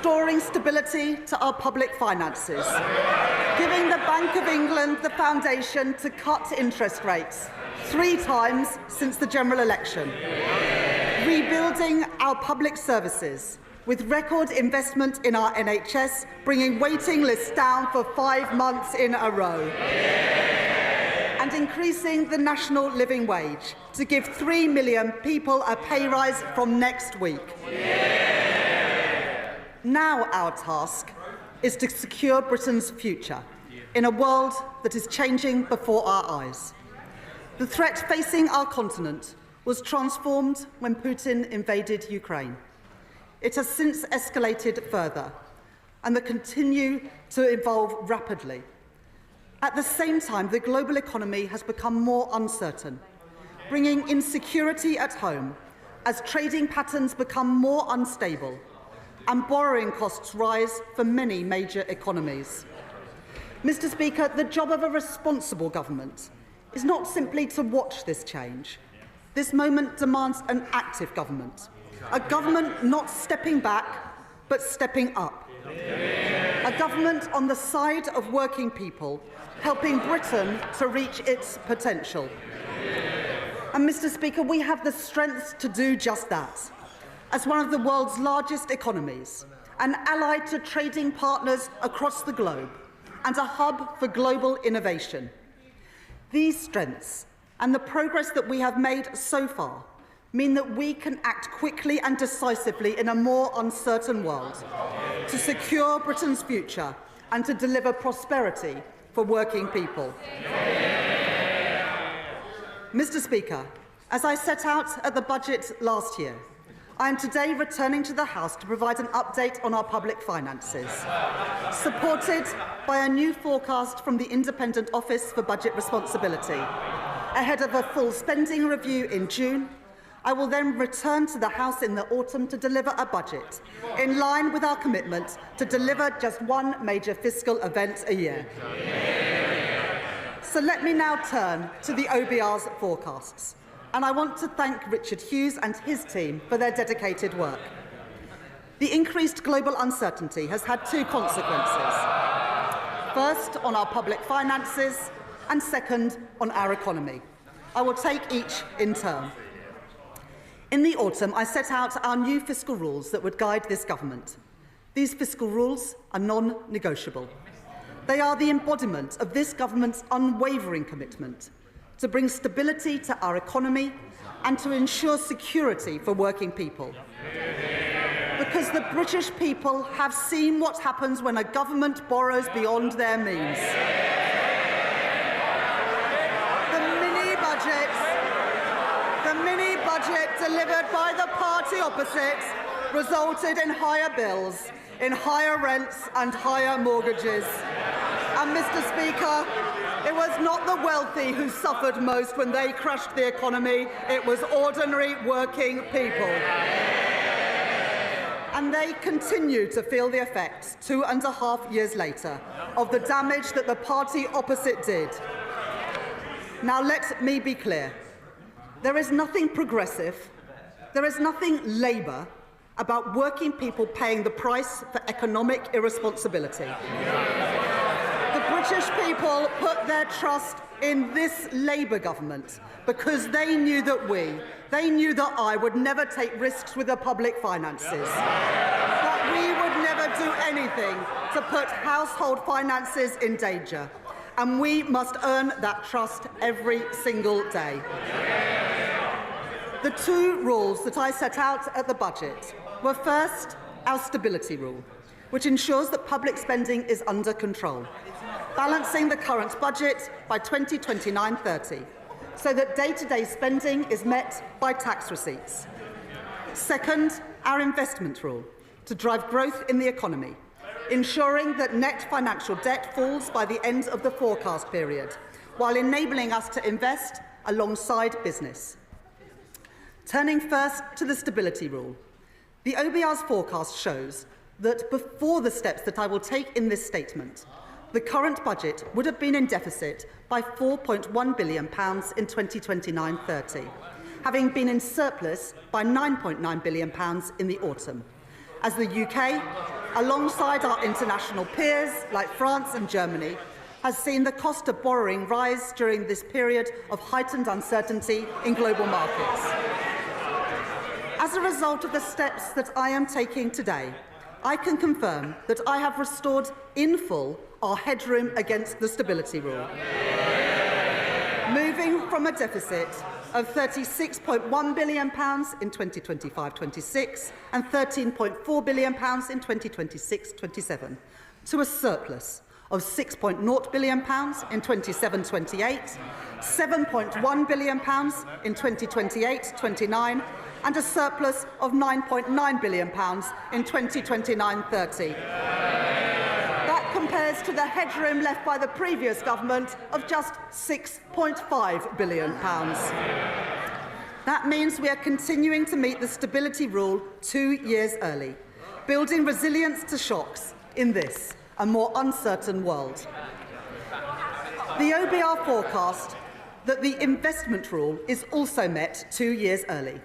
restoring stability to our public finances, giving the Bank of England the foundation to cut interest rates 3 times since the general election, rebuilding our public services with record investment in our NHS, bringing waiting lists down for 5 months in a row, and increasing the national living wage to give 3 million people a pay rise from next week. Now our task is to secure Britain's future in a world that is changing before our eyes. The threat facing our continent was transformed when Putin invaded Ukraine. It has since escalated further and will continue to evolve rapidly. At the same time, the global economy has become more uncertain, bringing insecurity at home as trading patterns become more unstable and borrowing costs rise for many major economies. Mr. Speaker, the job of a responsible government is not simply to watch this change. This moment demands an active government, a government not stepping back but stepping up, a government on the side of working people, helping Britain to reach its potential. And, Mr. Speaker, we have the strength to do just that. As one of the world's largest economies, an ally to trading partners across the globe, and a hub for global innovation. These strengths and the progress that we have made so far mean that we can act quickly and decisively in a more uncertain world to secure Britain's future and to deliver prosperity for working people. Mr. Speaker, as I set out at the budget last year, I am today returning to the House to provide an update on our public finances, supported by a new forecast from the Independent Office for Budget Responsibility. Ahead of a full spending review in June, I will then return to the House in the autumn to deliver a budget in line with our commitment to deliver just one major fiscal event a year. So let me now turn to the OBR's forecasts. And I want to thank Richard Hughes and his team for their dedicated work. The increased global uncertainty has had 2 consequences. First, on our public finances, and second, on our economy. I will take each in turn. In the autumn, I set out our new fiscal rules that would guide this government. These fiscal rules are non-negotiable. They are the embodiment of this government's unwavering commitment to bring stability to our economy and to ensure security for working people. Because the British people have seen what happens when a government borrows beyond their means. The mini-budget delivered by the party opposite resulted in higher bills, in higher rents and higher mortgages. And, Mr. Speaker, it was not the wealthy who suffered most when they crushed the economy. It was ordinary working people. And they continue to feel the effects 2.5 years later of the damage that the party opposite did. Now let me be clear. There is nothing progressive, there is nothing Labour about working people paying the price for economic irresponsibility. The British people put their trust in this Labour government because they knew that I would never take risks with the public finances, that we would never do anything to put household finances in danger, and we must earn that trust every single day. The 2 rules that I set out at the budget were first, our stability rule, which ensures that public spending is under control, balancing the current budget by 2029-30, so that day-to-day spending is met by tax receipts. Second, our investment rule, to drive growth in the economy, ensuring that net financial debt falls by the end of the forecast period, while enabling us to invest alongside business. Turning first to the stability rule, the OBR's forecast shows that before the steps that I will take in this statement, the current budget would have been in deficit by £4.1 billion in 2029-30, having been in surplus by £9.9 billion in the autumn, as the UK alongside our international peers like France and Germany, has seen the cost of borrowing rise during this period of heightened uncertainty in global markets. As a result of the steps that I am taking today, I can confirm that I have restored in full our headroom against the stability rule, moving from a deficit of £36.1 billion in 2025-26 and £13.4 billion in 2026-27 to a surplus of £6.0 billion in 27-28, £7.1 billion in 2028-29 and a surplus of £9.9 billion in 2029-30. That compares to the headroom left by the previous government of just £6.5 billion. That means we are continuing to meet the stability rule 2 years early, building resilience to shocks in this, a more uncertain world. The OBR forecast that the investment rule is also met 2 years early,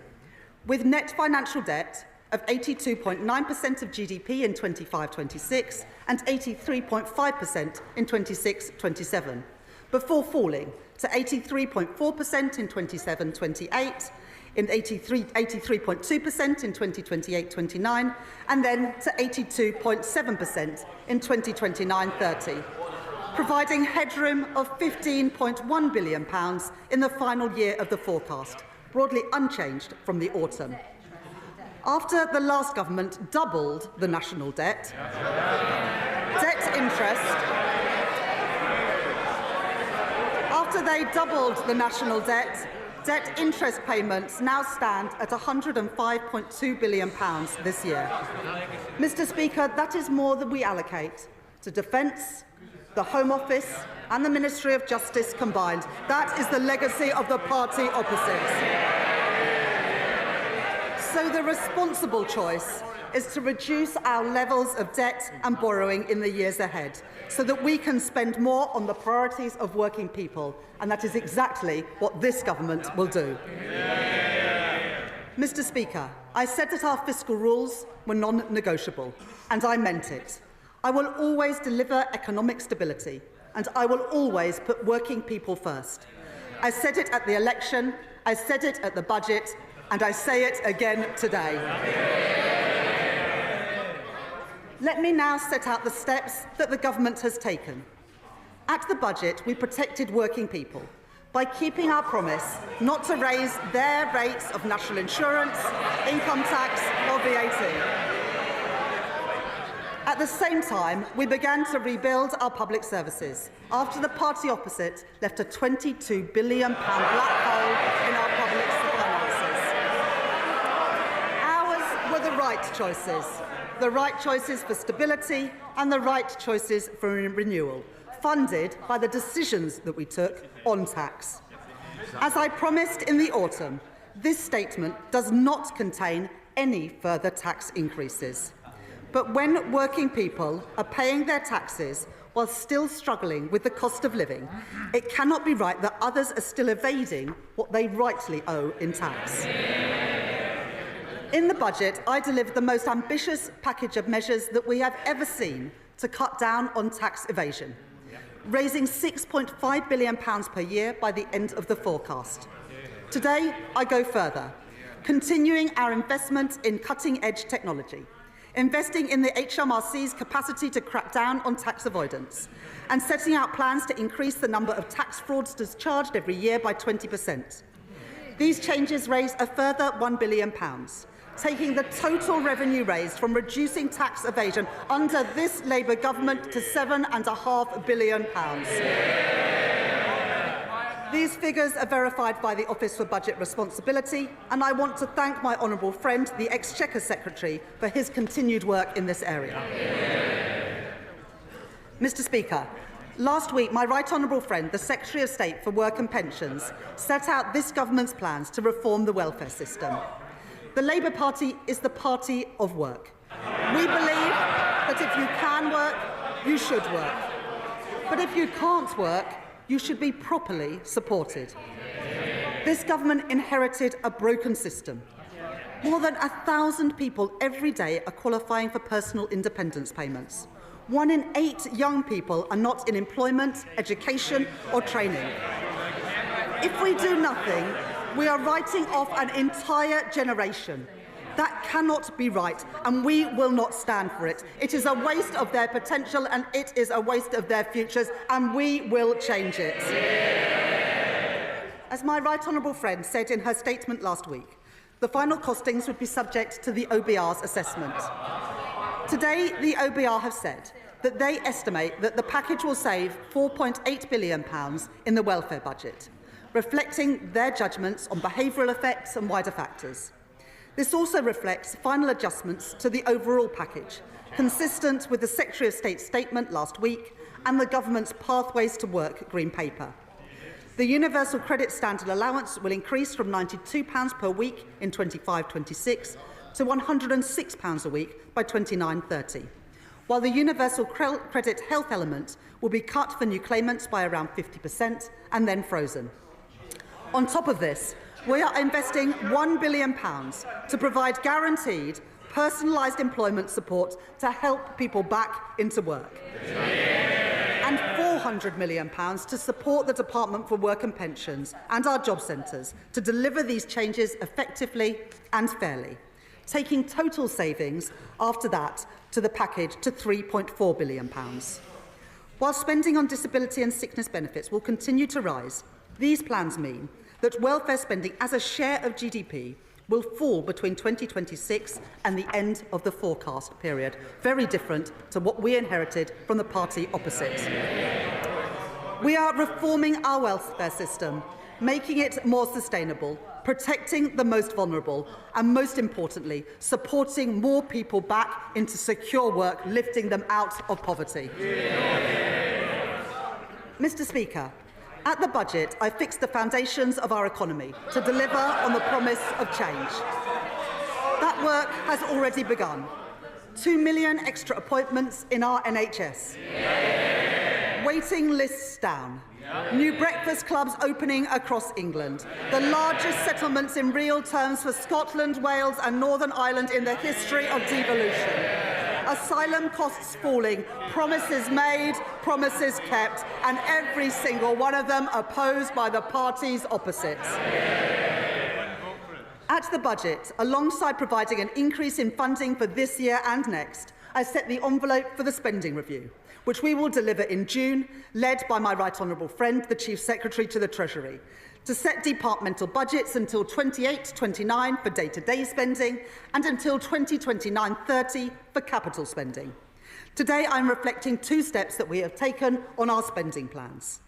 with net financial debt of 82.9% of GDP in 25-26 and 83.5% in 26-27, before falling to 83.4% in 27-28, in 83.2% in 2028-29, and then to 82.7% in 2029-30, providing headroom of £15.1 billion in the final year of the forecast, broadly unchanged from the autumn. After the last government doubled the national debt, debt interest payments now stand at £105.2 billion this year. Mr. Speaker, that is more than we allocate to defence, the Home Office and the Ministry of Justice combined. That is the legacy of the party opposite. So the responsible choice is to reduce our levels of debt and borrowing in the years ahead so that we can spend more on the priorities of working people, and that is exactly what this government will do. Mr. Speaker, I said that our fiscal rules were non-negotiable, and I meant it. I will always deliver economic stability, and I will always put working people first. I said it at the election, I said it at the budget, and I say it again today. Let me now set out the steps that the government has taken. At the budget, we protected working people by keeping our promise not to raise their rates of national insurance, income tax or VAT. At the same time, we began to rebuild our public services after the party opposite left a £22 billion black hole in our public finances. Ours were the right choices for stability and the right choices for renewal, funded by the decisions that we took on tax. As I promised in the autumn, this statement does not contain any further tax increases. But when working people are paying their taxes while still struggling with the cost of living, it cannot be right that others are still evading what they rightly owe in tax. In the budget, I delivered the most ambitious package of measures that we have ever seen to cut down on tax evasion, raising £6.5 billion per year by the end of the forecast. Today, I go further, continuing our investment in cutting-edge technology, investing in the HMRC's capacity to crack down on tax avoidance, and setting out plans to increase the number of tax fraudsters charged every year by 20%. These changes raise a further £1 billion, taking the total revenue raised from reducing tax evasion under this Labour government to £7.5 billion. These figures are verified by the Office for Budget Responsibility, and I want to thank my honourable friend, the Exchequer Secretary, for his continued work in this area. Mr. Speaker, last week, my right honourable friend, the Secretary of State for Work and Pensions, set out this government's plans to reform the welfare system. The Labour Party is the party of work. We believe that if you can work, you should work. But if you can't work, you should be properly supported. This government inherited a broken system. More than 1,000 people every day are qualifying for personal independence payments. 1 in 8 young people are not in employment, education or training. If we do nothing, we are writing off an entire generation. That cannot be right, and we will not stand for it. It is a waste of their potential, and it is a waste of their futures, and we will change it. As my right honourable friend said in her statement last week, the final costings would be subject to the OBR's assessment. Today, the OBR have said that they estimate that the package will save £4.8 billion in the welfare budget, reflecting their judgments on behavioural effects and wider factors. This also reflects final adjustments to the overall package, consistent with the Secretary of State's statement last week and the Government's Pathways to Work Green Paper. The Universal Credit Standard Allowance will increase from £92 per week in 25-26 to £106 a week by 29-30, while the Universal Credit Health element will be cut for new claimants by around 50% and then frozen. On top of this, we are investing £1 billion to provide guaranteed, personalised employment support to help people back into work. And £400 million to support the Department for Work and Pensions and our job centres to deliver these changes effectively and fairly, taking total savings after that to the package to £3.4 billion. While spending on disability and sickness benefits will continue to rise, these plans mean that welfare spending as a share of GDP will fall between 2026 and the end of the forecast period, very different to what we inherited from the party opposite. We are reforming our welfare system, making it more sustainable, protecting the most vulnerable, and most importantly, supporting more people back into secure work, lifting them out of poverty. Mr. Speaker, at the budget, I fixed the foundations of our economy to deliver on the promise of change. That work has already begun. 2 million extra appointments in our NHS. Waiting lists down. New breakfast clubs opening across England. The largest settlements in real terms for Scotland, Wales and Northern Ireland in the history of devolution. Asylum costs falling, promises made, promises kept, and every single one of them opposed by the parties opposite. At the budget, alongside providing an increase in funding for this year and next, I set the envelope for the spending review, which we will deliver in June, led by my right honourable friend, the Chief Secretary to the Treasury, to set departmental budgets until 28-29 for day-to-day spending and until 2029-30 for capital spending. Today, I'm reflecting 2 steps that we have taken on our spending plans.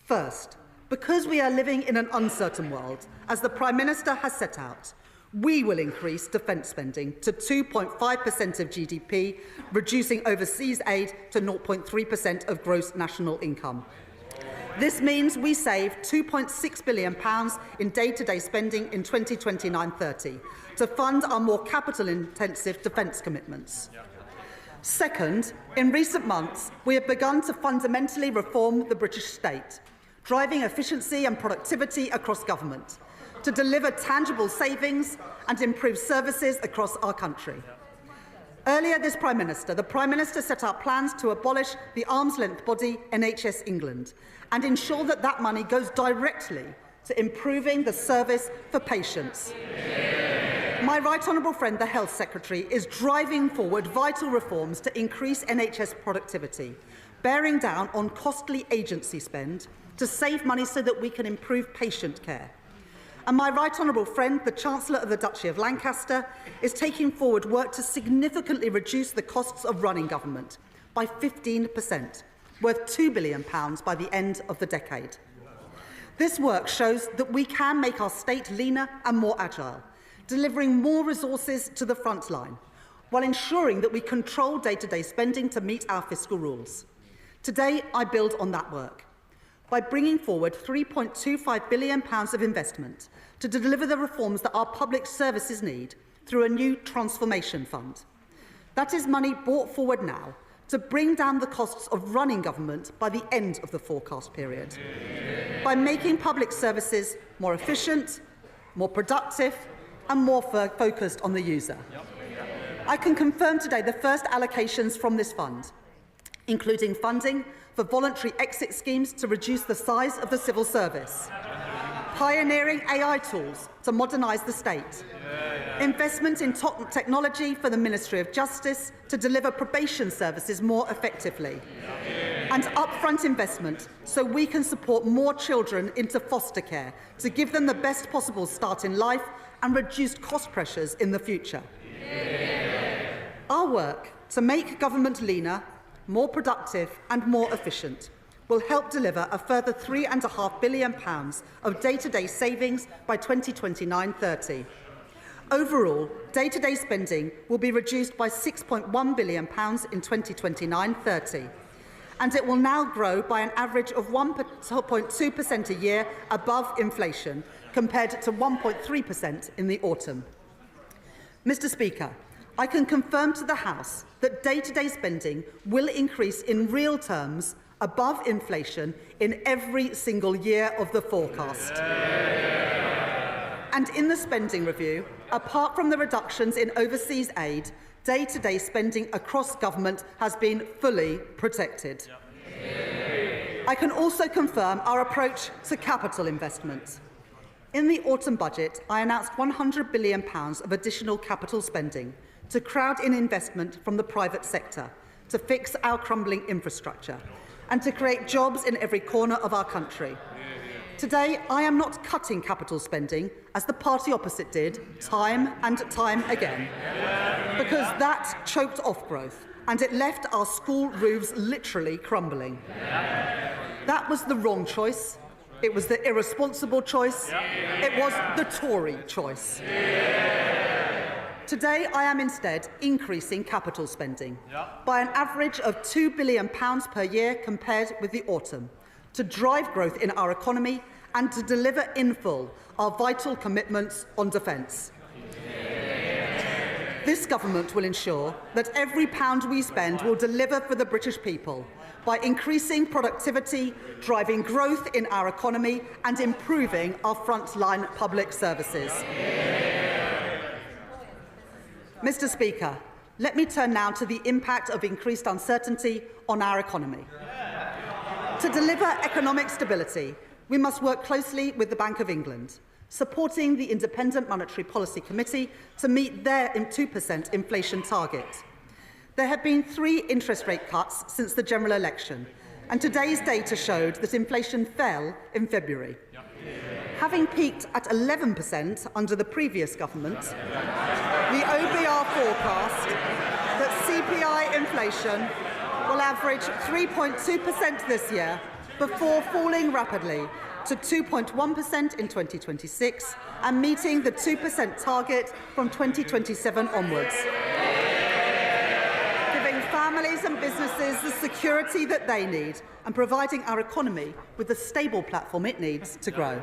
First, because we are living in an uncertain world, as the Prime Minister has set out, we will increase defence spending to 2.5% of GDP, reducing overseas aid to 0.3% of gross national income. This means we save £2.6 billion in day-to-day spending in 2029-30 to fund our more capital-intensive defence commitments. Second, in recent months, we have begun to fundamentally reform the British state, driving efficiency and productivity across government to deliver tangible savings and improve services across our country. Earlier this the Prime Minister set out plans to abolish the arm's-length body NHS England and ensure that that money goes directly to improving the service for patients. My right honourable friend, the Health Secretary, is driving forward vital reforms to increase NHS productivity, bearing down on costly agency spend to save money so that we can improve patient care. And my right honourable friend, the Chancellor of the Duchy of Lancaster, is taking forward work to significantly reduce the costs of running government by 15%, worth £2 billion by the end of the decade. This work shows that we can make our state leaner and more agile, delivering more resources to the front line, while ensuring that we control day-to-day spending to meet our fiscal rules. Today, I build on that work by bringing forward £3.25 billion of investment to deliver the reforms that our public services need through a new transformation fund. That is money brought forward now to bring down the costs of running government by the end of the forecast period, by making public services more efficient, more productive and more focused on the user. I can confirm today the first allocations from this fund, including funding for voluntary exit schemes to reduce the size of the civil service, pioneering AI tools to modernise the state, investment in technology for the Ministry of Justice to deliver probation services more effectively, and upfront investment so we can support more children into foster care to give them the best possible start in life and reduce cost pressures in the future. Our work to make government leaner, more productive and more efficient will help deliver a further £3.5 billion of day-to-day savings by 2029-30. Overall, day-to-day spending will be reduced by £6.1 billion in 2029-30, and it will now grow by an average of 1.2% a year above inflation, compared to 1.3% in the autumn. Mr. Speaker, I can confirm to the House that day-to-day spending will increase in real terms above inflation in every single year of the forecast. And in the spending review, apart from the reductions in overseas aid, day-to-day spending across government has been fully protected. I can also confirm our approach to capital investment. In the autumn budget, I announced £100 billion of additional capital spending to crowd in investment from the private sector, to fix our crumbling infrastructure, and to create jobs in every corner of our country. Today, I am not cutting capital spending, as the party opposite did, time and time again, because that choked off growth, and it left our school roofs literally crumbling. That was the wrong choice. It was the irresponsible choice. It was the Tory choice. Today, I am instead increasing capital spending by an average of £2 billion per year compared with the autumn, to drive growth in our economy and to deliver in full our vital commitments on defence. This government will ensure that every pound we spend will deliver for the British people by increasing productivity, driving growth in our economy and improving our frontline public services. Mr. Speaker, let me turn now to the impact of increased uncertainty on our economy. To deliver economic stability, we must work closely with the Bank of England, supporting the Independent Monetary Policy Committee to meet their 2% inflation target. There have been 3 interest rate cuts since the general election, and today's data showed that inflation fell in February. Having peaked at 11% under the previous government, the OBR forecast that CPI inflation will average 3.2% this year before falling rapidly to 2.1% in 2026 and meeting the 2% target from 2027 onwards, giving families and businesses the security that they need and providing our economy with the stable platform it needs to grow.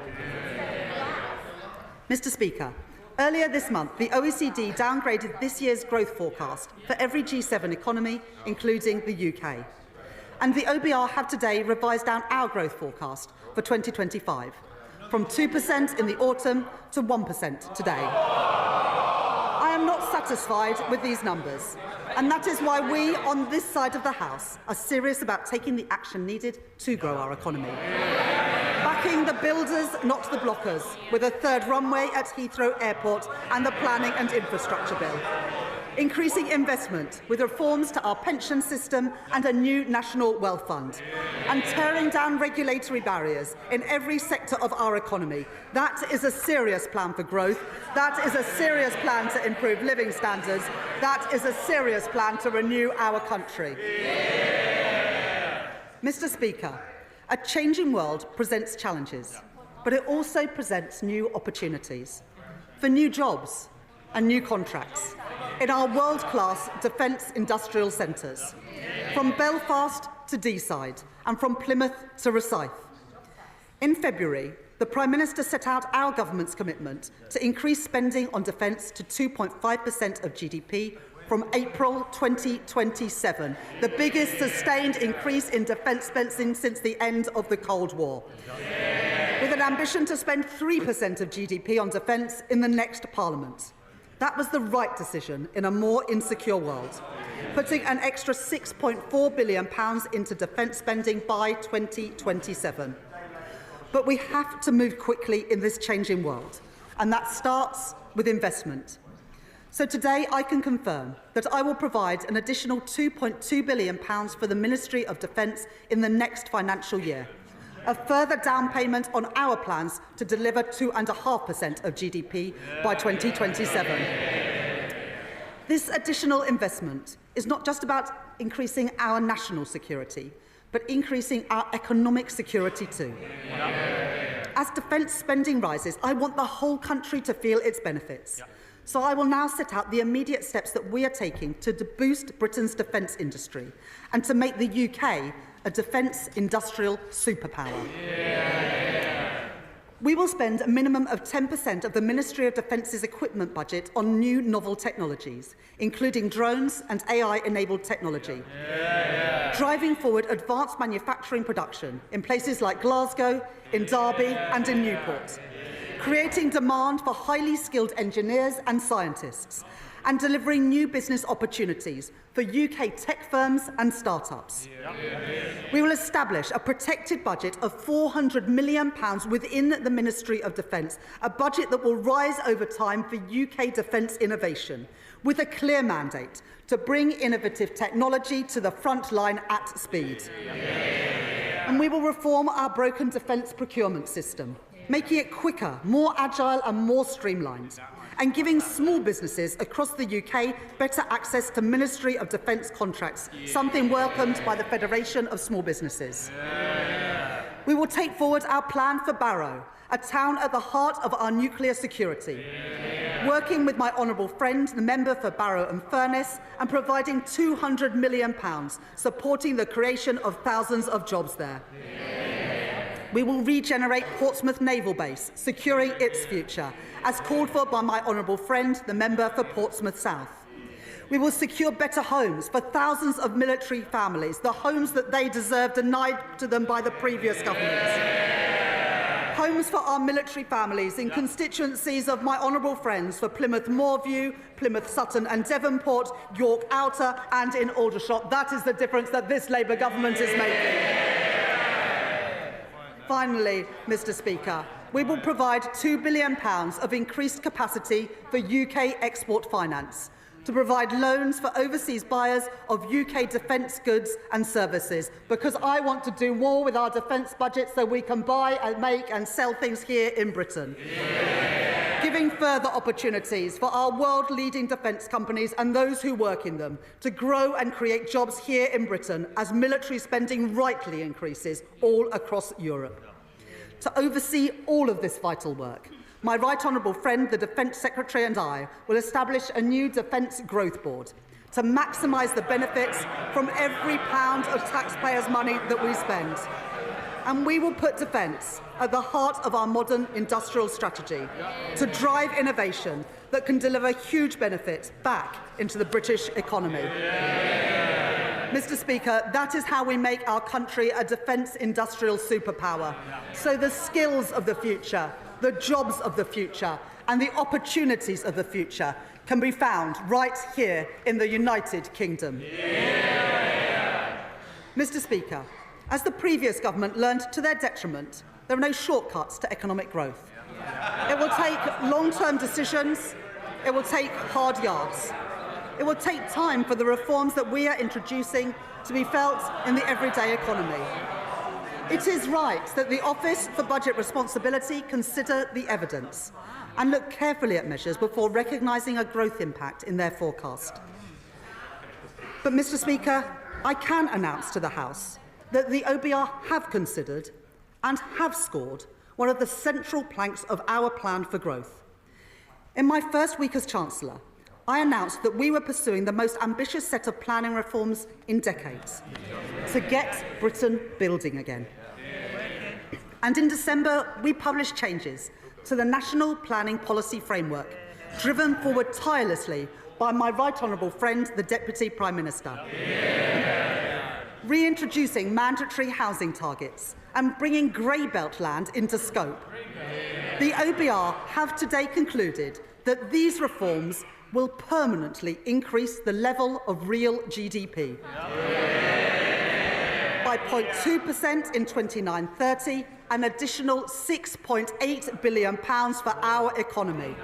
Mr. Speaker, earlier this month, the OECD downgraded this year's growth forecast for every G7 economy, including the UK. And the OBR have today revised down our growth forecast for 2025, from 2% in the autumn to 1% today. I am not satisfied with these numbers, and that is why we on this side of the House are serious about taking the action needed to grow our economy. Backing the builders, not the blockers, with a 3rd runway at Heathrow Airport and the Planning and Infrastructure Bill. Increasing investment with reforms to our pension system and a new National Wealth Fund. And tearing down regulatory barriers in every sector of our economy. That is a serious plan for growth. That is a serious plan to improve living standards. That is a serious plan to renew our country. Mr. Speaker, a changing world presents challenges, but it also presents new opportunities for new jobs and new contracts in our world-class defence industrial centres, from Belfast to Deeside and from Plymouth to Rosyth. In February, the Prime Minister set out our government's commitment to increase spending on defence to 2.5% of GDP from April 2027, the biggest sustained increase in defence spending since the end of the Cold War. with an ambition to spend 3% of GDP on defence in the next Parliament. That was the right decision in a more insecure world, putting an extra £6.4 billion into defence spending by 2027. But we have to move quickly in this changing world, and that starts with investment. So today I can confirm that I will provide an additional £2.2 billion for the Ministry of Defence in the next financial year, a further down payment on our plans to deliver 2.5% of GDP by 2027. This additional investment is not just about increasing our national security, but increasing our economic security too. As defence spending rises, I want the whole country to feel its benefits. So I will now set out the immediate steps that we are taking to boost Britain's defence industry and to make the UK a defence industrial superpower. We will spend a minimum of 10% of the Ministry of Defence's equipment budget on new novel technologies, including drones and AI-enabled technology, driving forward advanced manufacturing production in places like Glasgow, in Derby and in Newport, creating demand for highly skilled engineers and scientists, and delivering new business opportunities for UK tech firms and start-ups. We will establish a protected budget of £400 million within the Ministry of Defence, a budget that will rise over time for UK defence innovation, with a clear mandate to bring innovative technology to the front line at speed. And we will reform our broken defence procurement system, making it quicker, more agile and more streamlined, and giving small businesses across the UK better access to Ministry of Defence contracts, something welcomed by the Federation of Small Businesses. We will take forward our plan for Barrow, a town at the heart of our nuclear security, working with my honourable friend, the member for Barrow and Furness, and providing £200 million, supporting the creation of thousands of jobs there. We will regenerate Portsmouth Naval Base, securing its future, as called for by my honourable friend, the member for Portsmouth South. We will secure better homes for thousands of military families, the homes that they deserve denied to them by the previous government. Homes for our military families in constituencies of my honourable friends for Plymouth Moorview, Plymouth Sutton and Devonport, York Outer and in Aldershot. That is the difference that this Labour government is making. Finally, Mr Speaker, we will provide £2 billion of increased capacity for UK export finance, to provide loans for overseas buyers of UK defence goods and services, because I want to do more with our defence budget so we can buy and make and sell things here in Britain. Giving further opportunities for our world-leading defence companies and those who work in them to grow and create jobs here in Britain as military spending rightly increases all across Europe. To oversee all of this vital work, my right honourable friend, the Defence Secretary, and I will establish a new Defence Growth Board to maximise the benefits from every pound of taxpayers' money that we spend. And we will put defence at the heart of our modern industrial strategy to drive innovation that can deliver huge benefits back into the British economy. Mr Speaker, that is how we make our country a defence industrial superpower. So the skills of the future, the jobs of the future and the opportunities of the future can be found right here in the United Kingdom. Mr Speaker, as the previous government learned to their detriment, there are no shortcuts to economic growth. It will take long-term decisions. It will take hard yards. It will take time for the reforms that we are introducing to be felt in the everyday economy. It is right that the Office for Budget Responsibility consider the evidence and look carefully at measures before recognising a growth impact in their forecast. But, Mr Speaker, I can announce to the House that the OBR have considered and have scored one of the central planks of our plan for growth. In my first week as Chancellor, I announced that we were pursuing the most ambitious set of planning reforms in decades to get Britain building again. And in December, we published changes to the National Planning Policy Framework, driven forward tirelessly by my right honourable friend, the Deputy Prime Minister. reintroducing mandatory housing targets and bringing grey belt land into scope. The OBR have today concluded that these reforms will permanently increase the level of real GDP by 0.2% in 29-30, an additional £6.8 billion for our economy,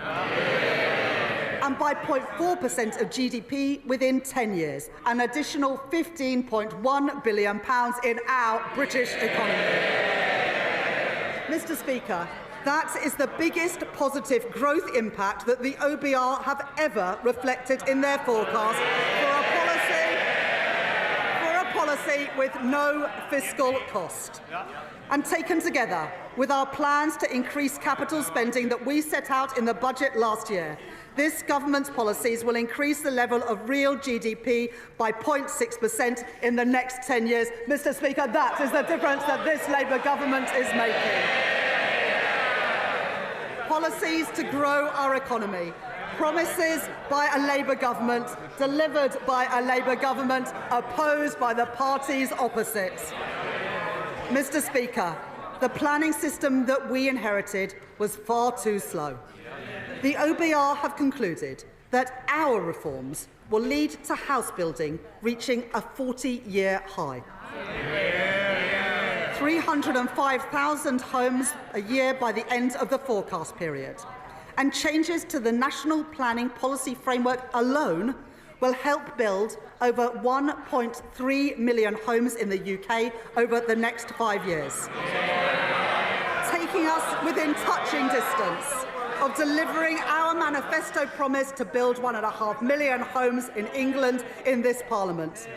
and by 0.4% of GDP within 10 years, an additional £15.1 billion in our British economy. Mr. Speaker, that is the biggest positive growth impact that the OBR have ever reflected in their forecast for a policy with no fiscal cost. And taken together with our plans to increase capital spending that we set out in the budget last year, this government's policies will increase the level of real GDP by 0.6% in the next 10 years. Mr. Speaker, that is the difference that this Labour government is making. Policies to grow our economy, promises by a Labour government, delivered by a Labour government, opposed by the parties opposite. Mr. Speaker, the planning system that we inherited was far too slow. The OBR have concluded that our reforms will lead to house building reaching a 40-year high. 305,000 homes a year by the end of the forecast period. And changes to the National Planning Policy Framework alone will help build over 1.3 million homes in the UK over the next 5 years, taking us within touching distance of delivering our manifesto promise to build 1.5 million homes in England in this Parliament.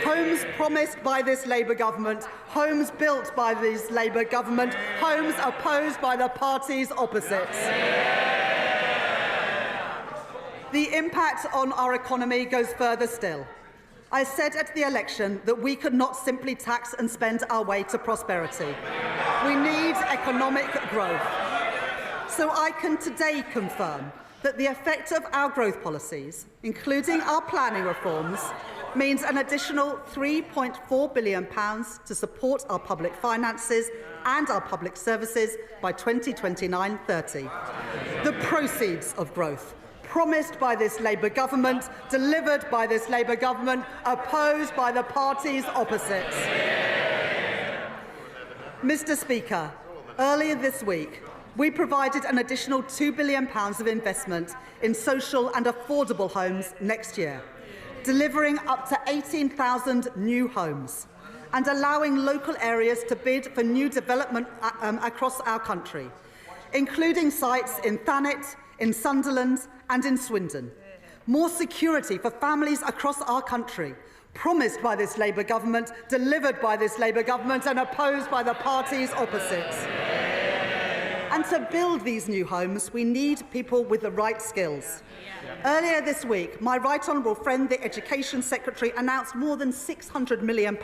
Homes promised by this Labour government, homes built by this Labour government, homes opposed by the parties opposite. The impact on our economy goes further still. I said at the election that we could not simply tax and spend our way to prosperity. We need economic growth. So I can today confirm that the effect of our growth policies, including our planning reforms, means an additional £3.4 billion to support our public finances and our public services by 2029-30. The proceeds of growth, promised by this Labour government, delivered by this Labour government, opposed by the parties opposite. Mr. Speaker, earlier this week, we provided an additional £2 billion of investment in social and affordable homes next year, delivering up to 18,000 new homes and allowing local areas to bid for new development across our country, including sites in Thanet, in Sunderland and in Swindon. More security for families across our country, promised by this Labour government, delivered by this Labour government and opposed by the parties opposite. And to build these new homes, we need people with the right skills. Earlier this week, my right honourable friend, the Education Secretary, announced more than £600 million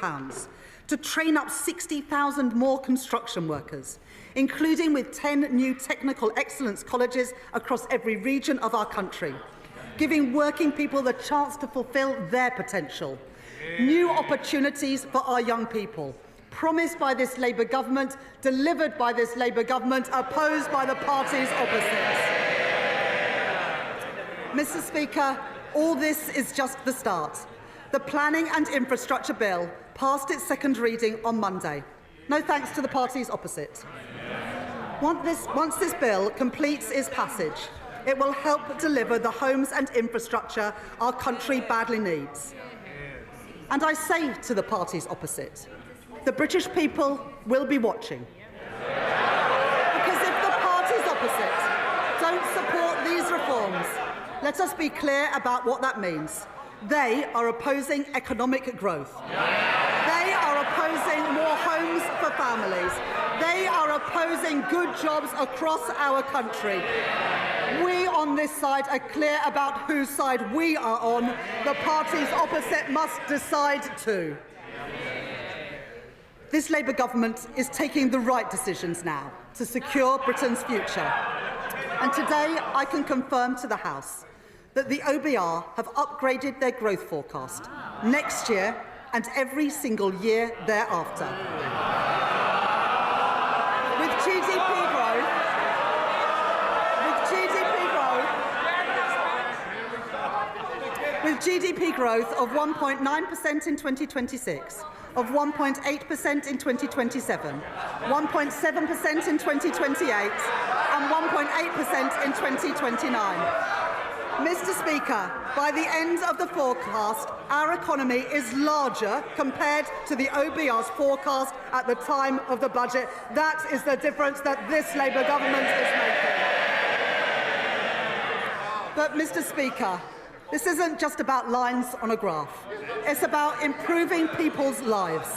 to train up 60,000 more construction workers, including with 10 new technical excellence colleges across every region of our country, giving working people the chance to fulfil their potential. New opportunities for our young people, promised by this Labour government, delivered by this Labour government, opposed by the parties opposite. Mr. Speaker, all this is just the start. The Planning and Infrastructure Bill passed its second reading on Monday. No thanks to the parties opposite. Once this bill completes its passage, it will help deliver the homes and infrastructure our country badly needs. And I say to the parties opposite, the British people will be watching. Because if the parties opposite don't support these reforms, let us be clear about what that means. They are opposing economic growth. They are opposing more homes for families. They are opposing good jobs across our country. We on this side are clear about whose side we are on. The parties opposite must decide too. This Labour government is taking the right decisions now to secure Britain's future. And today I can confirm to the House that the OBR have upgraded their growth forecast next year and every single year thereafter. With GDP growth of 1.9% in 2026, of 1.8% in 2027, 1.7% in 2028, and 1.8% in 2029. Mr. Speaker, by the end of the forecast, our economy is larger compared to the OBR's forecast at the time of the budget. That is the difference that this Labour government is making. But, Mr. Speaker, this isn't just about lines on a graph. It's about improving people's lives.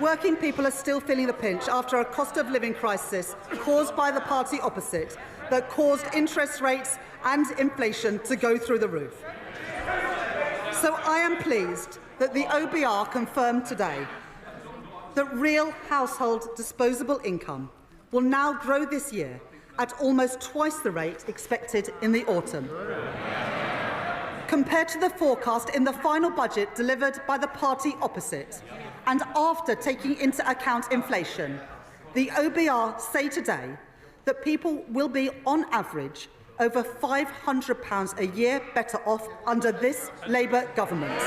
Working people are still feeling the pinch after a cost of living crisis caused by the party opposite that caused interest rates and inflation to go through the roof. So I am pleased that the OBR confirmed today that real household disposable income will now grow this year at almost twice the rate expected in the autumn. Compared to the forecast in the final budget delivered by the party opposite, and after taking into account inflation, the OBR say today that people will be, on average, over £500 a year better off under this Labour government.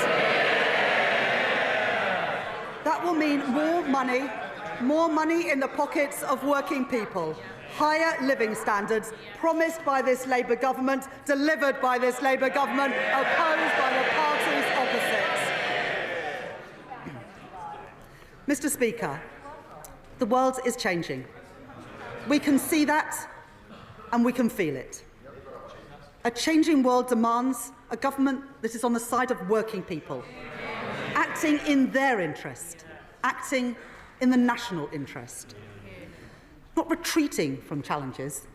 That will mean more money in the pockets of working people, higher living standards promised by this Labour government, delivered by this Labour government, opposed by the parties opposite. Mr. Speaker, the world is changing. We can see that and we can feel it. A changing world demands a government that is on the side of working people, acting in their interest, acting in the national interest, not retreating from challenges,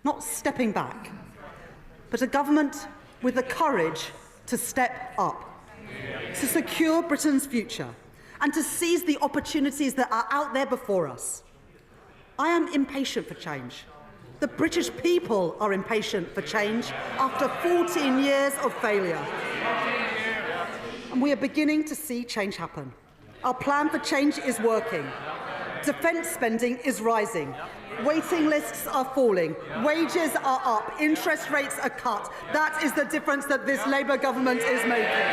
not stepping back, but a government with the courage to step up, to secure Britain's future and to seize the opportunities that are out there before us. I am impatient for change. The British people are impatient for change after 14 years of failure. And we are beginning to see change happen. Our plan for change is working. Defence spending is rising. Waiting lists are falling. Wages are up. Interest rates are cut. That is the difference that this Labour government is making.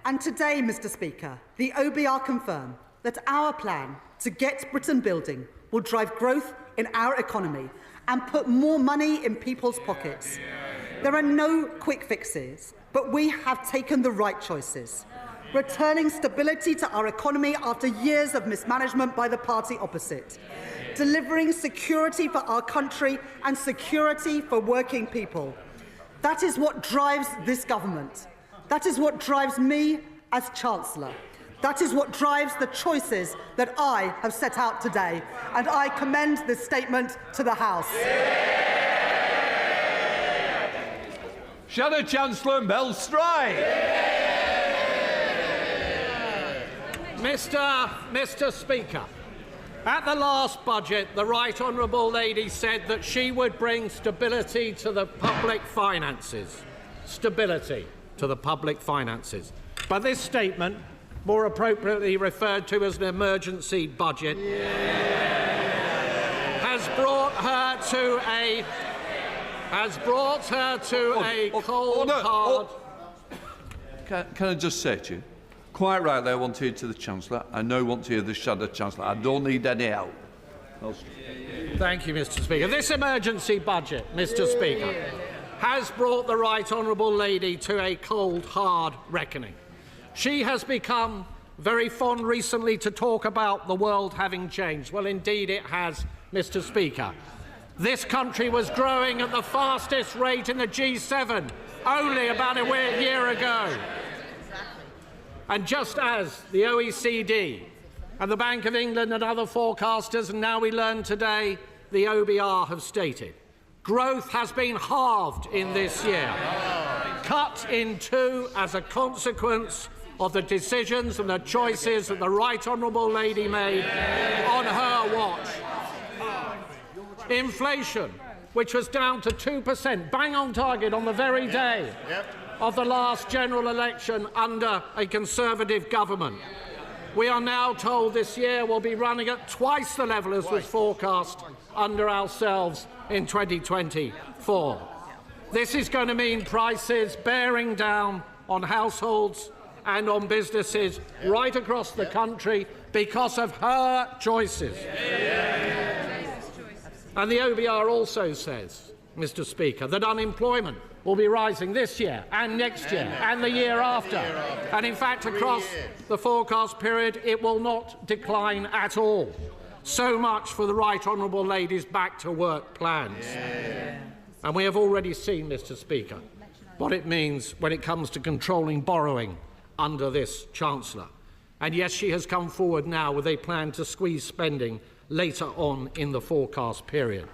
And today, Mr. Speaker, the OBR confirm that our plan to get Britain building will drive growth in our economy and put more money in people's pockets. There are no quick fixes, but we have taken the right choices, returning stability to our economy after years of mismanagement by the party opposite, delivering security for our country and security for working people. That is what drives this government. That is what drives me as Chancellor. That is what drives the choices that I have set out today, and I commend this statement to the House. Shadow Chancellor Mel Stride. Mr. Speaker, at the last budget, the Right Honourable Lady said that she would bring stability to the public finances. Stability to the public finances. But this statement, more appropriately referred to as an emergency budget, has brought her to a cold, hard... Can I just say to you, quite rightly I want to hear to the Chancellor. I know I want to hear the Shadow Chancellor. I don't need any help. Thank you, Mr. Speaker. This emergency budget, Mr. Speaker, has brought the Right Honourable Lady to a cold, hard reckoning. She has become very fond recently to talk about the world having changed. Well, indeed it has, Mr. Speaker. This country was growing at the fastest rate in the G7 only about a year ago. And just as the OECD and the Bank of England and other forecasters, and now we learn today, the OBR have stated, growth has been halved in this year, cut in two as a consequence of the decisions and the choices that the Right Honourable Lady made on her watch. Inflation, which was down to 2%, bang on target on the very day of the last general election under a Conservative government. We are now told this year we'll be running at twice the level as was forecast under ourselves in 2024. This is going to mean prices bearing down on households and on businesses right across the country because of her choices. And the OBR also says, Mr. Speaker, that unemployment will be rising this year and next year and the year after. And in fact, across the forecast period, it will not decline at all. So much for the Right Honourable Lady's back-to-work plans. And we have already seen, Mr. Speaker, what it means when it comes to controlling borrowing under this Chancellor. And yes, she has come forward now with a plan to squeeze spending later on in the forecast period.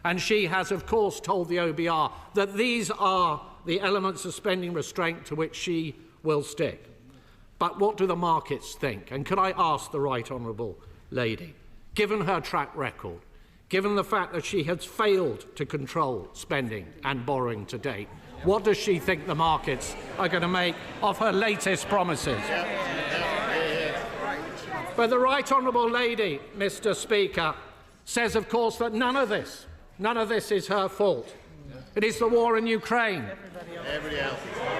And she has, of course, told the OBR that these are the elements of spending restraint to which she will stick. But what do the markets think? And could I ask the Right Honourable Lady, given her track record, given the fact that she has failed to control spending and borrowing to date, what does she think the markets are going to make of her latest promises? But the Right Honourable Lady, Mr. Speaker, says, of course, that none of this is her fault. It is the war in Ukraine.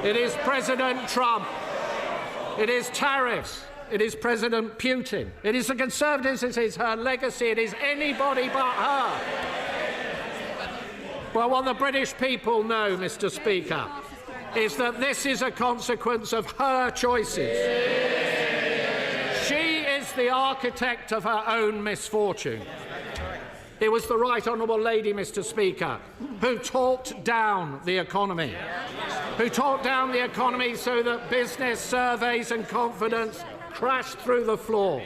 It is President Trump. It is tariffs. It is President Putin. It is the Conservatives. It is her legacy. It is anybody but her. Well, what the British people know, Mr. Speaker, is that this is a consequence of her choices. She is the architect of her own misfortune. It was the Right Honourable Lady, Mr. Speaker, who talked down the economy, so that business surveys and confidence crashed through the floor.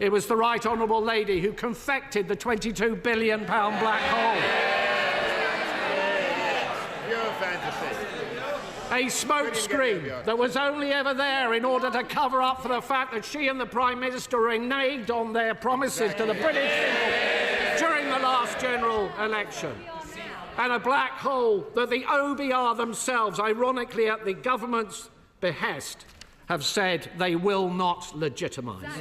It was the Right Honourable Lady who confected the £22 billion black hole. A smokescreen that was only ever there in order to cover up for the fact that she and the Prime Minister reneged on their promises to the British people during the last general election. And a black hole that the OBR themselves, ironically at the government's behest, have said they will not legitimise.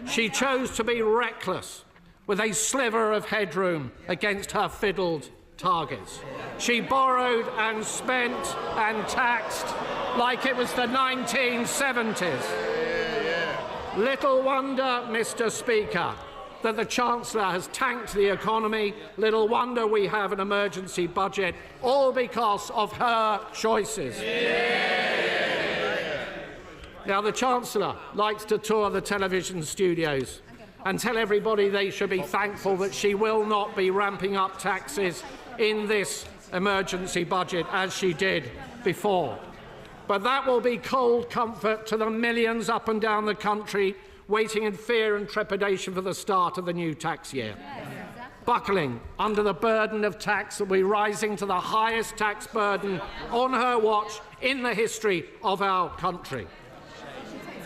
She chose to be reckless with a sliver of headroom against her fiddled targets. She borrowed and spent and taxed like it was the 1970s. Little wonder, Mr. Speaker, that the Chancellor has tanked the economy. Little wonder we have an emergency budget, all because of her choices. Now, the Chancellor likes to tour the television studios and tell everybody they should be thankful that she will not be ramping up taxes in this emergency budget as she did before. But that will be cold comfort to the millions up and down the country waiting in fear and trepidation for the start of the new tax year. Buckling under the burden of tax that will be rising to the highest tax burden on her watch in the history of our country.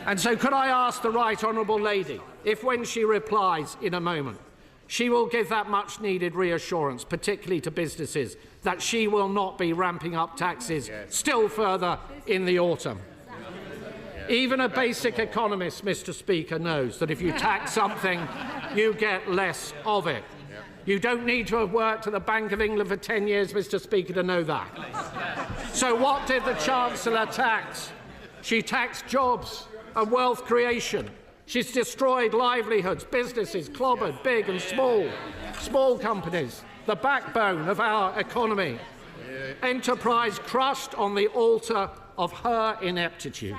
And so could I ask the Right Honourable Lady if, when she replies in a moment, she will give that much-needed reassurance, particularly to businesses, that she will not be ramping up taxes still further in the autumn. Even a basic economist, Mr. Speaker, knows that if you tax something, you get less of it. You don't need to have worked at the Bank of England for 10 years, Mr. Speaker, to know that. So what did the Chancellor tax? She taxed jobs and wealth creation. She's destroyed livelihoods, businesses clobbered, big and small companies, the backbone of our economy. Enterprise crushed on the altar of her ineptitude.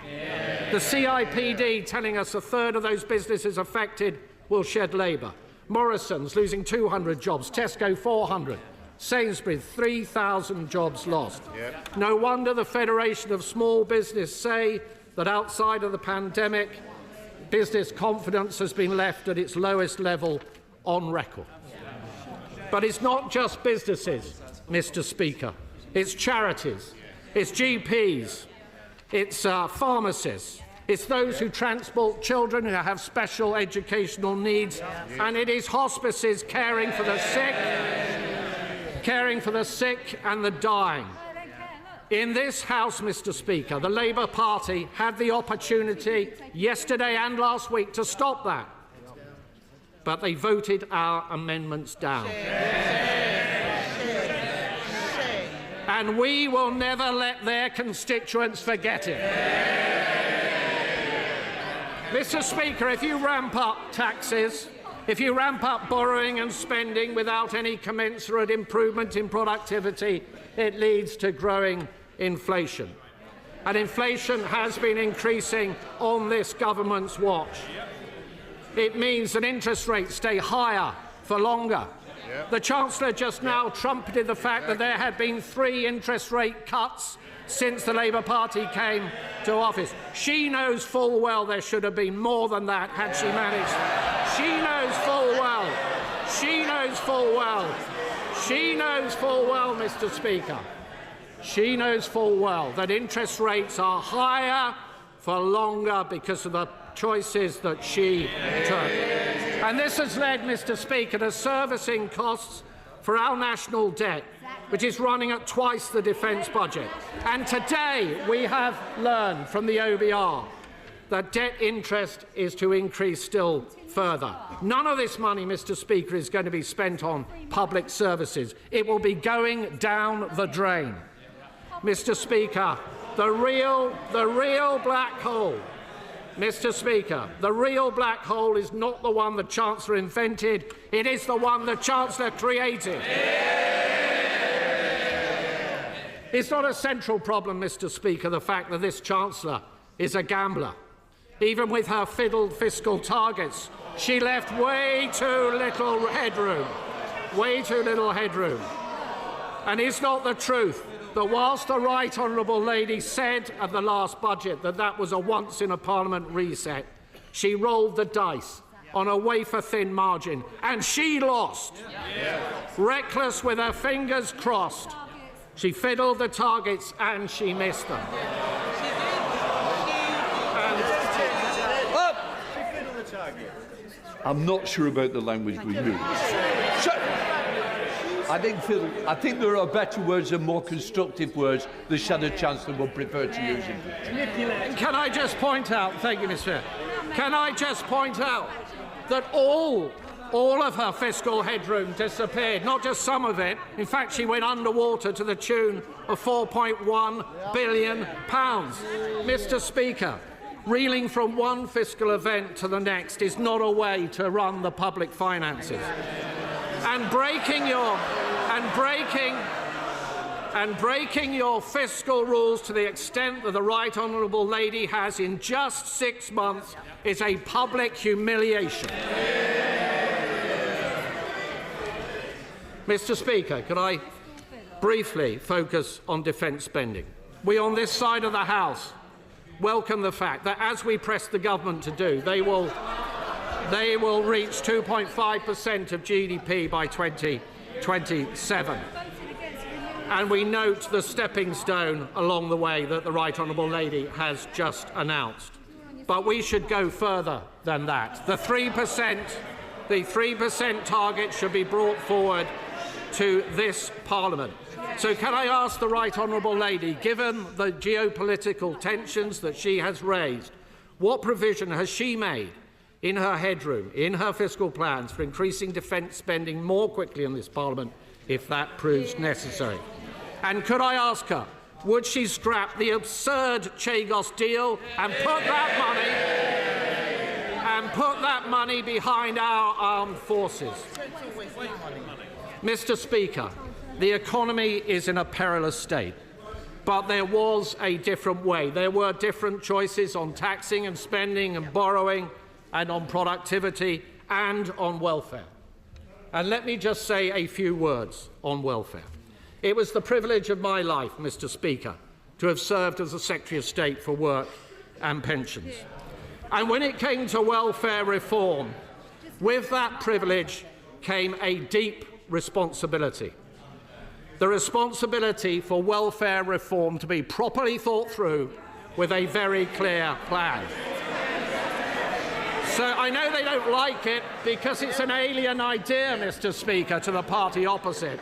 The CIPD telling us a third of those businesses affected will shed labour. Morrison's losing 200 jobs, Tesco 400, Sainsbury's 3,000 jobs lost. No wonder the Federation of Small Business say that outside of the pandemic, business confidence has been left at its lowest level on record. But it's not just businesses, Mr. Speaker. It's charities, it's GPs, it's pharmacists, it's those who transport children who have special educational needs, and it is hospices caring for the sick and the dying. In this House, Mr. Speaker, the Labour Party had the opportunity yesterday and last week to stop that, but they voted our amendments down. And we will never let their constituents forget it. Mr. Speaker, if you ramp up taxes, if you ramp up borrowing and spending without any commensurate improvement in productivity, it leads to growing inflation. And inflation has been increasing on this government's watch. It means that interest rates stay higher for longer. The Chancellor just now trumpeted the fact that there had been 3 interest rate cuts since the Labour Party came to office. She knows full well there should have been more than that had she managed. She knows full well. She knows full well. She knows full well, Mr. Speaker. She knows full well that interest rates are higher for longer because of the choices that she took. And this has led, Mr. Speaker, to servicing costs for our national debt, which is running at twice the defence budget. And today we have learned from the OBR that debt interest is to increase still further. None of this money, Mr. Speaker, is going to be spent on public services. It will be going down the drain. Mr. Speaker, the real black hole, Mr. Speaker, the real black hole is not the one the Chancellor invented, it is the one the Chancellor created. It's not a central problem, Mr. Speaker, the fact that this Chancellor is a gambler. Even with her fiddled fiscal targets, she left way too little headroom. Way too little headroom. And is not the truth that whilst the Right Honourable Lady said at the last budget that that was a once-in-a-Parliament reset, she rolled the dice on a wafer-thin margin, and she lost. Reckless with her fingers crossed, she fiddled the targets and she missed them. I'm not sure about the language we use. I think there are better words and more constructive words the Shadow Chancellor would prefer to use. Can I just point out, thank you, Mr. Can I just point out that all of her fiscal headroom disappeared, not just some of it. In fact, she went underwater to the tune of £4.1 billion. Mr. Speaker, reeling from one fiscal event to the next is not a way to run the public finances. And breaking your fiscal rules to the extent that the Right Honourable Lady has in just 6 months is a public humiliation. Mr. Speaker, can I briefly focus on defence spending? We on this side of the House welcome the fact that, as we press the government to do, they will reach 2.5% of GDP by 2027. And we note the stepping stone along the way that the Right Honourable Lady has just announced. But we should go further than that. The 3% target should be brought forward to this Parliament. So can I ask the Right Honourable Lady, given the geopolitical tensions that she has raised, what provision has she made in her headroom, in her fiscal plans, for increasing defence spending more quickly in this Parliament if that proves necessary? And could I ask her, would she scrap the absurd Chagos deal and put that money behind our armed forces? Mr. Speaker, the economy is in a perilous state, but there was a different way. There were different choices on taxing and spending and borrowing and on productivity and on welfare. And let me just say a few words on welfare. It was the privilege of my life, Mr. Speaker, to have served as the Secretary of State for Work and Pensions. And when it came to welfare reform, with that privilege came a deep responsibility. The responsibility for welfare reform to be properly thought through with a very clear plan. So I know they don't like it because it's an alien idea, Mr. Speaker, to the party opposite.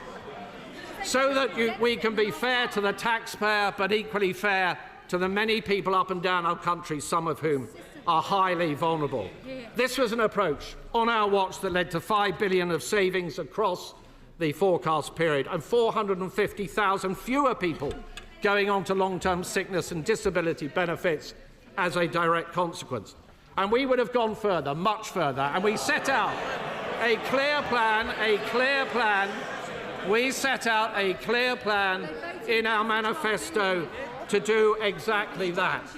so that we can be fair to the taxpayer but equally fair to the many people up and down our country, some of whom are highly vulnerable. This was an approach on our watch that led to $5 billion of savings across the forecast period and 450,000 fewer people going on to long-term sickness and disability benefits as a direct consequence. And we would have gone further, much further, and we set out a clear plan, we set out a clear plan in our manifesto to do exactly that.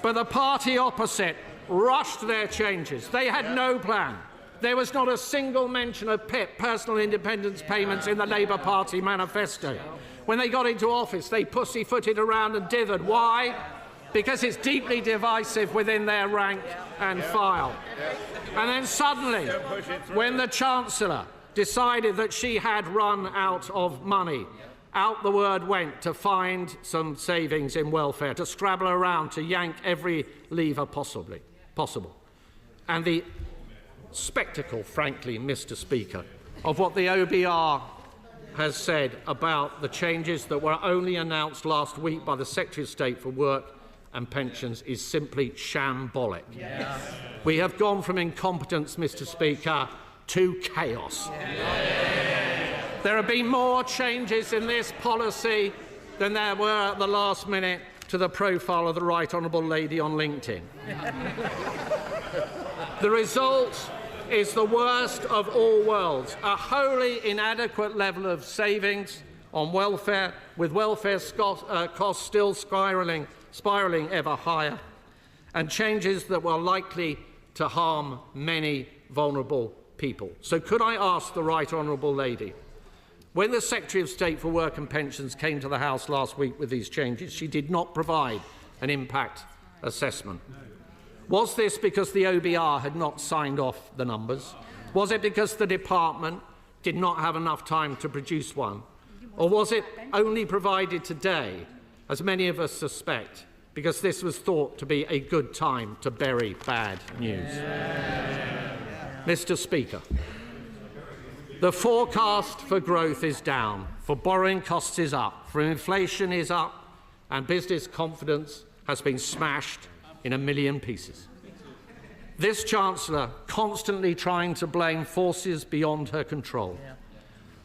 But the party opposite rushed their changes. They had no plan. There was not a single mention of PIP, personal independence payments, in the Labour Party manifesto. When they got into office, they pussyfooted around and dithered. Why? Because it's deeply divisive within their rank and file. And then suddenly, when the Chancellor decided that she had run out of money, out the word went to find some savings in welfare, to scrabble around, to yank every lever possible. And the spectacle, frankly, Mr. Speaker, of what the OBR has said about the changes that were only announced last week by the Secretary of State for Work and Pensions is simply shambolic. Yes. We have gone from incompetence, Mr. Speaker, to chaos. Yes. There have been more changes in this policy than there were at the last minute to the profile of the Right Honourable Lady on LinkedIn. The result is the worst of all worlds, a wholly inadequate level of savings on welfare, with welfare costs still spiralling ever higher, and changes that were likely to harm many vulnerable people. So could I ask the Right Honourable Lady, when the Secretary of State for Work and Pensions came to the House last week with these changes, she did not provide an impact assessment. Was this because the OBR had not signed off the numbers? Was it because the department did not have enough time to produce one? Or was it only provided today, as many of us suspect, because this was thought to be a good time to bury bad news? Mr. Speaker, the forecast for growth is down, for borrowing costs is up, for inflation is up, and business confidence has been smashed in a million pieces. This Chancellor constantly trying to blame forces beyond her control.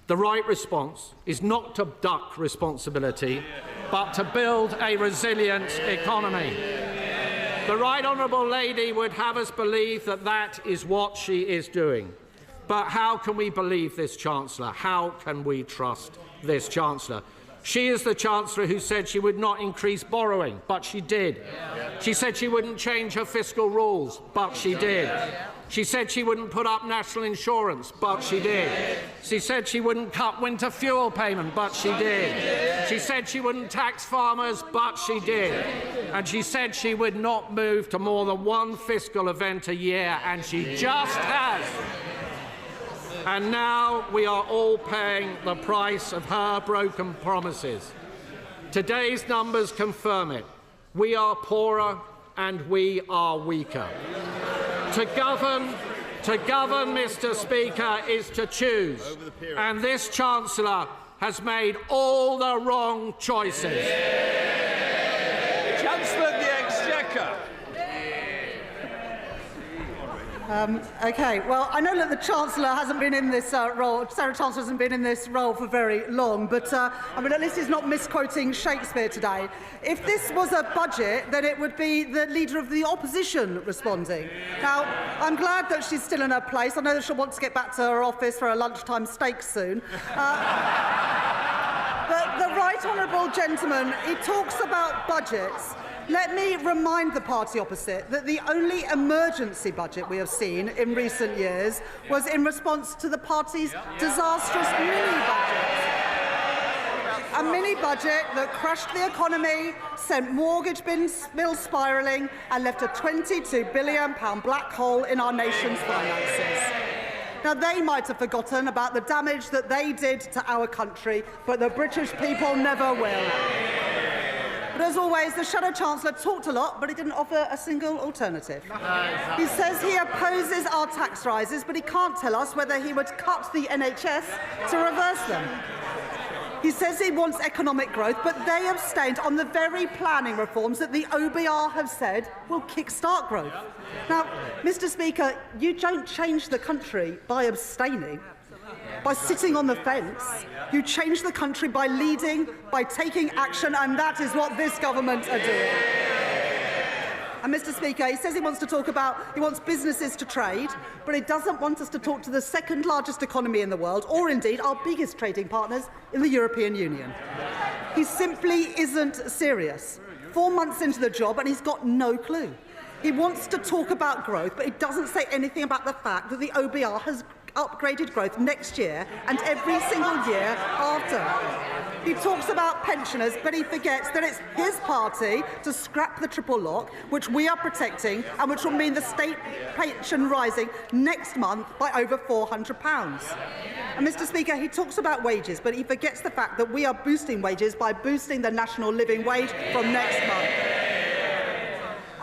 The right response is not to duck responsibility, but to build a resilient economy. The Right Honourable Lady would have us believe that that is what she is doing. But how can we believe this Chancellor? How can we trust this Chancellor? She is the Chancellor who said she would not increase borrowing, but she did. She said she wouldn't change her fiscal rules, but she did. She said she wouldn't put up national insurance, but she did. She said she wouldn't cut winter fuel payment, but she did. She said she wouldn't tax farmers, but she did. And she said she would not move to more than one fiscal event a year, and she just has. And now we are all paying the price of her broken promises. Today's numbers confirm it. We are poorer and we are weaker. To govern, Mr. Speaker, is to choose. And this Chancellor has made all the wrong choices. Chancellor of the Exchequer. OK, well, I know that the Chancellor hasn't been in this role, Sarah Chancellor hasn't been in this role for very long, but I mean, at least he's not misquoting Shakespeare today. If this was a budget, then it would be the Leader of the Opposition responding. Now, I'm glad that she's still in her place. I know that she'll want to get back to her office for a lunchtime steak soon. But the Right Honourable gentleman, he talks about budgets. Let me remind the party opposite that the only emergency budget we have seen in recent years was in response to the party's disastrous mini-budget. A mini-budget that crushed the economy, sent mortgage bills spiralling and left a £22 billion black hole in our nation's finances. Now, they might have forgotten about the damage that they did to our country, but the British people never will. But as always, the Shadow Chancellor talked a lot, but he didn't offer a single alternative. He says he opposes our tax rises, but he can't tell us whether he would cut the NHS to reverse them. He says he wants economic growth, but they abstained on the very planning reforms that the OBR have said will kickstart growth. Now, Mr. Speaker, you don't change the country by abstaining, by sitting on the fence. You change the country by leading, by taking action, and that is what this government are doing. And Mr. Speaker, he says he wants businesses to trade, but he doesn't want us to talk to the second largest economy in the world, or indeed our biggest trading partners in the European Union. He simply isn't serious. 4 months into the job and he's got no clue. He wants to talk about growth, but he doesn't say anything about the fact that the OBR has upgraded growth next year and every single year after. He talks about pensioners, but he forgets that it's his party to scrap the triple lock, which we are protecting and which will mean the state pension rising next month by over £400. And Mr. Speaker, he talks about wages, but he forgets the fact that we are boosting wages by boosting the national living wage from next month.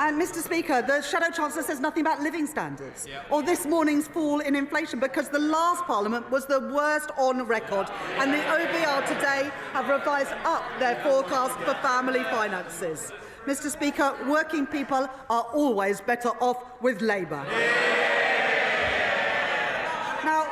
And Mr. Speaker, the Shadow Chancellor says nothing about living standards or this morning's fall in inflation, because the last Parliament was the worst on record, and the OBR today have revised up their forecast for family finances. Mr. Speaker, working people are always better off with Labour. Now,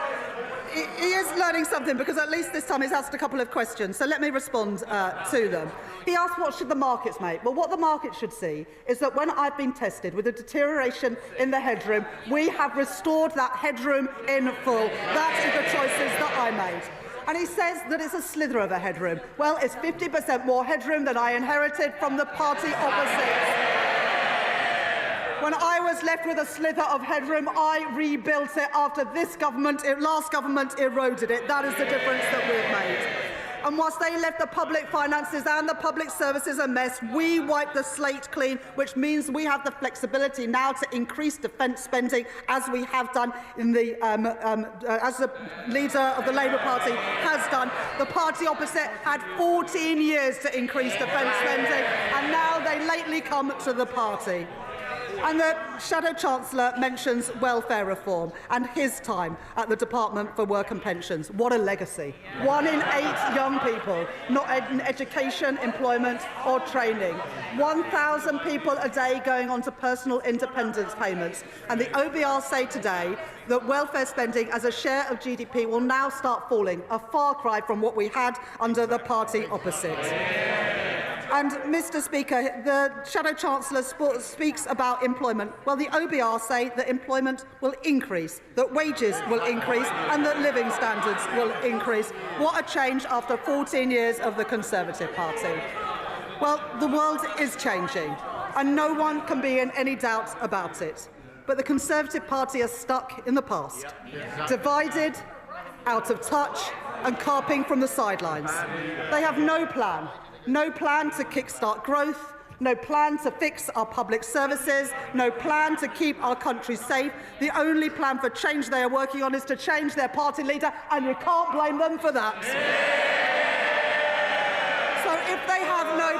he is learning something, because at least this time he's asked a couple of questions, so let me respond to them. He asked what should the markets make. Well, what the market should see is that when I've been tested with a deterioration in the headroom, we have restored that headroom in full. That is the choices that I made. And he says that it's a slither of a headroom. Well, it's 50% more headroom than I inherited from the party opposite. When I was left with a slither of headroom, I rebuilt it after last government eroded it. That is the difference that we've made. And whilst they left the public finances and the public services a mess, we wiped the slate clean, which means we have the flexibility now to increase defence spending, as we have done as the leader of the Labour Party has done. The party opposite had 14 years to increase defence spending, and now they lately come to the party. And the Shadow Chancellor mentions welfare reform and his time at the Department for Work and Pensions. What a legacy. 1 in 8 young people not in education, employment or training. 1,000 people a day going on to personal independence payments. And the OBR say today that welfare spending as a share of GDP will now start falling, a far cry from what we had under the party opposite. And, Mr. Speaker, the Shadow Chancellor speaks about employment. Well, the OBR say that employment will increase, that wages will increase and that living standards will increase. What a change after 14 years of the Conservative Party. Well, the world is changing and no one can be in any doubt about it. But the Conservative Party are stuck in the past, divided, out of touch and carping from the sidelines. They have no plan. No plan to kickstart growth, no plan to fix our public services, no plan to keep our country safe. The only plan for change they are working on is to change their party leader, and you can't blame them for that. So if they have no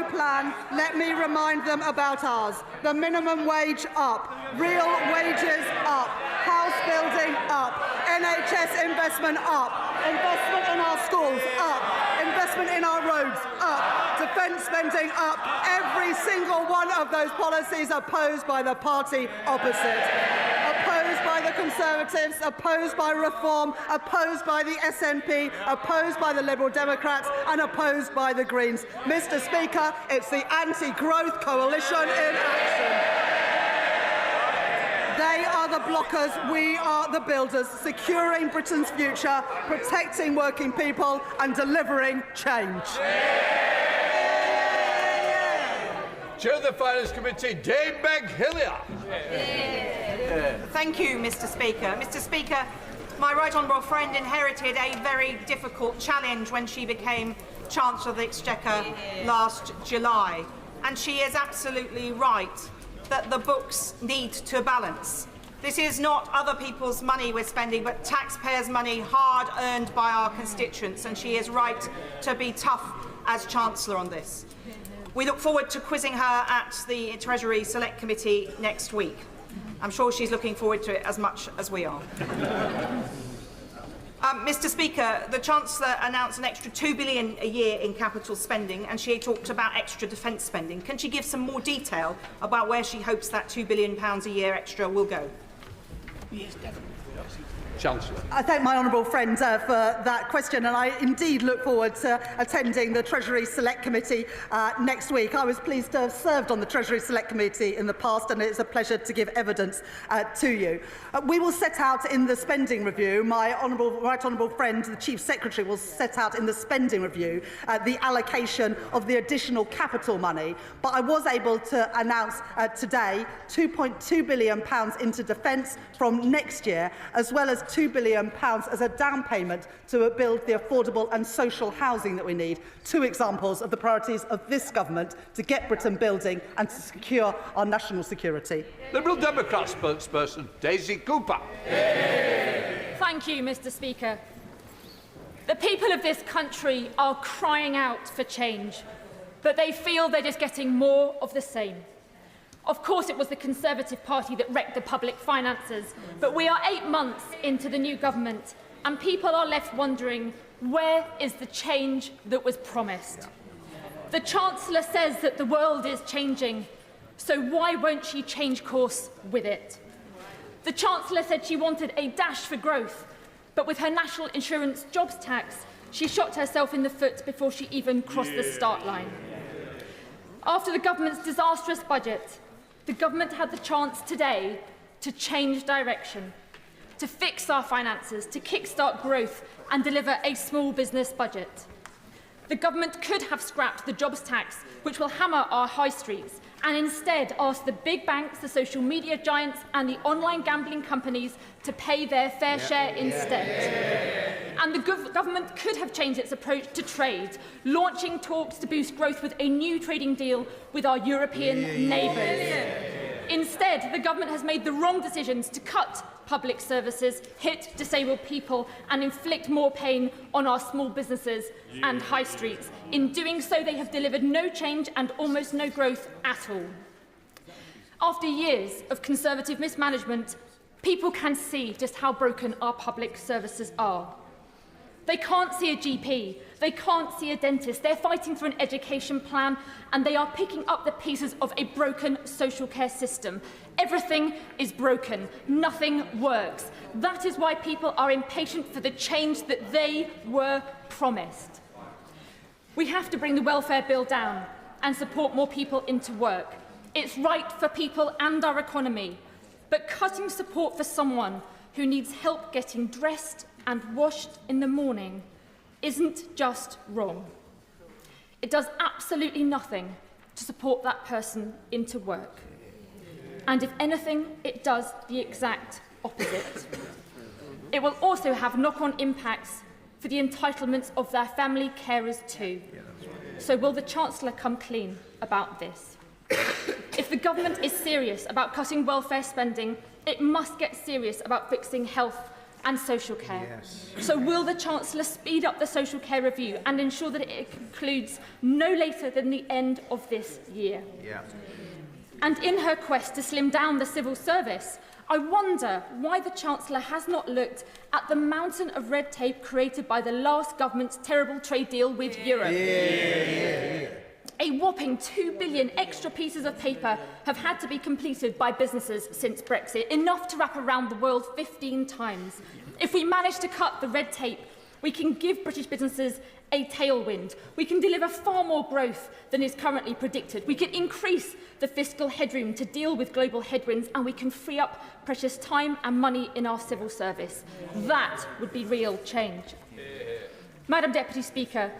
plan, let me remind them about ours. The minimum wage up, real wages up, house building up, NHS investment up, investment in our schools up, investment in our roads up, defence spending up. Every single one of those policies opposed by the party opposite. Opposed by the Conservatives, opposed by Reform, opposed by the SNP, opposed by the Liberal Democrats and opposed by the Greens. Mr. Speaker, it's the anti-growth coalition in action. They are the blockers, we are the builders, securing Britain's future, protecting working people and delivering change. Chair of the Finance Committee, Dame Meg Hillier. Thank you, Mr. Speaker. Mr. Speaker, my right honourable friend inherited a very difficult challenge when she became Chancellor of the Exchequer last July. And she is absolutely right that the books need to balance. This is not other people's money we're spending, but taxpayers' money hard earned by our constituents, and she is right to be tough as Chancellor on this. We look forward to quizzing her at the Treasury Select Committee next week. I'm sure she's looking forward to it as much as we are. Mr Speaker, the Chancellor announced an extra £2 billion a year in capital spending, and she talked about extra defence spending. Can she give some more detail about where she hopes that £2 billion a year extra will go? Yes, definitely. Chancellor. I thank my honourable friend for that question, and I indeed look forward to attending the Treasury Select Committee next week. I was pleased to have served on the Treasury Select Committee in the past, and it's a pleasure to give evidence to you. We will set out in the spending review, my right honourable friend, the Chief Secretary, will set out in the spending review the allocation of the additional capital money. But I was able to announce today £2.2 billion into defence from next year, as well as £2 billion as a down payment to build the affordable and social housing that we need. Two examples of the priorities of this government to get Britain building and to secure our national security. Liberal Democrat spokesperson Daisy Cooper. Thank you, Mr Speaker. The people of this country are crying out for change, but they feel they're just getting more of the same. Of course, it was the Conservative Party that wrecked the public finances, but we are 8 months into the new government, and people are left wondering, where is the change that was promised? The Chancellor says that the world is changing, so why won't she change course with it? The Chancellor said she wanted a dash for growth, but with her national insurance jobs tax, she shot herself in the foot before she even crossed the start line. After the government's disastrous budget, the government had the chance today to change direction, to fix our finances, to kickstart growth and deliver a small business budget. The government could have scrapped the jobs tax, which will hammer our high streets, and instead ask the big banks, the social media giants and the online gambling companies to pay their fair share instead. And the government could have changed its approach to trade, launching talks to boost growth with a new trading deal with our European neighbours. Instead, the government has made the wrong decisions to cut public services, hit disabled people and inflict more pain on our small businesses and high streets. In doing so, they have delivered no change and almost no growth at all. After years of Conservative mismanagement, people can see just how broken our public services are. They can't see a GP, they can't see a dentist, they're fighting for an education plan, and they are picking up the pieces of a broken social care system. Everything is broken, nothing works. That is why people are impatient for the change that they were promised. We have to bring the welfare bill down and support more people into work. It's right for people and our economy, but cutting support for someone who needs help getting dressed and washed in the morning isn't just wrong. It does absolutely nothing to support that person into work. And if anything, it does the exact opposite. It will also have knock-on impacts for the entitlements of their family carers too. So will the Chancellor come clean about this? If the government is serious about cutting welfare spending, it must get serious about fixing health and social care. So will the Chancellor speed up the social care review and ensure that it concludes no later than the end of this year? And in her quest to slim down the civil service, I wonder why the Chancellor has not looked at the mountain of red tape created by the last government's terrible trade deal with Europe. A whopping 2 billion extra pieces of paper have had to be completed by businesses since Brexit, enough to wrap around the world 15 times. If we manage to cut the red tape, we can give British businesses a tailwind. We can deliver far more growth than is currently predicted. We can increase the fiscal headroom to deal with global headwinds, and we can free up precious time and money in our civil service. That would be real change. Madam Deputy Speaker,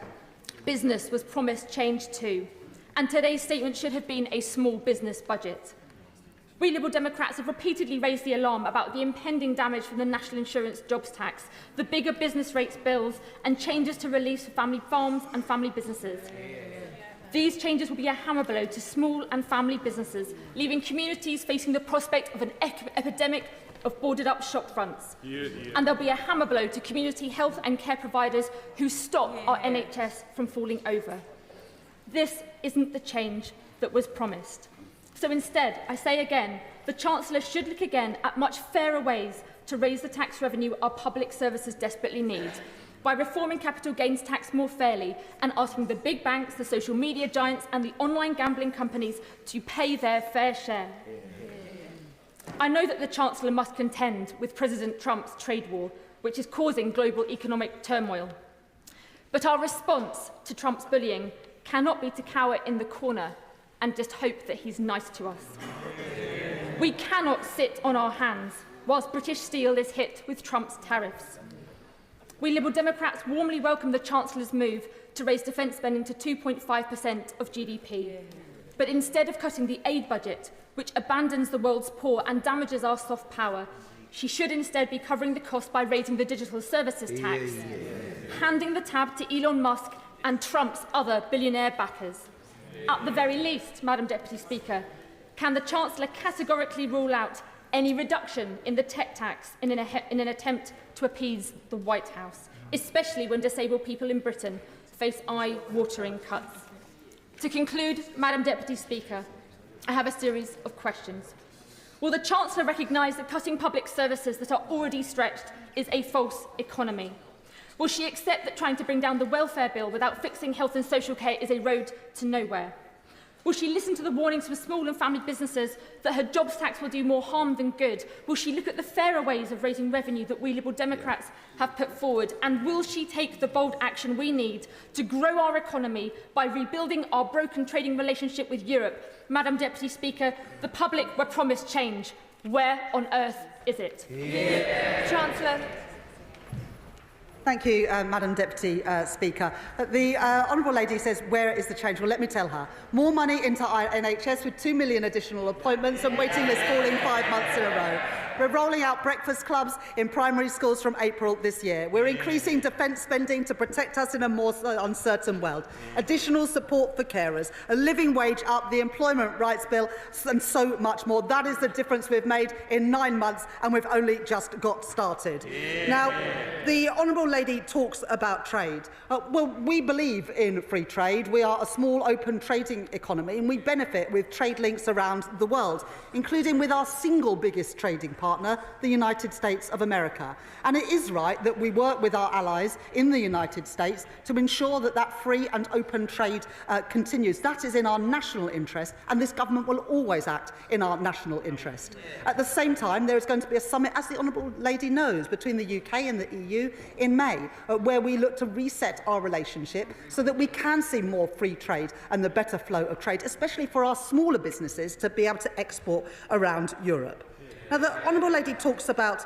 business was promised change too, and today's statement should have been a small business budget. We Liberal Democrats have repeatedly raised the alarm about the impending damage from the national insurance jobs tax, the bigger business rates bills and changes to reliefs for family farms and family businesses. These changes will be a hammer blow to small and family businesses, leaving communities facing the prospect of an epidemic of boarded-up shop fronts. And there'll be a hammer blow to community health and care providers who stop our NHS from falling over. This isn't the change that was promised. So instead, I say again, the Chancellor should look again at much fairer ways to raise the tax revenue our public services desperately need, by reforming capital gains tax more fairly and asking the big banks, the social media giants and the online gambling companies to pay their fair share. I know that the Chancellor must contend with President Trump's trade war, which is causing global economic turmoil. But our response to Trump's bullying cannot be to cower in the corner and just hope that he's nice to us. We cannot sit on our hands whilst British steel is hit with Trump's tariffs. We Liberal Democrats warmly welcome the Chancellor's move to raise defence spending to 2.5% of GDP. But instead of cutting the aid budget, which abandons the world's poor and damages our soft power, she should instead be covering the cost by raising the digital services tax, handing the tab to Elon Musk and Trump's other billionaire backers. At the very least, Madam Deputy Speaker, can the Chancellor categorically rule out any reduction in the tech tax in an attempt to appease the White House, especially when disabled people in Britain face eye-watering cuts? To conclude, Madam Deputy Speaker, I have a series of questions. Will the Chancellor recognise that cutting public services that are already stretched is a false economy? Will she accept that trying to bring down the welfare bill without fixing health and social care is a road to nowhere? Will she listen to the warnings from small and family businesses that her jobs tax will do more harm than good? Will she look at the fairer ways of raising revenue that we Liberal Democrats have put forward? And will she take the bold action we need to grow our economy by rebuilding our broken trading relationship with Europe? Madam Deputy Speaker, the public were promised change. Where on earth is it? Chancellor. Thank you, Madam Deputy Speaker. The Honourable Lady says, where is the change? Well, let me tell her. More money into our NHS with 2 million additional appointments and waiting lists falling 5 months in a row. We're rolling out breakfast clubs in primary schools from April this year. We're increasing defence spending to protect us in a more uncertain world. Additional support for carers, a living wage up, the Employment Rights Bill, and so much more. That is the difference we've made in 9 months, and we've only just got started. Now, the Honourable Lady talks about trade. Well, we believe in free trade. We are a small, open trading economy, and we benefit with trade links around the world, including with our single biggest trading partner, the United States of America. And it is right that we work with our allies in the United States to ensure that that free and open trade continues. That is in our national interest, and this government will always act in our national interest. At the same time, there is going to be a summit, as the Honourable Lady knows, between the UK and the EU in May, where we look to reset our relationship so that we can see more free trade and the better flow of trade, especially for our smaller businesses to be able to export around Europe. Now, the Honourable Lady talks about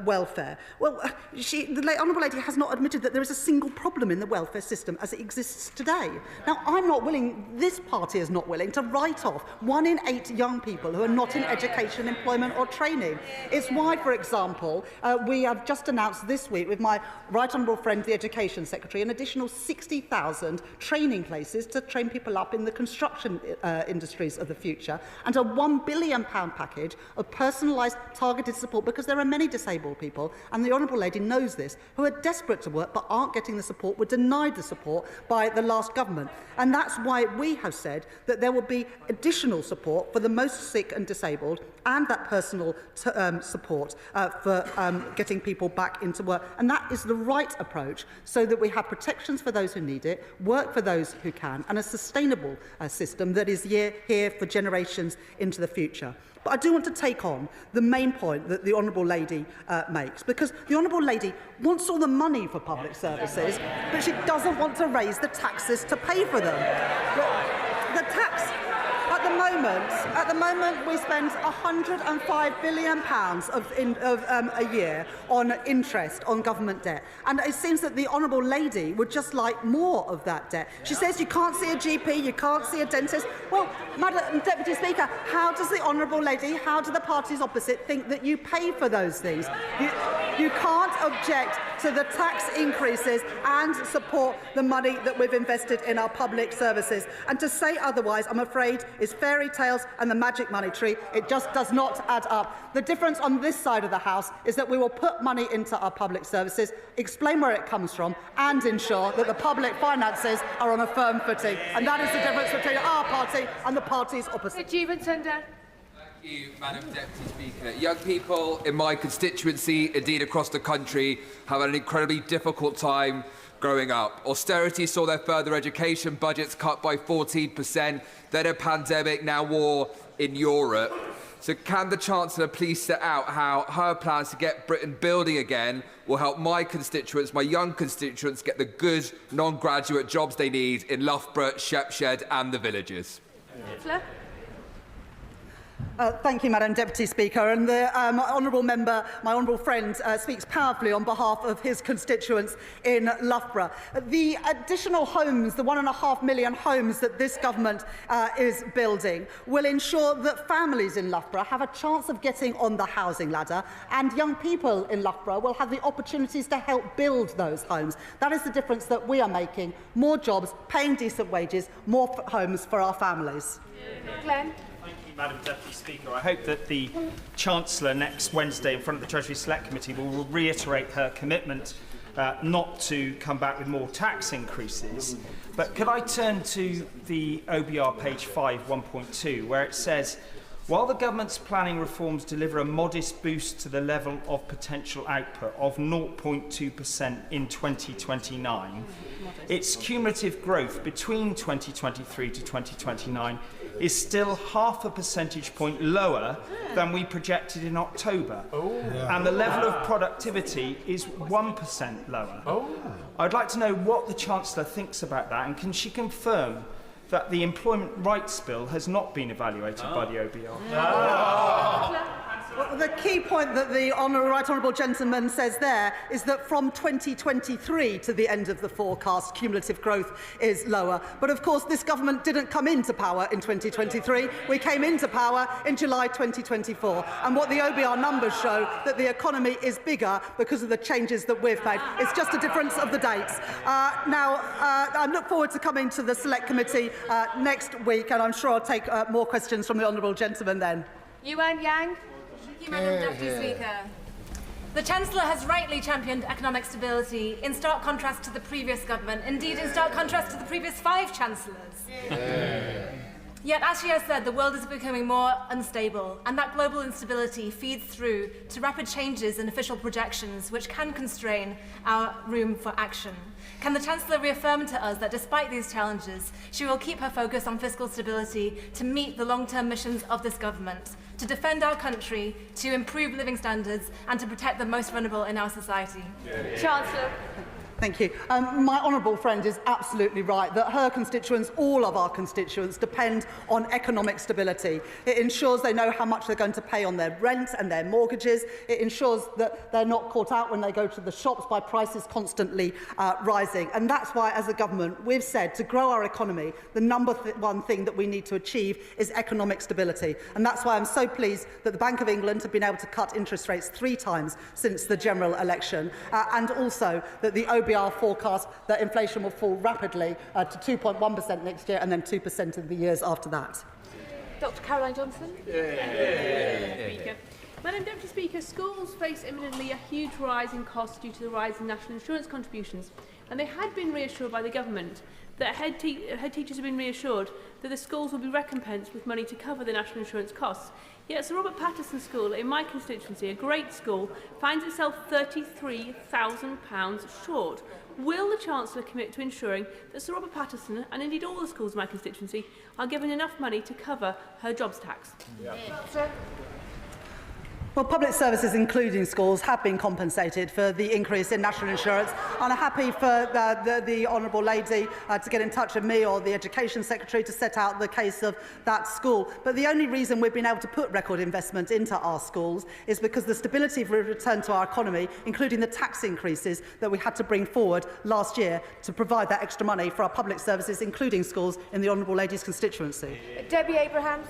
welfare. Well, the Honourable Lady has not admitted that there is a single problem in the welfare system as it exists today. Now, I'm not willing, this party is not willing, to write off 1 in 8 young people who are not in education, employment or training. It's why, for example, we have just announced this week with my right honourable friend, the Education Secretary, an additional 60,000 training places to train people up in the construction industries of the future, and a £1 billion package of personalised targeted support, because there are many disabled people, and the Honourable Lady knows this, who are desperate to work but aren't getting the support, were denied the support by the last government. And that's why we have said that there will be additional support for the most sick and disabled, and that personal support for getting people back into work. And that is the right approach, so that we have protections for those who need it, work for those who can, and a sustainable system that is here for generations into the future. But I do want to take on the main point that the Honourable Lady makes, because the Honourable Lady wants all the money for public services, but she doesn't want to raise the taxes to pay for them. The tax, at the moment we spend £105 billion a year on interest on government debt, and it seems that the Honourable Lady would just like more of that debt. She says you can't see a GP, you can't see a dentist. Well, Madam Deputy Speaker, how does the Honourable Lady, how do the parties opposite think that you pay for those things? You can't object to the tax increases and support the money that we've invested in our public services. And to say otherwise, I'm afraid, is fairy tales and the magic money tree. It just does not add up. The difference on this side of the House is that we will put money into our public services, explain where it comes from, and ensure that the public finances are on a firm footing. And that is the difference between our party and the parties opposite. Thank you, Madam Deputy Speaker. Young people in my constituency, indeed across the country, have had an incredibly difficult time growing up. Austerity saw their further education budgets cut by 14%, then a pandemic, now war in Europe. So can the Chancellor please set out how her plans to get Britain building again will help my constituents, my young constituents, get the good non-graduate jobs they need in Loughborough, Shepshed and the villages? Thank you, Madam Deputy Speaker. And the honourable member, my honourable friend, speaks powerfully on behalf of his constituents in Loughborough. The additional homes, the 1.5 million homes that this government is building, will ensure that families in Loughborough have a chance of getting on the housing ladder, and young people in Loughborough will have the opportunities to help build those homes. That is the difference that we are making. More jobs, paying decent wages, more homes for our families. Glenn? Madam Deputy Speaker, I hope that the Chancellor next Wednesday in front of the Treasury Select Committee will reiterate her commitment not to come back with more tax increases. But could I turn to the OBR page 5, 1.2, where it says, while the government's planning reforms deliver a modest boost to the level of potential output of 0.2% in 2029, its cumulative growth between 2023 to 2029 is still 0.5 percentage point lower than we projected in October. And the level of productivity is 1% lower. I'd like to know what the Chancellor thinks about that, and can she confirm that the Employment Rights Bill has not been evaluated by the OBR? Well, the key point that the right honourable gentleman says there is that from 2023 to the end of the forecast, cumulative growth is lower. But of course, this government didn't come into power in 2023. We came into power in July 2024. And what the OBR numbers show, that the economy is bigger because of the changes that we've made. It's just a difference of the dates. I look forward to coming to the Select Committee next week, and I'm sure I'll take more questions from the honourable gentleman then. Yuan Yang? Thank you, Madam Deputy Speaker. The Chancellor has rightly championed economic stability in stark contrast to the previous government, indeed in stark contrast to the previous 5 Chancellors. Yet, as she has said, the world is becoming more unstable, and that global instability feeds through to rapid changes in official projections, which can constrain our room for action. Can the Chancellor reaffirm to us that despite these challenges, she will keep her focus on fiscal stability to meet the long-term missions of this government, to defend our country, to improve living standards, and to protect the most vulnerable in our society? Chancellor? Thank you. My honourable friend is absolutely right that her constituents, all of our constituents, depend on economic stability. It ensures they know how much they're going to pay on their rent and their mortgages. It ensures that they're not caught out when they go to the shops by prices constantly rising. And that's why, as a government, we've said to grow our economy, the number one thing that we need to achieve is economic stability. And that's why I'm so pleased that the Bank of England have been able to cut interest rates 3 times since the general election, and also that the OBR forecast that inflation will fall rapidly to 2.1% next year and then 2% in the years after that. Dr. Caroline Johnson? Speaker. Madam Deputy Speaker, schools face imminently a huge rise in costs due to the rise in national insurance contributions, and they had been reassured by the government that head teachers have been reassured that the schools will be recompensed with money to cover the national insurance costs. Yet Sir Robert Patterson School in my constituency, a great school, finds itself £33,000 short. Will the Chancellor commit to ensuring that Sir Robert Patterson, and indeed all the schools in my constituency, are given enough money to cover her jobs tax? Well, public services, including schools, have been compensated for the increase in national insurance, and I'm happy for the honourable lady to get in touch with me or the Education Secretary to set out the case of that school. But the only reason we've been able to put record investment into our schools is because the stability of return to our economy, including the tax increases that we had to bring forward last year to provide that extra money for our public services, including schools, in the honourable lady's constituency. Debbie Abrahams?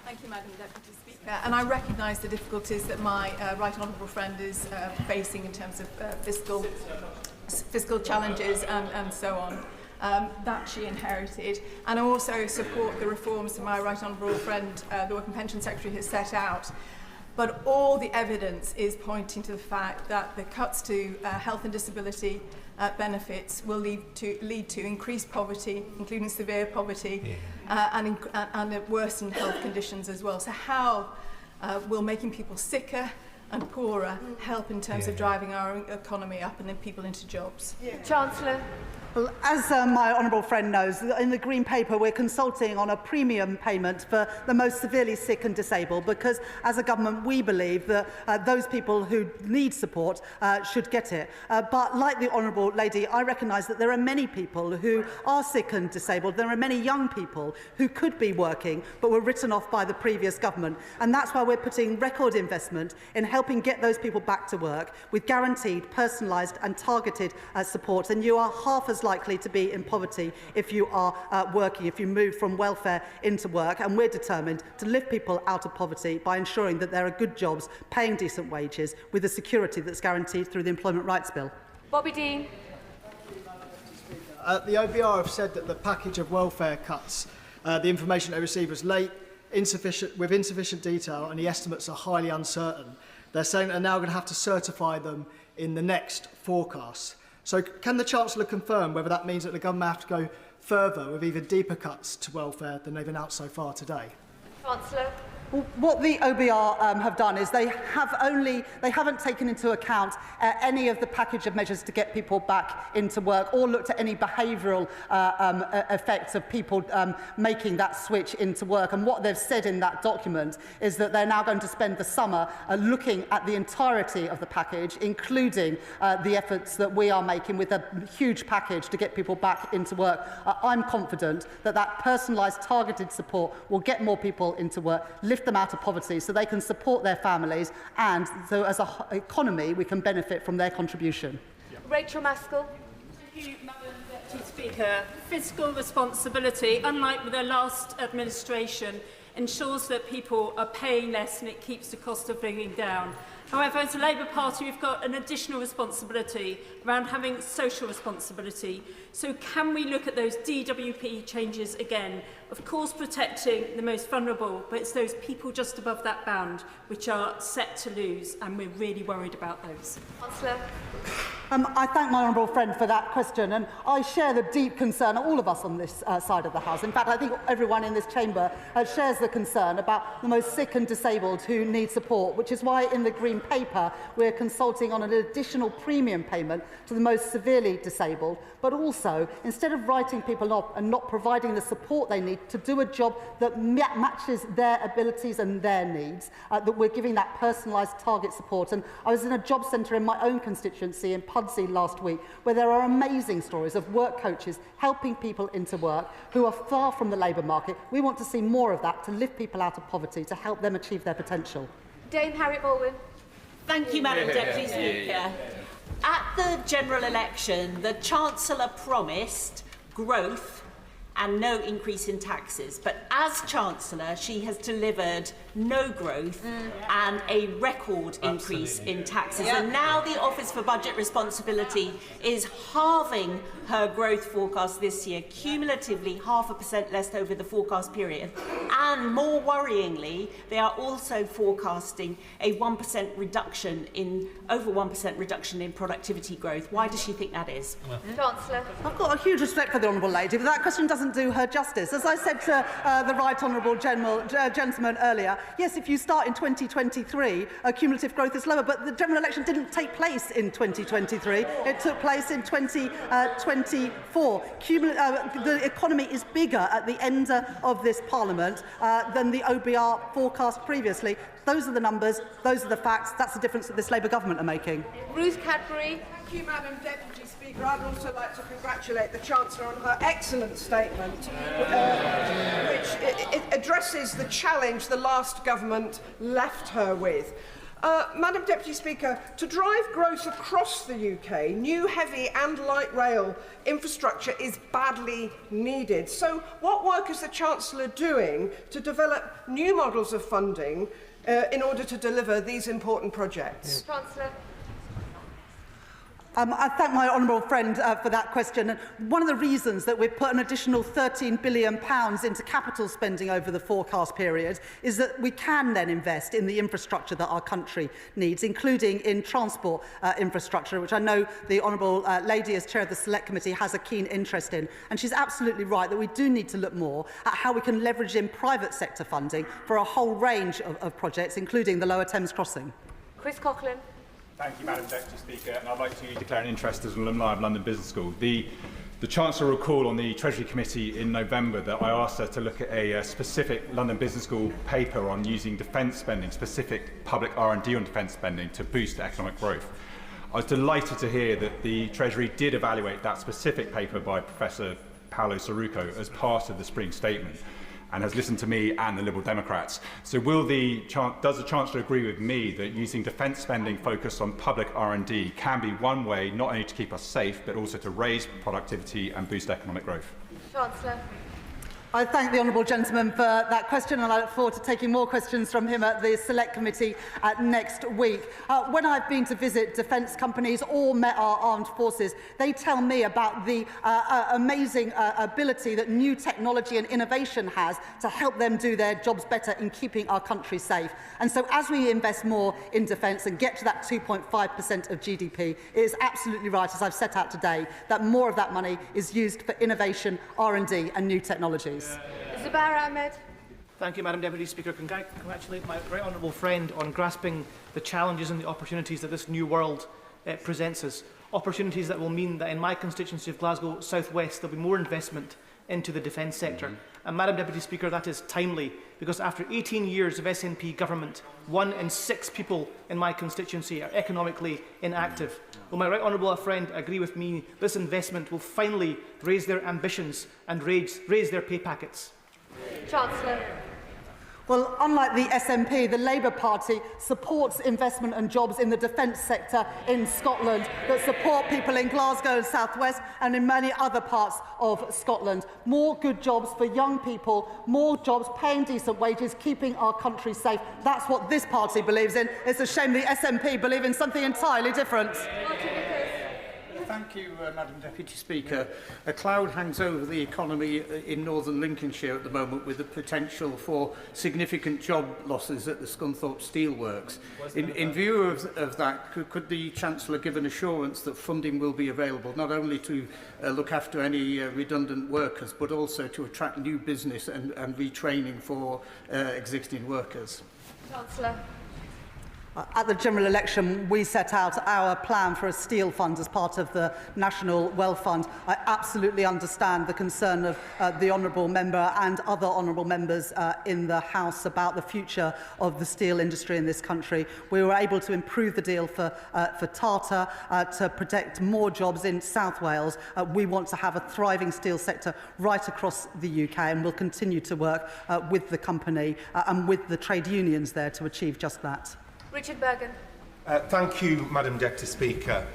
Thank you, Madam Deputy Speaker. And I recognise the difficulties that my right honourable friend is facing in terms of fiscal challenges and so on that she inherited. And I also support the reforms that my right honourable friend, the Work and Pension Secretary, has set out. But all the evidence is pointing to the fact that the cuts to health and disability benefits will lead to increased poverty, including severe poverty, and worsened health conditions as well. So how will making people sicker and poorer help in terms of driving our economy up and then people into jobs? Chancellor. Well, as my honourable friend knows, in the Green Paper we're consulting on a premium payment for the most severely sick and disabled, because as a government we believe that those people who need support should get it. But like the honourable lady, I recognise that there are many people who are sick and disabled. There are many young people who could be working but were written off by the previous government, and that's why we're putting record investment in helping get those people back to work with guaranteed, personalised and targeted support. And you are half as likely to be in poverty if you are working, if you move from welfare into work, and we're determined to lift people out of poverty by ensuring that there are good jobs, paying decent wages, with the security that's guaranteed through the Employment Rights Bill. Bobby Dean. The OBR have said that the package of welfare cuts, the information they received was late, with insufficient detail, and the estimates are highly uncertain. They're saying they're now going to have to certify them in the next forecast. So can the Chancellor confirm whether that means that the government have to go further with even deeper cuts to welfare than they've announced so far today? Chancellor. Well, what the OBR have done is they haven't taken into account any of the package of measures to get people back into work, or looked at any behavioural effects of people making that switch into work. And what they've said in that document is that they're now going to spend the summer looking at the entirety of the package, including the efforts that we are making with a huge package to get people back into work. I'm confident that that personalised, targeted support will get more people into work, lift them out of poverty so they can support their families, and so as an economy we can benefit from their contribution. Rachel Maskell. Thank you, Madam Deputy Speaker. Fiscal responsibility, unlike with the last administration, ensures that people are paying less and it keeps the cost of living down. However, as a Labour Party, we've got an additional responsibility around having social responsibility. So can we look at those DWP changes again? Of course, protecting the most vulnerable, but it's those people just above that band which are set to lose, and we're really worried about those. Chancellor. I thank my honourable friend for that question, and I share the deep concern of all of us on this side of the House. In fact, I think everyone in this chamber shares the concern about the most sick and disabled who need support, which is why in the Green Paper we're consulting on an additional premium payment to the most severely disabled, but also, instead of writing people off and not providing the support they need to do a job that matches their abilities and their needs, that we're giving that personalised target support. And I was in a job centre in my own constituency in Pudsey last week, where there are amazing stories of work coaches helping people into work who are far from the labour market. We want to see more of that to lift people out of poverty, to help them achieve their potential. Dame Harriet Baldwin. Thank you, Madam Deputy Speaker. At the general election, the Chancellor promised growth and no increase in taxes. But as Chancellor, she has delivered no growth and a record increase in taxes. And now the Office for Budget Responsibility is halving her growth forecast this year, cumulatively 0.5% less over the forecast period. And more worryingly, they are also forecasting a 1% reduction over 1% reduction in productivity growth. Why does she think that is? Chancellor. I've got a huge respect for the honourable lady, but that question doesn't do her justice. As I said to the right honourable gentleman earlier, yes, if you start in 2023, cumulative growth is lower, but the general election didn't take place in 2023. It took place in 2024. The economy is bigger at the end of this Parliament than the OBR forecast previously. Those are the numbers, those are the facts, that's the difference that this Labour government are making. Ruth Cadbury. Thank you, Madam Deputy Speaker. I'd also like to congratulate the Chancellor on her excellent statement, which addresses the challenge the last government left her with. Madam Deputy Speaker, to drive growth across the UK, new heavy and light rail infrastructure is badly needed. So what work is the Chancellor doing to develop new models of funding in order to deliver these important projects? Chancellor. I thank my honourable friend for that question. And one of the reasons that we've put an additional £13 billion into capital spending over the forecast period is that we can then invest in the infrastructure that our country needs, including in transport infrastructure, which I know the honourable lady, as chair of the Select Committee, has a keen interest in. And she's absolutely right that we do need to look more at how we can leverage in private sector funding for a whole range of projects, including the Lower Thames Crossing. Chris Coughlin. Thank you, Madam Deputy Speaker. And I'd like to declare an interest as an alumni of London Business School. The Chancellor will recall on the Treasury Committee in November that I asked her to look at a specific London Business School paper on using defence spending, specific public R&D on defence spending, to boost economic growth. I was delighted to hear that the Treasury did evaluate that specific paper by Professor Paolo Saruco as part of the spring statement, and has listened to me and the Liberal Democrats. So does the Chancellor agree with me that using defence spending focused on public R&D can be one way not only to keep us safe, but also to raise productivity and boost economic growth? Chancellor. I thank the honourable gentleman for that question, and I look forward to taking more questions from him at the Select Committee next week. When I've been to visit defence companies or met our armed forces, they tell me about the amazing ability that new technology and innovation has to help them do their jobs better in keeping our country safe. And so as we invest more in defence and get to that 2.5% of GDP, it is absolutely right, as I've set out today, that more of that money is used for innovation, R&D and new technologies. Zubair Ahmed. Thank you, Madam Deputy Speaker. Congratulate my right honourable friend on grasping the challenges and the opportunities that this new world presents us. Opportunities that will mean that in my constituency of Glasgow South West there will be more investment into the defence sector. And Madam Deputy Speaker, that is timely, because after 18 years of SNP government, 1 in 6 people in my constituency are economically inactive. Will my right honourable friend agree with me this investment will finally raise their ambitions and raise their pay packets? Chancellor. Well, unlike the SNP, the Labour Party supports investment and jobs in the defence sector in Scotland that support people in Glasgow and South West and in many other parts of Scotland. More good jobs for young people, more jobs paying decent wages, keeping our country safe. That's what this party believes in. It's a shame the SNP believe in something entirely different. Thank you, Madam Deputy Speaker. A cloud hangs over the economy in northern Lincolnshire at the moment, with the potential for significant job losses at the Scunthorpe Steelworks. In view of that, could the Chancellor give an assurance that funding will be available not only to look after any redundant workers, but also to attract new business and retraining for existing workers? Chancellor. At the general election, we set out our plan for a steel fund as part of the National Wealth Fund. I absolutely understand the concern of the honourable member and other honourable members in the House about the future of the steel industry in this country. We were able to improve the deal for Tata to protect more jobs in South Wales. We want to have a thriving steel sector right across the UK, and we'll continue to work with the company and with the trade unions there to achieve just that. Richard Bergen. Thank you, Madam Deputy Speaker.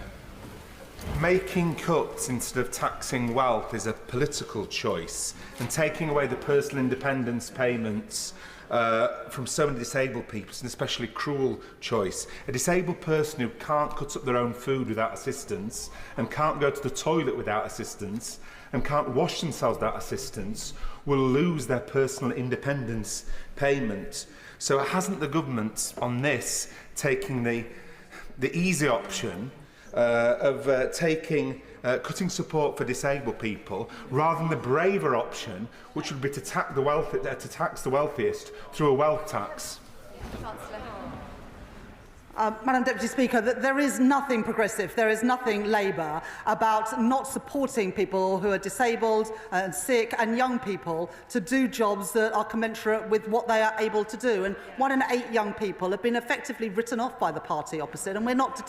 Making cuts instead of taxing wealth is a political choice, and taking away the personal independence payments from so many disabled people is an especially cruel choice. A disabled person who can't cut up their own food without assistance, and can't go to the toilet without assistance, and can't wash themselves without assistance will lose their personal independence payment. So hasn't the government on this taking the easy option of cutting support for disabled people, rather than the braver option, which would be to tax the wealthiest through a wealth tax? Madam Deputy Speaker, there is nothing progressive, there is nothing Labour about not supporting people who are disabled and sick and young people to do jobs that are commensurate with what they are able to do. And 1 in 8 young people have been effectively written off by the party opposite, and we're not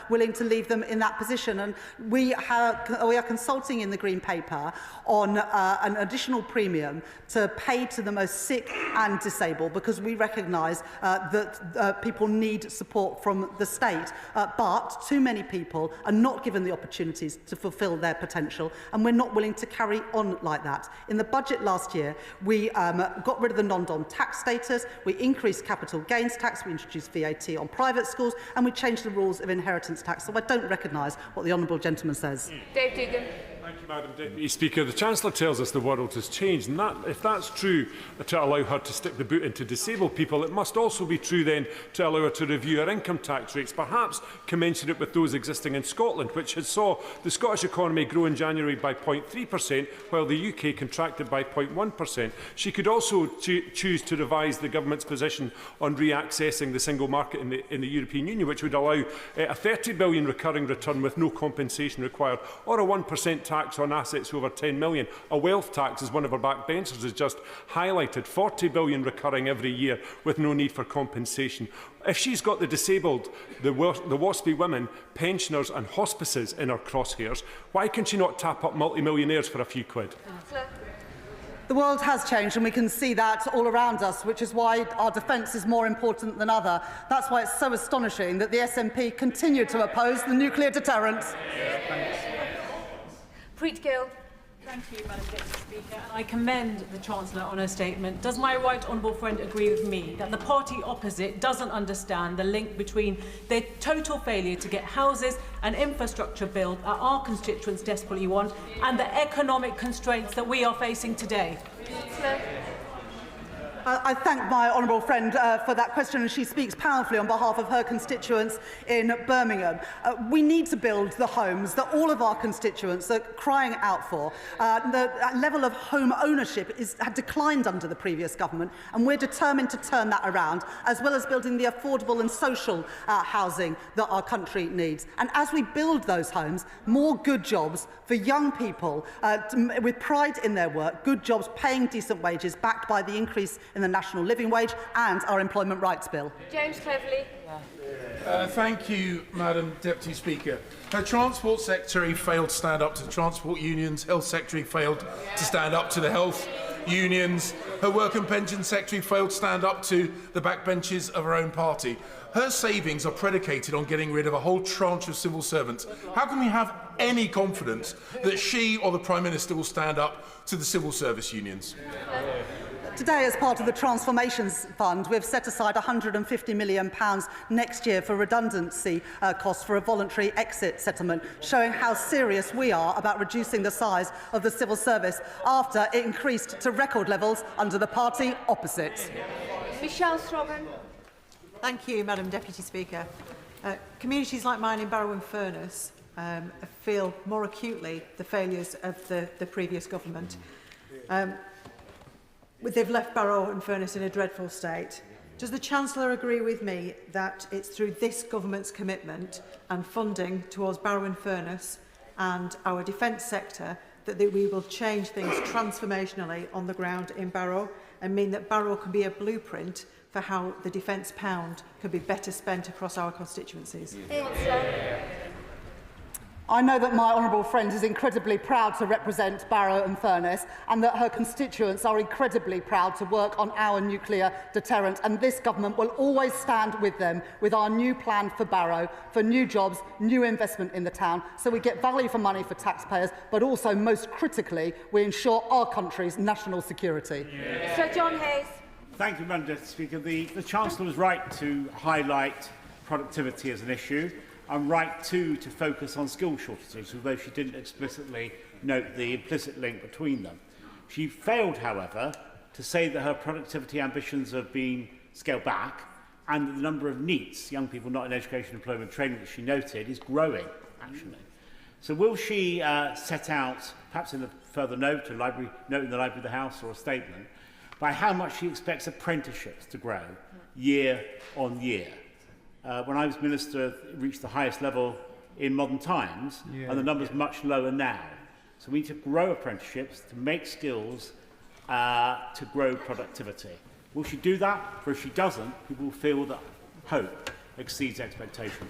willing to leave them in that position. And we are consulting in the Green Paper on an additional premium to pay to the most sick and disabled, because we recognise that people need need support from the state. But too many people are not given the opportunities to fulfil their potential, and we're not willing to carry on like that. In the budget last year, we got rid of the non-dom tax status, we increased capital gains tax, we introduced VAT on private schools, and we changed the rules of inheritance tax. So I don't recognise what the honourable gentleman says. Dave Dugan. Thank you, Madam Deputy Speaker. The Chancellor tells us the world has changed, and if that's true to allow her to stick the boot into disabled people, it must also be true then to allow her to review her income tax rates, perhaps commensurate with those existing in Scotland, which has saw the Scottish economy grow in January by 0.3%, while the UK contracted by 0.1%. She could also choose to revise the government's position on reaccessing the single market in the European Union, which would allow a 30 billion recurring return with no compensation required, or a 1% tax on assets over 10 million. A wealth tax, as one of our backbenchers has just highlighted, 40 billion recurring every year with no need for compensation. If she's got the disabled, the WASPy women, pensioners and hospices in her crosshairs, why can she not tap up multi-millionaires for a few quid? The world has changed, and we can see that all around us, which is why our defence is more important than ever. That's why it's so astonishing that the SNP continue to oppose the nuclear deterrent. Preet Gill. Thank you, Madam Deputy Speaker. And I commend the Chancellor on her statement. Does my right honourable friend agree with me that the party opposite doesn't understand the link between their total failure to get houses and infrastructure built that our constituents desperately want and the economic constraints that we are facing today? I thank my honourable friend for that question, and she speaks powerfully on behalf of her constituents in Birmingham. We need to build the homes that all of our constituents are crying out for. The level of home ownership had declined under the previous government, and we're determined to turn that around, as well as building the affordable and social housing that our country needs. And as we build those homes, more good jobs for young people with pride in their work, good jobs paying decent wages, backed by the increase in the national living wage and our employment rights bill. James Cleverly. Thank you, Madam Deputy Speaker. Her Transport Secretary failed to stand up to the transport unions. Health Secretary failed to stand up to the health unions. Her Work and Pension Secretary failed to stand up to the backbenches of her own party. Her savings are predicated on getting rid of a whole tranche of civil servants. How can we have any confidence that she or the Prime Minister will stand up to the civil service unions? Today, as part of the Transformations Fund, we've set aside £150 million next year for redundancy costs for a voluntary exit settlement, showing how serious we are about reducing the size of the civil service after it increased to record levels under the party opposite. Michelle Strobhan. Thank you, Madam Deputy Speaker. Communities like mine in Barrow and Furness feel more acutely the failures of the previous government. They've left Barrow and Furness in a dreadful state. Does the Chancellor agree with me that it's through this government's commitment and funding towards Barrow and Furness and our defence sector that we will change things transformationally on the ground in Barrow and mean that Barrow can be a blueprint for how the defence pound can be better spent across our constituencies? I know that my honourable friend is incredibly proud to represent Barrow and Furness, and that her constituents are incredibly proud to work on our nuclear deterrent, and this government will always stand with them with our new plan for Barrow, for new jobs, new investment in the town, so we get value for money for taxpayers, but also, most critically, we ensure our country's national security. Sir John Hayes. Thank you, Madam Deputy Speaker. The Chancellor was right to highlight productivity as an issue. I'm right, too, to focus on skill shortages, although she didn't explicitly note the implicit link between them. She failed, however, to say that her productivity ambitions have been scaled back and that the number of NEETs, young people not in education, employment, training, that she noted, is growing, actually. So will she set out, perhaps in a further note, a note in the Library of the House or a statement, by how much she expects apprenticeships to grow year on year? When I was Minister, it reached the highest level in modern times, and the number's much lower now. So we need to grow apprenticeships, to make skills, to grow productivity. Will she do that? For if she doesn't, people will feel that hope exceeds expectation.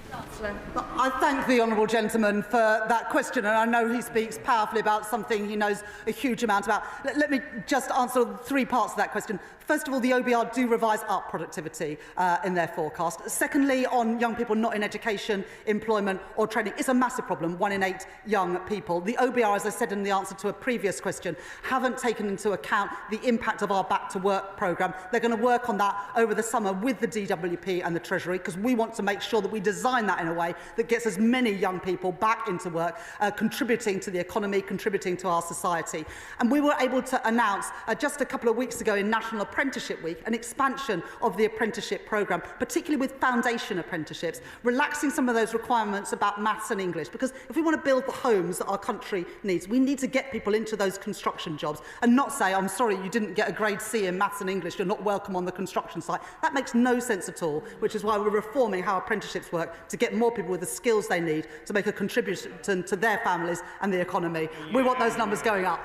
I thank the honourable gentleman for that question, and I know he speaks powerfully about something he knows a huge amount about. Let me just answer 3 parts of that question. First of all, the OBR do revise up productivity in their forecast. Secondly, on young people not in education, employment or training, it's a massive problem, 1 in 8 young people. The OBR, as I said in the answer to a previous question, haven't taken into account the impact of our Back to Work programme. They're going to work on that over the summer with the DWP and the Treasury, because we want to make sure that we design that in a way that gets as many young people back into work, contributing to the economy, contributing to our society. And we were able to announce just a couple of weeks ago in National Apprenticeship Week an expansion of the apprenticeship programme, particularly with foundation apprenticeships, relaxing some of those requirements about maths and English, because if we want to build the homes that our country needs, we need to get people into those construction jobs and not say, I'm sorry, you didn't get a grade C in maths and English, you're not welcome on the construction site. That makes no sense at all, which is why we're reforming how apprenticeships work to get more people with the skills they need to make a contribution to their families and the economy. We want those numbers going up.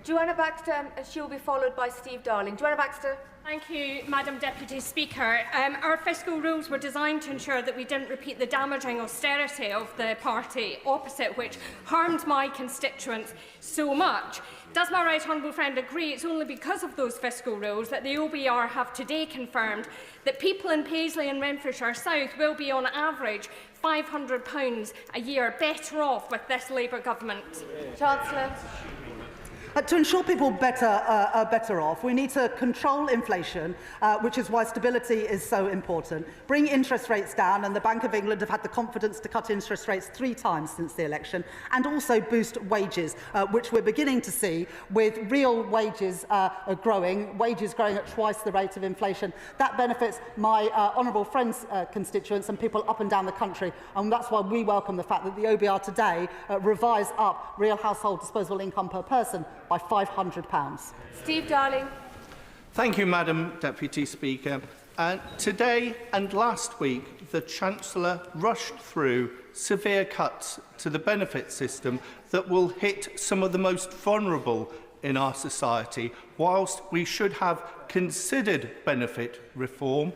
Joanna Baxter, and she'll be followed by Steve Darling. Joanna Baxter. Thank you, Madam Deputy Speaker. Our fiscal rules were designed to ensure that we didn't repeat the damaging austerity of the party opposite, which harmed my constituents so much. Does my right honourable friend agree it's only because of those fiscal rules that the OBR have today confirmed that people in Paisley and Renfrewshire South will be on average £500 a year better off with this Labour government? Chancellor. To ensure people are better off, we need to control inflation, which is why stability is so important. Bring interest rates down, and the Bank of England have had the confidence to cut interest rates 3 times since the election, and also boost wages, which we're beginning to see with real wages growing at twice the rate of inflation. That benefits my honourable friends' constituents and people up and down the country, and that's why we welcome the fact that the OBR today revised up real household disposable income per person by £500. Steve Darling. Thank you, Madam Deputy Speaker. Today and last week, the Chancellor rushed through severe cuts to the benefit system that will hit some of the most vulnerable in our society. Whilst we should have considered benefit reform,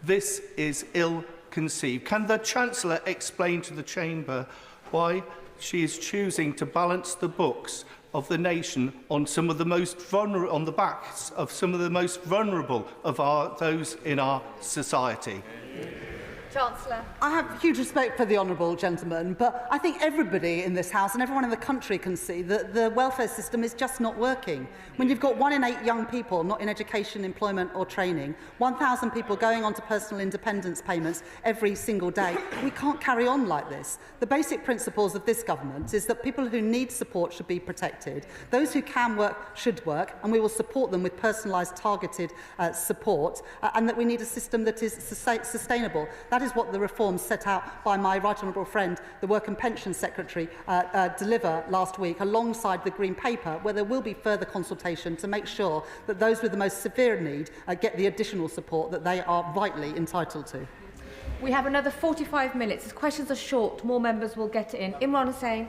this is ill-conceived. Can the Chancellor explain to the Chamber why she is choosing to balance the books of the nation on the backs of some of the most vulnerable of those in our society? Chancellor. I have huge respect for the honourable gentleman, but I think everybody in this House and everyone in the country can see that the welfare system is just not working. When you've got 1 in 8 young people not in education, employment or training, 1,000 people going on to personal independence payments every single day, we can't carry on like this. The basic principles of this government is that people who need support should be protected. Those who can work should work, and we will support them with personalised, targeted support, and that we need a system that is sustainable. That is what the reforms set out by my right honourable friend, the Work and Pension Secretary, deliver last week, alongside the Green Paper, where there will be further consultation to make sure that those with the most severe need get the additional support that they are rightly entitled to. We have another 45 minutes. As questions are short, more members will get in. Imran Hussain.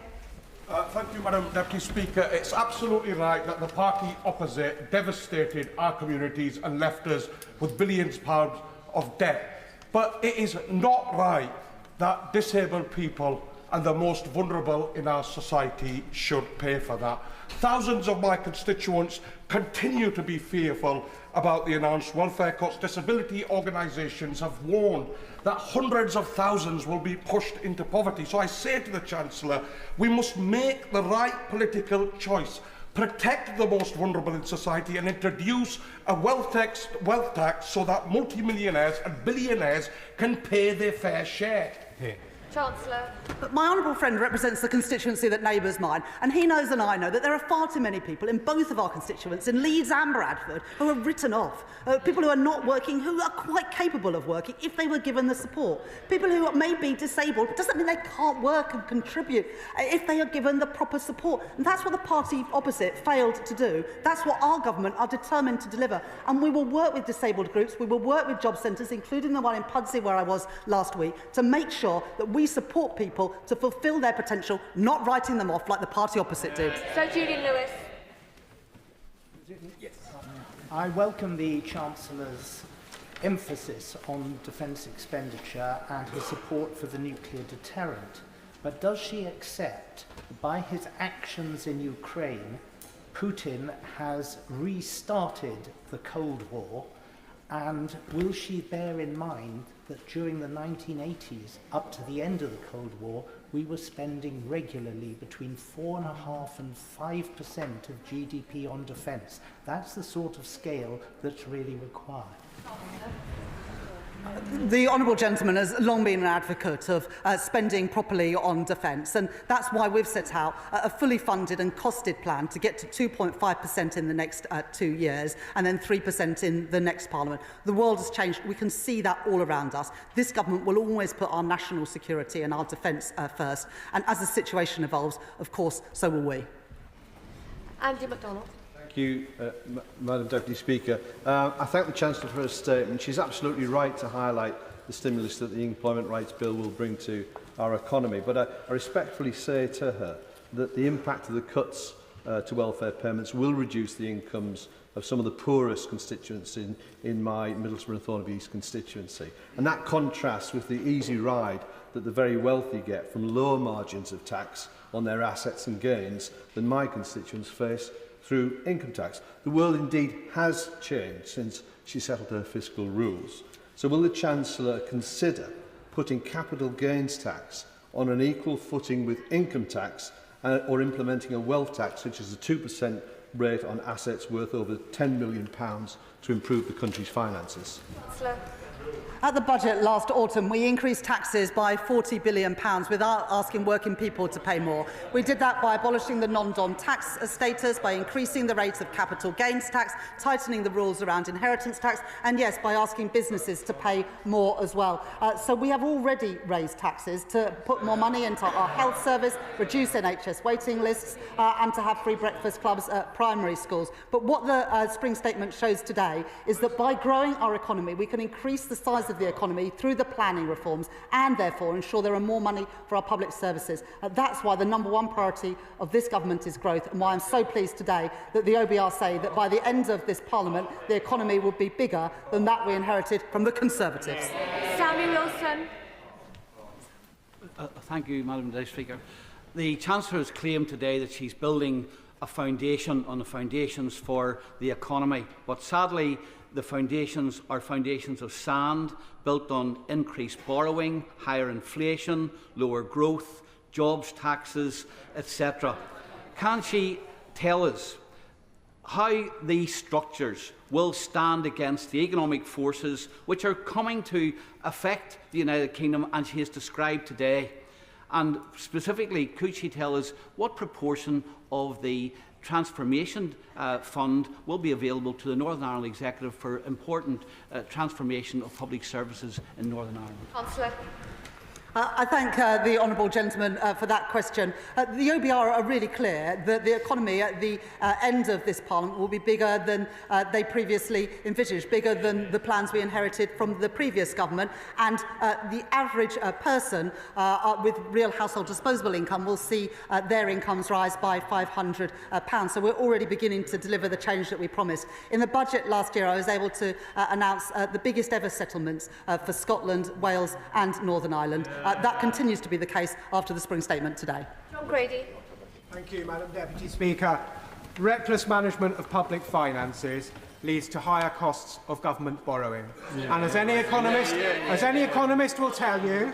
Thank you, Madam Deputy Speaker. It's absolutely right that the party opposite devastated our communities and left us with billions of pounds of debt. But it is not right that disabled people and the most vulnerable in our society should pay for that. Thousands of my constituents continue to be fearful about the announced welfare cuts. Disability organisations have warned that hundreds of thousands will be pushed into poverty. So I say to the Chancellor, we must make the right political choice. Protect the most vulnerable in society and introduce a wealth tax so that multimillionaires and billionaires can pay their fair share. Chancellor. But my honourable friend represents the constituency that neighbours mine, and he knows and I know that there are far too many people in both of our constituents, in Leeds and Bradford, who are written off. People who are not working, who are quite capable of working if they were given the support. People who may be disabled, but doesn't mean they can't work and contribute if they are given the proper support. And that's what the party opposite failed to do. That's what our government are determined to deliver. And we will work with disabled groups, we will work with job centres, including the one in Pudsey where I was last week, to make sure that we support people to fulfil their potential, not writing them off like the party opposite did. Sir Julian Lewis. Yes. I welcome the Chancellor's emphasis on defence expenditure and his support for the nuclear deterrent. But does she accept that by his actions in Ukraine, Putin has restarted the Cold War? And will she bear in mind that during the 1980s, up to the end of the Cold War, we were spending regularly between 4.5% and 5% of GDP on defence? That's the sort of scale that's really required. The honourable gentleman has long been an advocate of spending properly on defence, and that's why we've set out a fully funded and costed plan to get to 2.5% in the next 2 years and then 3% in the next Parliament. The world has changed. We can see that all around us. This government will always put our national security and our defence first, and as the situation evolves, of course, so will we. Andy MacDonald. Thank you, Madam Deputy Speaker. I thank the Chancellor for her statement. She's absolutely right to highlight the stimulus that the Employment Rights Bill will bring to our economy. But I respectfully say to her that the impact of the cuts to welfare payments will reduce the incomes of some of the poorest constituents in my Middlesbrough and Thornaby East constituency. And that contrasts with the easy ride that the very wealthy get from lower margins of tax on their assets and gains than my constituents face through income tax. The world indeed has changed since she settled her fiscal rules. So will the Chancellor consider putting capital gains tax on an equal footing with income tax or implementing a wealth tax, which is a 2% rate on assets worth over £10 million to improve the country's finances? At the budget last autumn, we increased taxes by £40 billion without asking working people to pay more. We did that by abolishing the non-dom tax status, by increasing the rate of capital gains tax, tightening the rules around inheritance tax, and yes, by asking businesses to pay more as well. So we have already raised taxes to put more money into our health service, reduce NHS waiting lists, and to have free breakfast clubs at primary schools. But what the Spring Statement shows today is that by growing our economy, we can increase the size of the economy through the planning reforms and therefore ensure there are more money for our public services. That's why the #1 priority of this government is growth, and why I'm so pleased today that the OBR say that by the end of this Parliament the economy will be bigger than that we inherited from the Conservatives. Sammy Wilson. Thank you, Madam Deputy Speaker. The Chancellor has claimed today that she's building a foundation on the foundations for the economy, but sadly the foundations are foundations of sand, built on increased borrowing, higher inflation, lower growth, jobs taxes, etc. Can she tell us how these structures will stand against the economic forces which are coming to affect the United Kingdom and she has described today? And specifically, could she tell us what proportion of the Transformation Fund will be available to the Northern Ireland Executive for important transformation of public services in Northern Ireland? Chancellor. I thank the honourable gentleman for that question. The OBR are really clear that the economy at the end of this Parliament will be bigger than they previously envisaged, bigger than the plans we inherited from the previous government, and the average person with real household disposable income will see their incomes rise by £500. So we're already beginning to deliver the change that we promised. In the budget last year, I was able to announce the biggest ever settlements for Scotland, Wales and Northern Ireland. That continues to be the case after the Spring Statement today. John Grady. Thank you, Madam Deputy Speaker. Reckless management of public finances leads to higher costs of government borrowing. And as any economist will tell you,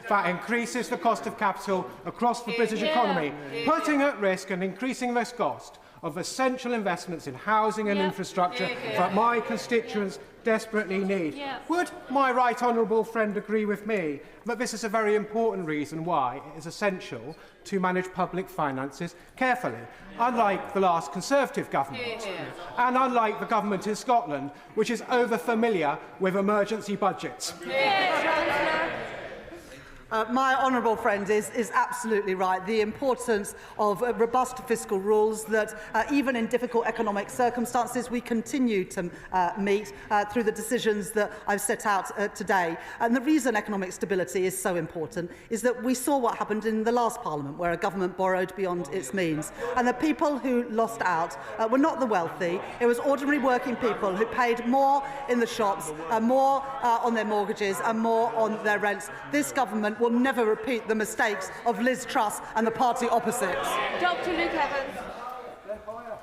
that increases the cost of capital across the British economy, putting at risk and increasing this cost of essential investments in housing and infrastructure that my constituents desperately need. Would my right honourable friend agree with me that this is a very important reason why it is essential to manage public finances carefully, unlike the last Conservative government, and unlike the government in Scotland, which is over-familiar with emergency budgets? My honourable friend is absolutely right. The importance of robust fiscal rules that even in difficult economic circumstances we continue to meet through the decisions that I've set out today. And the reason economic stability is so important is that we saw what happened in the last Parliament, where a government borrowed beyond its means. And the people who lost out were not the wealthy. It was ordinary working people who paid more in the shops, more on their mortgages and more on their rents. This government will never repeat the mistakes of Liz Truss and the party opposite. Dr. Luke Evans.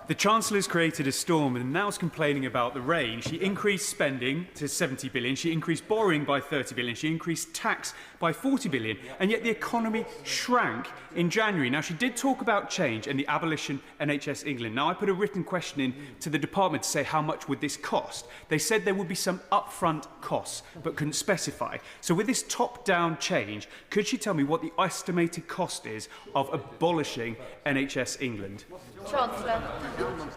The Chancellor has created a storm and now is complaining about the rain. She increased spending to 70 billion, she increased borrowing by 30 billion, she increased tax by 40 billion, and yet the economy shrank in January. Now, she did talk about change and the abolition NHS England. Now, I put a written question in to the department to say how much would this cost. They said there would be some upfront costs, but couldn't specify. So with this top-down change, could she tell me what the estimated cost is of abolishing NHS England? Chancellor.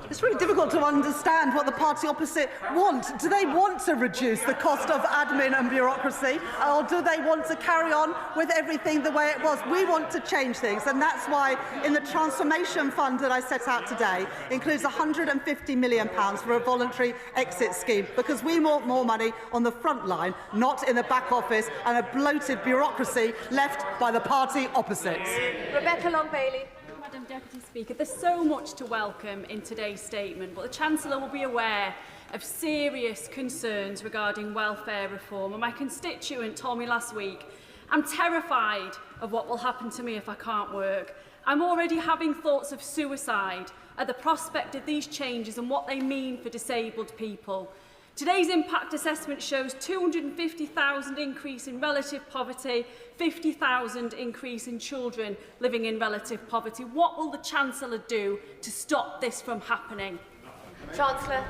It's really difficult to understand what the party opposite want. Do they want to reduce the cost of admin and bureaucracy, or do they want to carry on with everything the way it was? We want to change things, and that's why in the transformation fund that I set out today includes £150 million for a voluntary exit scheme, because we want more money on the front line, not in the back office and a bloated bureaucracy left by the party opposites. Rebecca Long-Bailey. Madam Deputy Speaker, there's so much to welcome in today's statement, but the Chancellor will be aware of serious concerns regarding welfare reform. And my constituent told me last week, I'm terrified of what will happen to me if I can't work. I'm already having thoughts of suicide at the prospect of these changes and what they mean for disabled people. Today's impact assessment shows 250,000 increase in relative poverty, 50,000 increase in children living in relative poverty. What will the Chancellor do to stop this from happening? Chancellor.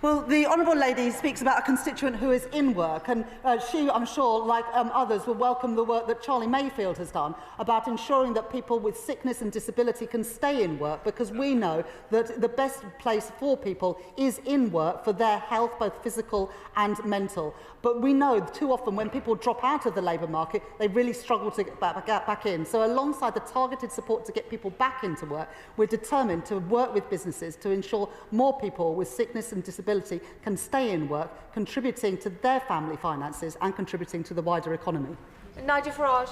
Well, the honourable lady speaks about a constituent who is in work, and she, I'm sure, like others, will welcome the work that Charlie Mayfield has done about ensuring that people with sickness and disability can stay in work, because we know that the best place for people is in work for their health, both physical and mental. But we know too often when people drop out of the labour market, they really struggle to get back in. So alongside the targeted support to get people back into work, we're determined to work with businesses to ensure more people with sickness and disability can stay in work, contributing to their family finances and contributing to the wider economy. Nigel Farage.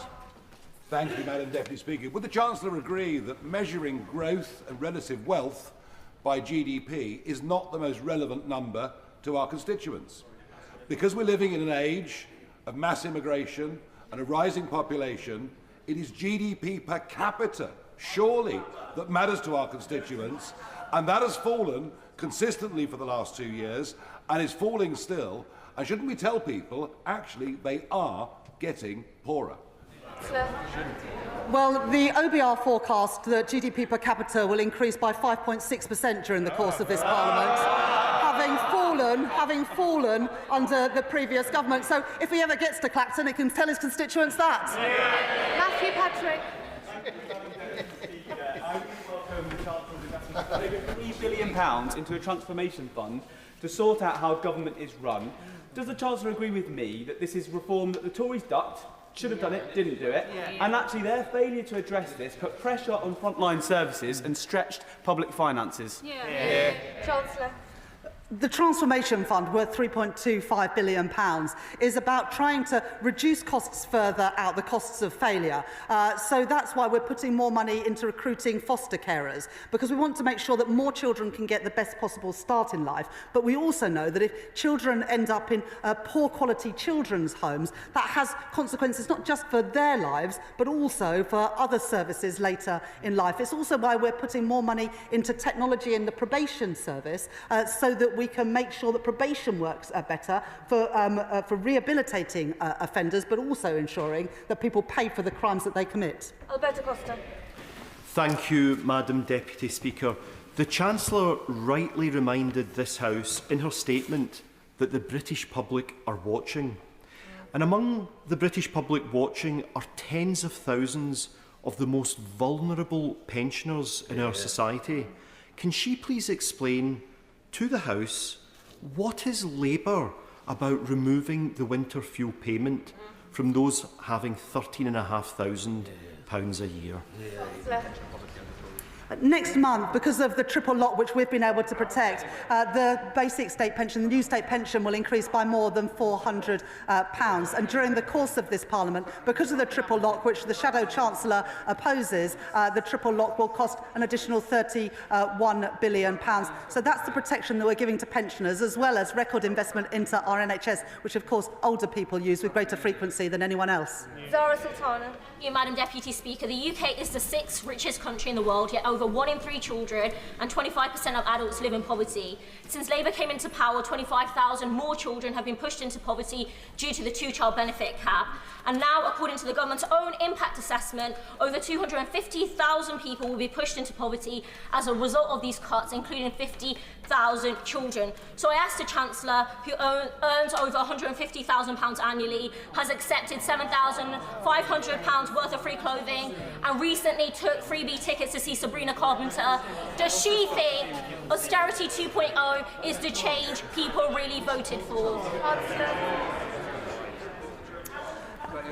Thank you, Madam Deputy Speaker. Would the Chancellor agree that measuring growth and relative wealth by GDP is not the most relevant number to our constituents? Because we're living in an age of mass immigration and a rising population, it is GDP per capita, surely, that matters to our constituents, and that has fallen consistently for the last 2 years and is falling still. And shouldn't we tell people, actually, they are getting poorer? Well, the OBR forecast that GDP per capita will increase by 5.6% during the course of this Parliament, having fallen under the previous government. So if he ever gets to Clacton, he can tell his constituents that. Matthew Patrick. £3 billion into a transformation fund to sort out how government is run. Does the Chancellor agree with me that this is reform that the Tories ducked, should have done it, didn't do it, and actually their failure to address this put pressure on frontline services and stretched public finances? Chancellor. The Transformation Fund, worth £3.25 billion, is about trying to reduce costs further out, the costs of failure. So that's why we're putting more money into recruiting foster carers, because we want to make sure that more children can get the best possible start in life. But we also know that if children end up in poor quality children's homes, that has consequences not just for their lives, but also for other services later in life. It's also why we're putting more money into technology in the probation service, so that we can make sure that probation works better for rehabilitating offenders, but also ensuring that people pay for the crimes that they commit. Alberto Costa. Thank you, Madam Deputy Speaker. The Chancellor rightly reminded this House in her statement that the British public are watching. And among the British public watching are tens of thousands of the most vulnerable pensioners in our society. Can she please explain to the House what is Labour about removing the winter fuel payment from those having £13,500 a year. Next month, because of the triple lock which we've been able to protect, the basic state pension, the new state pension, will increase by more than £400. And during the course of this Parliament, because of the triple lock, which the Shadow Chancellor opposes, the triple lock will cost an additional £31 billion. So that's the protection that we're giving to pensioners, as well as record investment into our NHS, which of course older people use with greater frequency than anyone else. Zara Sultana. Thank you, Madam Deputy Speaker. The UK is the 6th richest country in the world, yet over 1 in 3 children and 25% of adults live in poverty. Since Labour came into power, 25,000 more children have been pushed into poverty due to the 2-child benefit cap. And now, according to the government's own impact assessment, over 250,000 people will be pushed into poverty as a result of these cuts, including 50,000 children. So I asked the Chancellor, who earns over £150,000 annually, has accepted £7,500 worth of free clothing, and recently took freebie tickets to see Sabrina Carpenter. Does she think austerity 2.0 is the change people really voted for?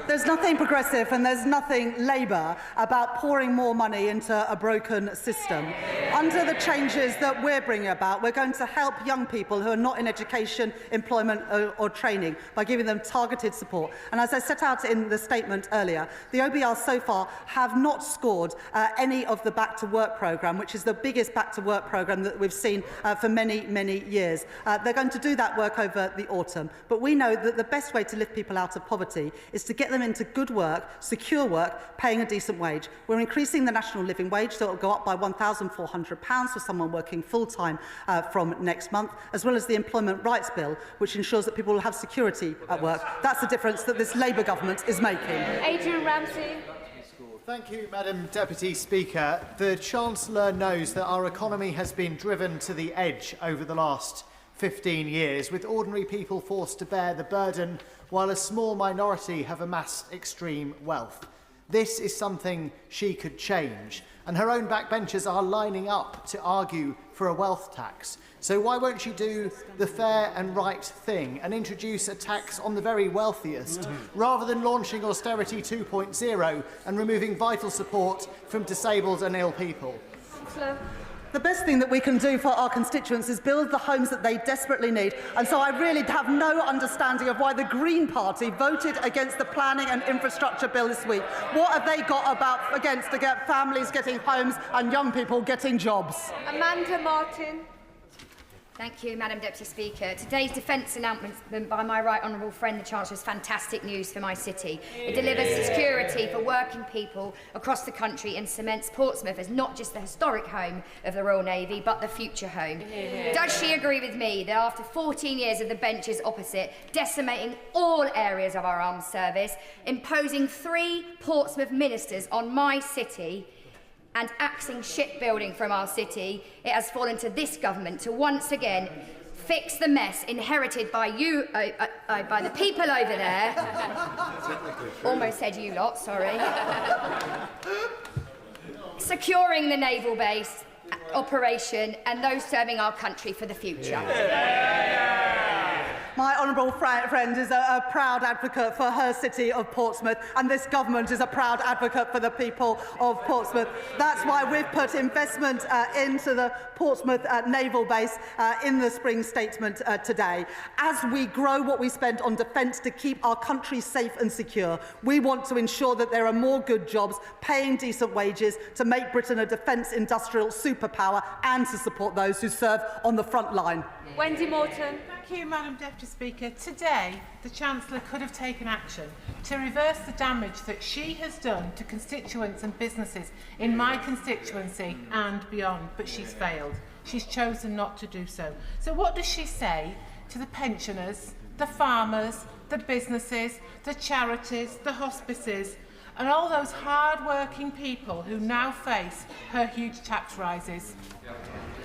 There's nothing progressive and there's nothing Labour about pouring more money into a broken system. Under the changes that we're bringing about, we're going to help young people who are not in education, employment or training by giving them targeted support. And as I set out in the statement earlier, the OBR so far have not scored any of the Back to Work programme, which is the biggest Back to Work programme that we've seen for many, many years. They're going to do that work over the autumn. But we know that the best way to lift people out of poverty is to get them into good work, secure work, paying a decent wage. We're increasing the national living wage, so it will go up by £1,400 for someone working full-time from next month, as well as the Employment Rights Bill, which ensures that people will have security at work. That's the difference that this Labour government is making. Adrian Ramsey. Thank you, Madam Deputy Speaker. The Chancellor knows that our economy has been driven to the edge over the last 15 years, with ordinary people forced to bear the burden while a small minority have amassed extreme wealth. This is something she could change, and her own backbenchers are lining up to argue for a wealth tax. So why won't she do the fair and right thing and introduce a tax on the very wealthiest, rather than launching austerity 2.0 and removing vital support from disabled and ill people? The best thing that we can do for our constituents is build the homes that they desperately need. And so I really have no understanding of why the Green Party voted against the planning and infrastructure bill this week. What have they got against to get families getting homes and young people getting jobs? Amanda Martin. Thank you, Madam Deputy Speaker. Today's defence announcement by my right honourable friend, the Chancellor, is fantastic news for my city. It delivers security for working people across the country and cements Portsmouth as not just the historic home of the Royal Navy, but the future home. Does she agree with me that after 14 years of the benches opposite, decimating all areas of our armed service, imposing 3 Portsmouth ministers on my city, and axing shipbuilding from our city, it has fallen to this government to once again fix the mess inherited by you, by the people over there. Almost said you lot, sorry. Securing the naval base operation and those serving our country for the future. My honourable friend is a proud advocate for her city of Portsmouth, and this government is a proud advocate for the people of Portsmouth. That's why we've put investment into the Portsmouth naval base in the spring statement today. As we grow what we spend on defence to keep our country safe and secure, we want to ensure that there are more good jobs, paying decent wages, to make Britain a defence industrial superpower and to support those who serve on the front line. Wendy Morton. Thank you, Madam Deputy Speaker. Today, the Chancellor could have taken action to reverse the damage that she has done to constituents and businesses in my constituency and beyond, but she's failed. She's chosen not to do so. So what does she say to the pensioners, the farmers, the businesses, the charities, the hospices, and all those hard-working people who now face her huge tax rises?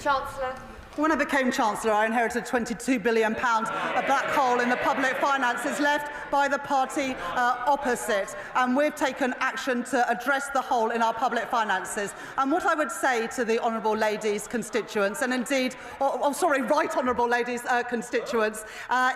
Chancellor. When I became Chancellor, I inherited a £22 billion black hole in the public finances left by the party opposite. And we've taken action to address the hole in our public finances. And what I would say to the Honourable Lady's constituents, and indeed, Right Honourable Lady's constituents,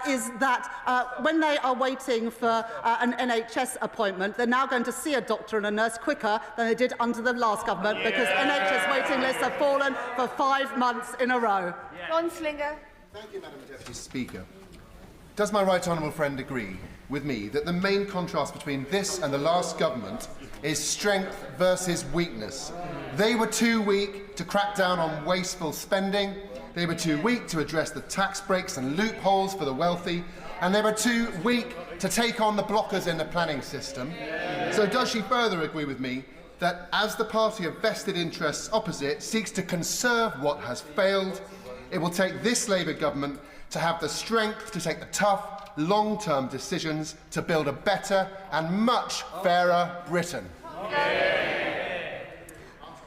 is that when they are waiting for an NHS appointment, they're now going to see a doctor and a nurse quicker than they did under the last government, because NHS waiting lists have fallen for 5 months in a row. Ron Slinger. Thank you, Madam Deputy Speaker. Does my right honourable friend agree with me that the main contrast between this and the last government is strength versus weakness? They were too weak to crack down on wasteful spending, they were too weak to address the tax breaks and loopholes for the wealthy, and they were too weak to take on the blockers in the planning system. So does she further agree with me that as the party of vested interests opposite seeks to conserve what has failed, it will take this Labour government to have the strength to take the tough, long-term decisions to build a better and much fairer Britain?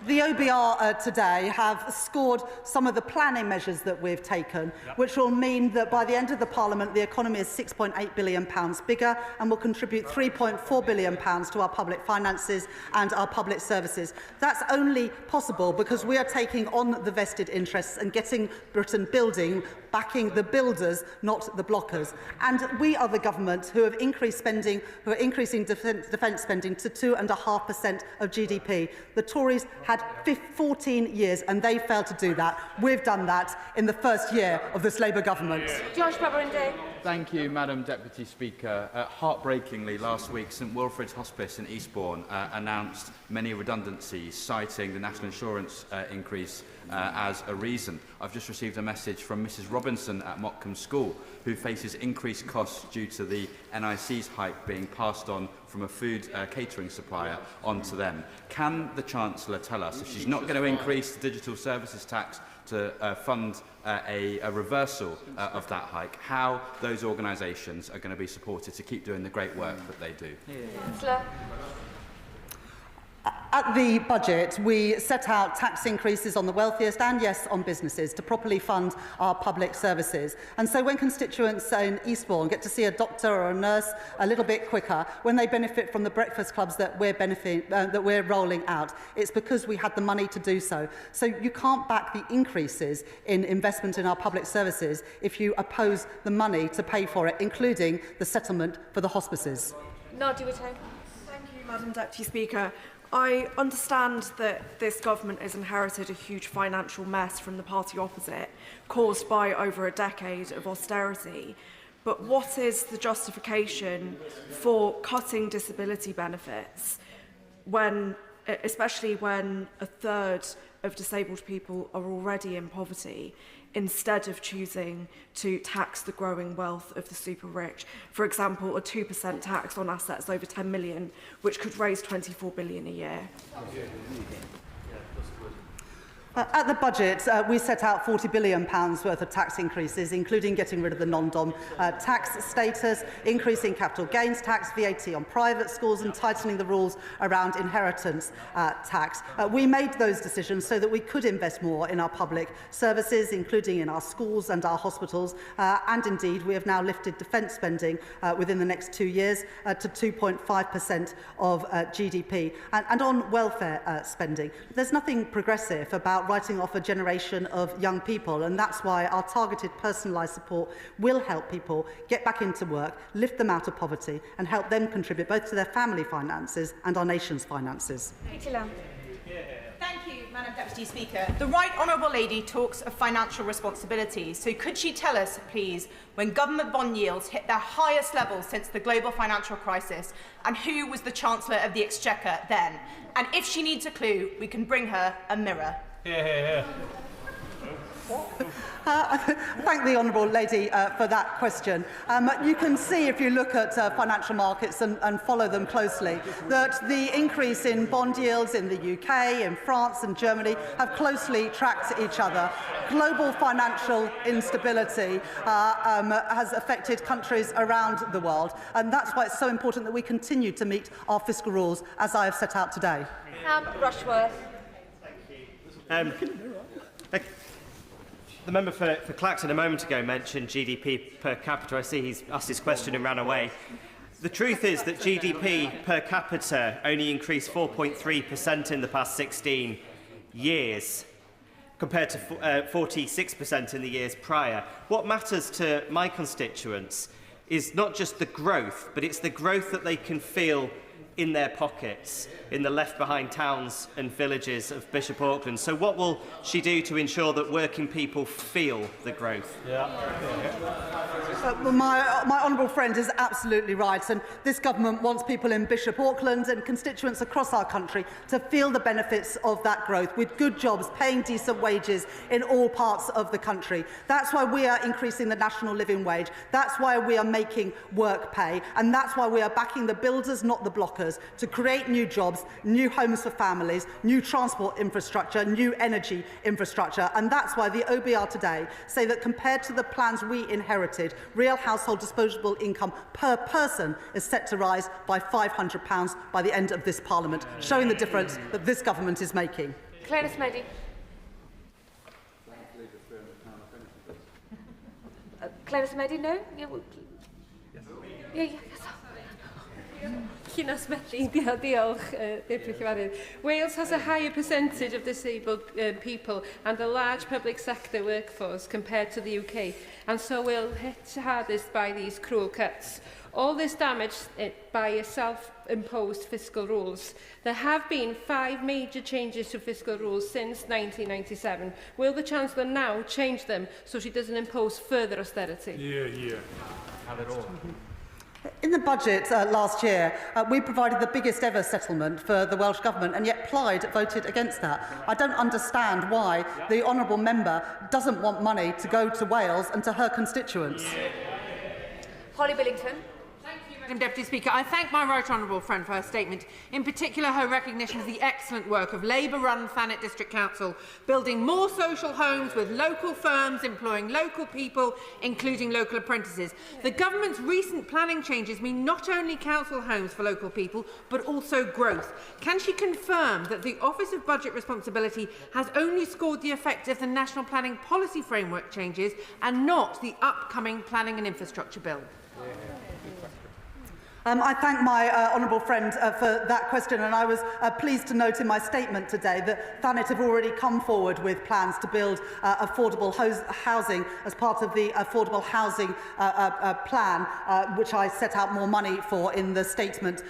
The OBR today have scored some of the planning measures that we've taken, which will mean that by the end of the Parliament, the economy is £6.8 billion bigger and will contribute £3.4 billion to our public finances and our public services. That's only possible because we are taking on the vested interests and getting Britain building, backing the builders, not the blockers. And we are the government who have increased spending, who are increasing defence spending to 2.5% of GDP. The Tories had 14 years and they failed to do that. We've done that in the first year of this Labour government. Josh Babarinde. Thank you, Madam Deputy Speaker. Heartbreakingly, last week, St Wilfrid's Hospice in Eastbourne announced many redundancies, citing the national insurance increase as a reason. I've just received a message from Mrs Robinson at Motcombe School, who faces increased costs due to the NIC's hike being passed on from a food catering supplier onto them. Can the Chancellor tell us if she's not going to increase the digital services tax to fund a reversal of that hike, how those organisations are going to be supported to keep doing the great work that they do? At the budget, we set out tax increases on the wealthiest and, yes, on businesses to properly fund our public services. And so when constituents in Eastbourne get to see a doctor or a nurse a little bit quicker, when they benefit from the breakfast clubs that we're rolling out, it's because we had the money to do so. So you can't back the increases in investment in our public services if you oppose the money to pay for it, including the settlement for the hospices. Nadia Whitto. Thank you, Madam Deputy Speaker. I understand that this government has inherited a huge financial mess from the party opposite, caused by over a decade of austerity. But what is the justification for cutting disability benefits, especially when a third of disabled people are already in poverty, instead of choosing to tax the growing wealth of the super rich? For example, a 2% tax on assets over 10 million, which could raise 24 billion a year. At the budget, we set out £40 billion worth of tax increases, including getting rid of the non-dom tax status, increasing capital gains tax, VAT on private schools, and tightening the rules around inheritance tax. We made those decisions so that we could invest more in our public services, including in our schools and our hospitals, and indeed we have now lifted defence spending within the next 2 years to 2.5% of GDP. And on welfare spending, there's nothing progressive about writing off a generation of young people, and that's why our targeted personalised support will help people get back into work, lift them out of poverty and help them contribute both to their family finances and our nation's finances. Thank you, Madam Deputy Speaker. The Right Honourable Lady talks of financial responsibility, so could she tell us, please, when government bond yields hit their highest level since the global financial crisis, and who was the Chancellor of the Exchequer then? And if she needs a clue, we can bring her a mirror. Thank the Honourable Lady for that question. You can see, if you look at financial markets and follow them closely, that the increase in bond yields in the UK, in France and Germany have closely tracked each other. Global financial instability has affected countries around the world, and that's why it's so important that we continue to meet our fiscal rules, as I have set out today. The member for Clacton a moment ago mentioned GDP per capita. I see he's asked his question and ran away. The truth is that GDP per capita only increased 4.3% in the past 16 years, compared to 46% in the years prior. What matters to my constituents is not just the growth, but it's the growth that they can feel in their pockets, in the left-behind towns and villages of Bishop Auckland. So what will she do to ensure that working people feel the growth? Well, my honourable friend is absolutely right, and this government wants people in Bishop Auckland and constituents across our country to feel the benefits of that growth, with good jobs, paying decent wages in all parts of the country. That's why we are increasing the national living wage. That's why we are making work pay, and that's why we are backing the builders, not the blockers, to create new jobs, new homes for families, new transport infrastructure, new energy infrastructure. And that's why the OBR today say that compared to the plans we inherited, real household disposable income per person is set to rise by £500 by the end of this Parliament, showing the difference that this government is making. Claire Smeddy. Claire Smeddy, no? Yeah. Wales has a higher percentage of disabled people and a large public sector workforce compared to the UK, and so we'll hit hardest by these cruel cuts. All this damage by self-imposed fiscal rules. There have been 5 major changes to fiscal rules since 1997. Will the Chancellor now change them so she doesn't impose further austerity? Yeah. Have it all. In the budget last year, we provided the biggest ever settlement for the Welsh Government, and yet Plaid voted against that. I don't understand why the honourable member doesn't want money to go to Wales and to her constituents. Holly Billington. Madam Deputy Speaker, I thank my right honourable friend for her statement, in particular her recognition of the excellent work of Labour-run Thanet District Council, building more social homes with local firms, employing local people, including local apprentices. The government's recent planning changes mean not only council homes for local people, but also growth. Can she confirm that the Office of Budget Responsibility has only scored the effect of the National Planning Policy Framework changes and not the upcoming Planning and Infrastructure Bill? I thank my honourable friend for that question, and I was pleased to note in my statement today that Thanet have already come forward with plans to build affordable housing as part of the affordable housing plan, which I set out more money for in the statement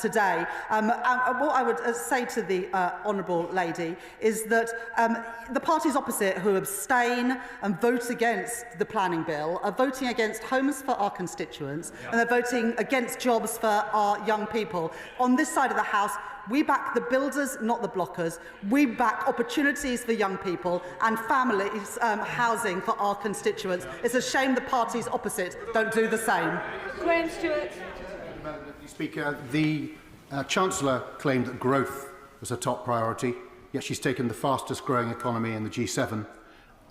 today. What I would say to the honourable lady is that the parties opposite who abstain and vote against the planning bill are voting against homes for our constituents, and they're voting against jobs for our young people. On this side of the House, we back the builders, not the blockers. We back opportunities for young people and families housing for our constituents. It's a shame the parties opposite don't do the same. Graham Stewart. Madam Deputy Speaker, the Chancellor claimed that growth was a top priority, yet she's taken the fastest growing economy in the G7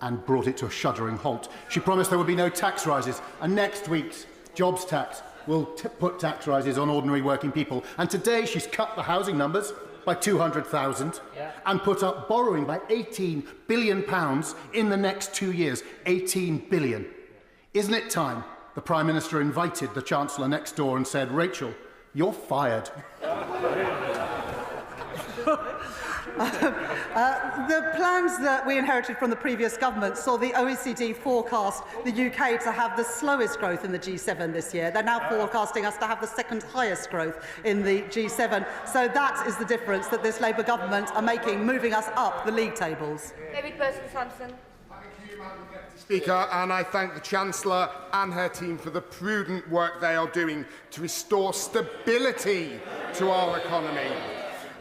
and brought it to a shuddering halt. She promised there would be no tax rises, and next week's jobs tax will put tax rises on ordinary working people. And today she's cut the housing numbers by 200,000 and put up borrowing by £18 billion in the next 2 years. 18 billion. Isn't it time the Prime Minister invited the Chancellor next door and said, "Rachel, you're fired"? The plans that we inherited from the previous government saw the OECD forecast the UK to have the slowest growth in the G7 this year. They're now forecasting us to have the second highest growth in the G7. So that is the difference that this Labour government are making, moving us up the league tables. David Burson-Sampson. Speaker, and I thank the Chancellor and her team for the prudent work they are doing to restore stability to our economy.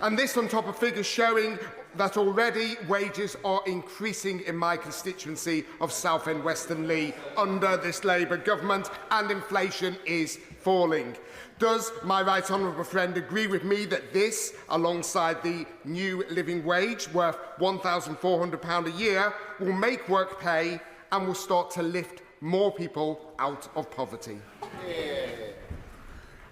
And this on top of figures showing that already wages are increasing in my constituency of Southend Western Leigh under this Labour government, and inflation is falling. Does my right honourable friend agree with me that this, alongside the new living wage worth £1,400 a year, will make work pay and will start to lift more people out of poverty?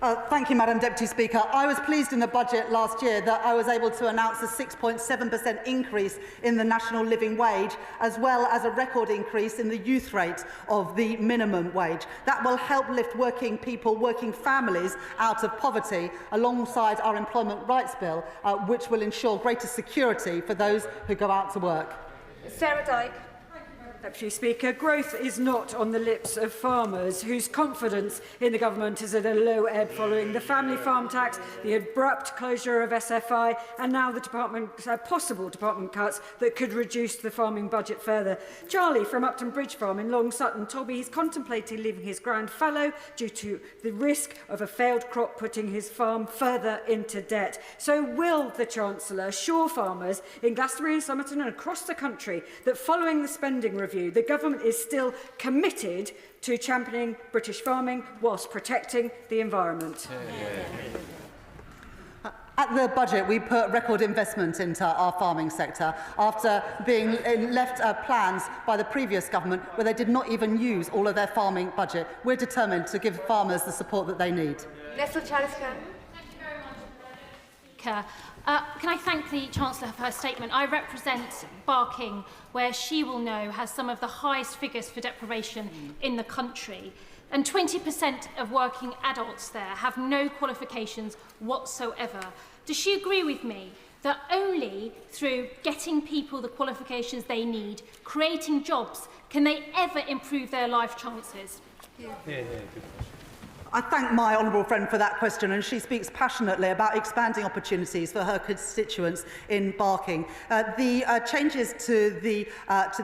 Thank you, Madam Deputy Speaker. I was pleased in the budget last year that I was able to announce a 6.7% increase in the national living wage, as well as a record increase in the youth rate of the minimum wage. That will help lift working people, working families out of poverty, alongside our Employment Rights Bill, which will ensure greater security for those who go out to work. Sarah Dyke. Deputy Speaker, growth is not on the lips of farmers whose confidence in the government is at a low ebb following the family farm tax, the abrupt closure of SFI and now the possible department cuts that could reduce the farming budget further. Charlie from Upton Bridge Farm in Long Sutton told me he's contemplating leaving his ground fallow due to the risk of a failed crop putting his farm further into debt. So will the Chancellor assure farmers in Glastonbury and Somerton and across the country that following the spending review, the government is still committed to championing British farming whilst protecting the environment? At the budget, we put record investment into our farming sector after being left plans by the previous government where they did not even use all of their farming budget. We're determined to give farmers the support that they need. Leslie Chaliska. Can I thank the Chancellor for her statement? I represent Barking, where she will know has some of the highest figures for deprivation in the country. And 20% of working adults there have no qualifications whatsoever. Does she agree with me that only through getting people the qualifications they need, creating jobs, can they ever improve their life chances? I thank my honourable friend for that question, and she speaks passionately about expanding opportunities for her constituents in Barking. The changes to the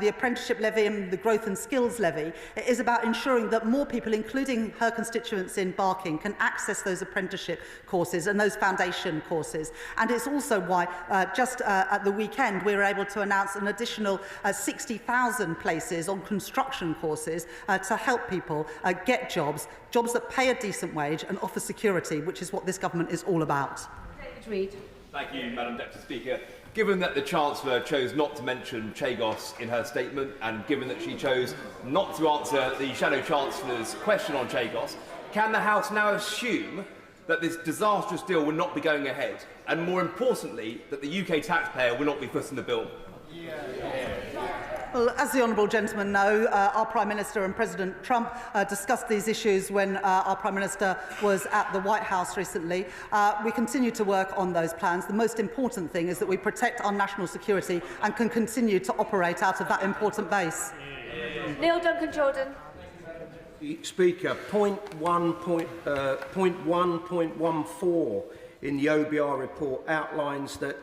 apprenticeship levy and the growth and skills levy is about ensuring that more people, including her constituents in Barking, can access those apprenticeship courses and those foundation courses. And it's also why just at the weekend we were able to announce an additional 60,000 places on construction courses to help people get jobs that pay a decent wage and offer security, which is what this government is all about. David Reid. Thank you, Madam Deputy Speaker. Given that the Chancellor chose not to mention Chagos in her statement, and given that she chose not to answer the Shadow Chancellor's question on Chagos, can the House now assume that this disastrous deal will not be going ahead, and more importantly, that the UK taxpayer will not be footing the bill? Well, as the honourable gentlemen know, our Prime Minister and President Trump discussed these issues when our Prime Minister was at the White House recently. We continue to work on those plans. The most important thing is that we protect our national security and can continue to operate out of that important base. Neil Duncan-Jordan. Speaker, point 1.14 in the OBR report outlines that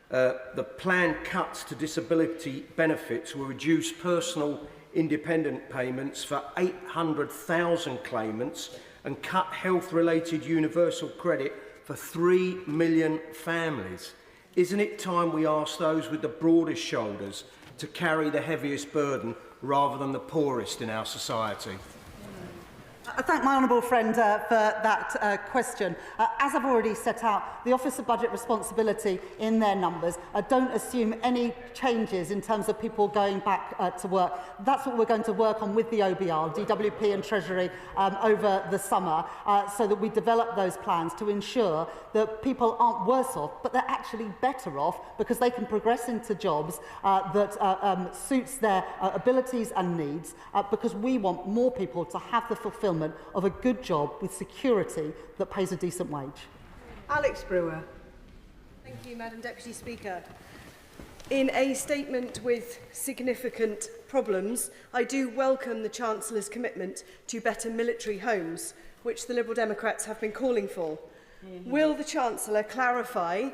the planned cuts to disability benefits will reduce personal independent payments for 800,000 claimants and cut health-related universal credit for 3 million families. Isn't it time we ask those with the broadest shoulders to carry the heaviest burden rather than the poorest in our society? I thank my honourable friend for that question. As I've already set out, the Office of Budget Responsibility in their numbers don't assume any changes in terms of people going back to work. That's what we're going to work on with the OBR, DWP and Treasury over the summer so that we develop those plans to ensure that people aren't worse off, but they're actually better off because they can progress into jobs that suits their abilities and needs because we want more people to have the fulfilment of a good job with security that pays a decent wage. Alex Brewer. Thank you, Madam Deputy Speaker. In a statement with significant problems, I do welcome the Chancellor's commitment to better military homes, which the Liberal Democrats have been calling for. Will the Chancellor clarify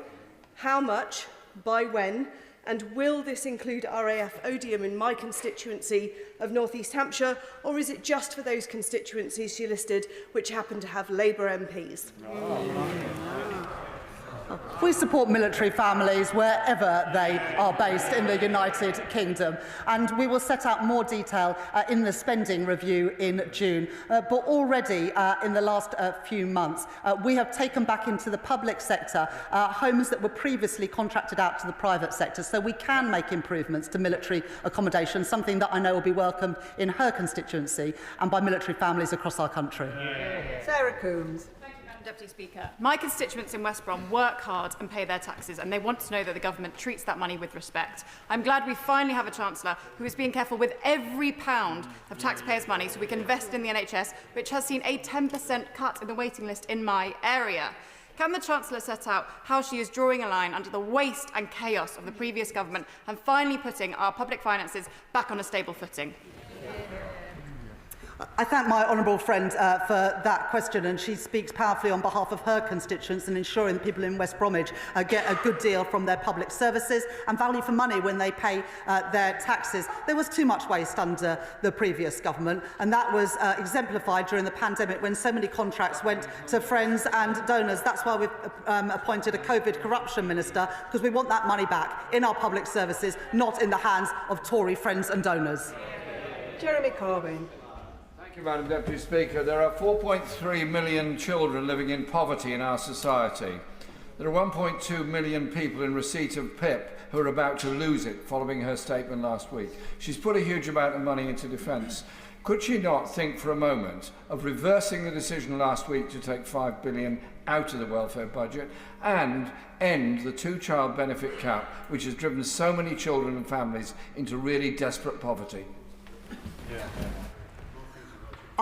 how much, by when, and will this include RAF Odium in my constituency of North East Hampshire, or is it just for those constituencies she listed which happen to have Labour MPs? We support military families wherever they are based in the United Kingdom, and we will set out more detail in the spending review in June. But already in the last few months, we have taken back into the public sector homes that were previously contracted out to the private sector, so we can make improvements to military accommodation, something that I know will be welcomed in her constituency and by military families across our country. Sarah Coombs. Madam Deputy Speaker, my constituents in West Brom work hard and pay their taxes, and they want to know that the government treats that money with respect. I'm glad we finally have a Chancellor who is being careful with every pound of taxpayers' money so we can invest in the NHS, which has seen a 10% cut in the waiting list in my area. Can the Chancellor set out how she is drawing a line under the waste and chaos of the previous government and finally putting our public finances back on a stable footing? I thank my honourable friend for that question, and she speaks powerfully on behalf of her constituents in ensuring that people in West Bromwich get a good deal from their public services and value for money when they pay their taxes. There was too much waste under the previous government, and that was exemplified during the pandemic when so many contracts went to friends and donors. That's why we've appointed a COVID corruption minister, because we want that money back in our public services, not in the hands of Tory friends and donors. Jeremy Corbyn. Thank you, Madam Deputy Speaker. There are 4.3 million children living in poverty in our society. There are 1.2 million people in receipt of PIP who are about to lose it following her statement last week. She's put a huge amount of money into defence. Could she not think for a moment of reversing the decision last week to take £5 billion out of the welfare budget and end the two-child benefit cap, which has driven so many children and families into really desperate poverty?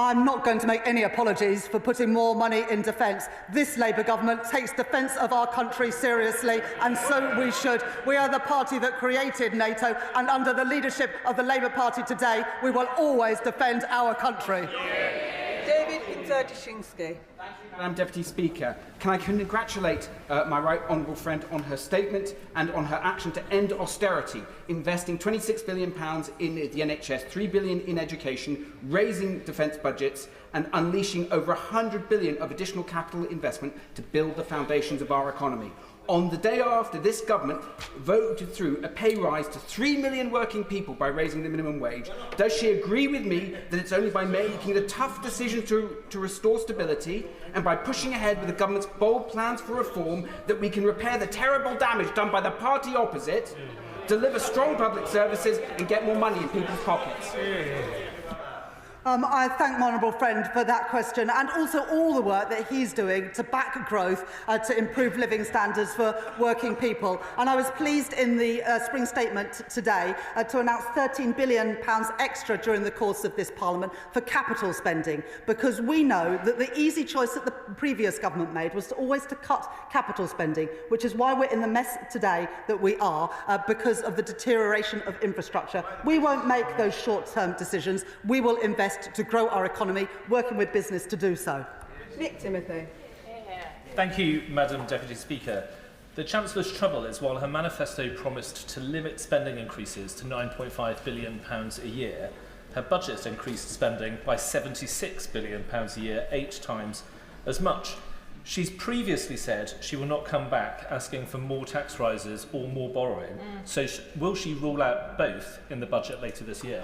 I'm not going to make any apologies for putting more money in defence. This Labour government takes defence of our country seriously, and so we should. We are the party that created NATO, and under the leadership of the Labour Party today, we will always defend our country. David Kinzer-Dushinsky. Madam Deputy Speaker, can I congratulate my right honourable friend on her statement and on her action to end austerity, investing £26 billion in the NHS, £3 billion in education, raising defence budgets and unleashing over £100 billion of additional capital investment to build the foundations of our economy. On the day after this government voted through a pay rise to 3 million working people by raising the minimum wage, does she agree with me that it's only by making the tough decision to restore stability and by pushing ahead with the government's bold plans for reform that we can repair the terrible damage done by the party opposite, deliver strong public services and get more money in people's pockets? I thank my honourable friend for that question, and also all the work that he's doing to back growth, to improve living standards for working people. And I was pleased in the spring statement today to announce £13 billion extra during the course of this Parliament for capital spending, because we know that the easy choice that the previous government made was always to cut capital spending, which is why we're in the mess today that we are, because of the deterioration of infrastructure. We won't make those short-term decisions. We will invest to grow our economy, working with business to do so. Nick Timothy. Thank you, Madam Deputy Speaker. The Chancellor's trouble is while her manifesto promised to limit spending increases to £9.5 billion a year, her budget increased spending by £76 billion a year, 8 times as much. She's previously said she will not come back asking for more tax rises or more borrowing, so will she rule out both in the budget later this year?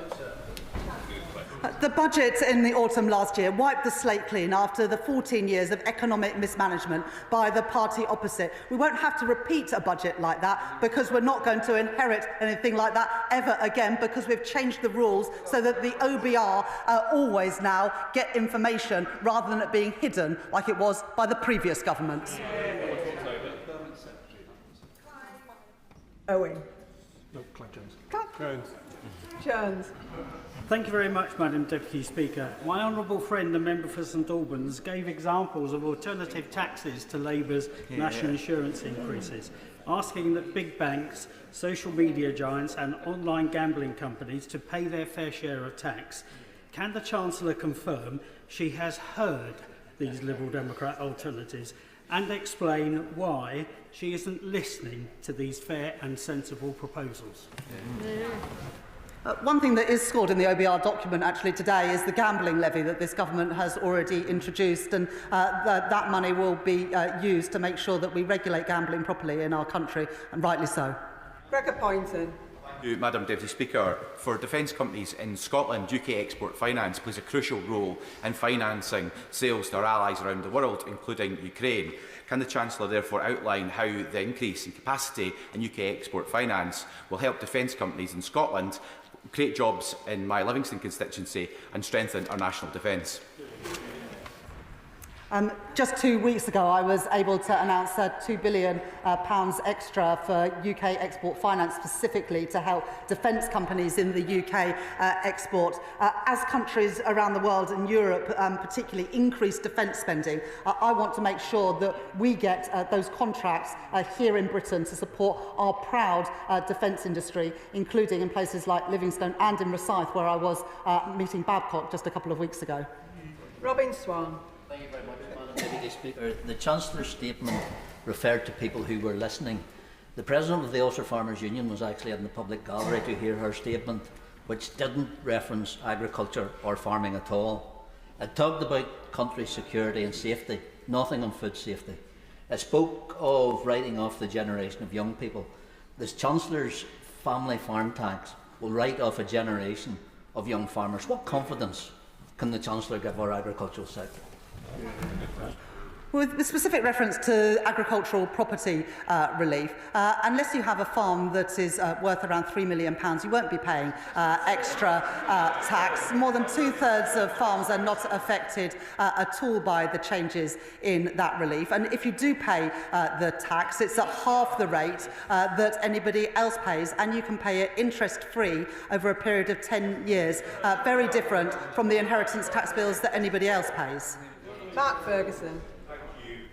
The budget in the autumn last year wiped the slate clean after the 14 years of economic mismanagement by the party opposite. We won't have to repeat a budget like that, because we're not going to inherit anything like that ever again, because we've changed the rules so that the OBR always now get information rather than it being hidden like it was by the previous government. Owen. No, Clive Jones. Jones. Thank you very much, Madam Deputy Speaker. My honourable friend, the member for St Albans, gave examples of alternative taxes to Labour's national insurance increases, asking that big banks, social media giants and online gambling companies to pay their fair share of tax. Can the Chancellor confirm she has heard these Liberal Democrat alternatives and explain why she isn't listening to these fair and sensible proposals? One thing that is scored in the OBR document actually today is the gambling levy that this government has already introduced, and that money will be used to make sure that we regulate gambling properly in our country, and rightly so. Gregor Poynton. Madam Deputy Speaker, for defence companies in Scotland, UK Export Finance plays a crucial role in financing sales to our allies around the world, including Ukraine. Can the Chancellor therefore outline how the increase in capacity in UK Export Finance will help defence companies in Scotland create jobs in my Livingston constituency and strengthen our national defence? Just 2 weeks ago, I was able to announce £2 billion extra for UK export finance, specifically to help defence companies in the UK export. As countries around the world and Europe particularly increase defence spending, I want to make sure that we get those contracts here in Britain to support our proud defence industry, including in places like Livingstone and in Rosyth, where I was meeting Babcock just a couple of weeks ago. Robin Swan. Thank you very much, Madam Deputy Speaker. The Chancellor's statement referred to people who were listening. The President of the Ulster Farmers Union was actually in the public gallery to hear her statement, which didn't reference agriculture or farming at all. It talked about country security and safety, nothing on food safety. It spoke of writing off the generation of young people. The Chancellor's family farm tax will write off a generation of young farmers. What confidence can the Chancellor give our agricultural sector? With specific reference to agricultural property relief, unless you have a farm that is worth around £3 million, you won't be paying extra tax. More than 2/3 of farms are not affected at all by the changes in that relief. And if you do pay the tax, it's at half the rate that anybody else pays, and you can pay it interest-free over a period of 10 years. Very different from the inheritance tax bills that anybody else pays. Mark Ferguson.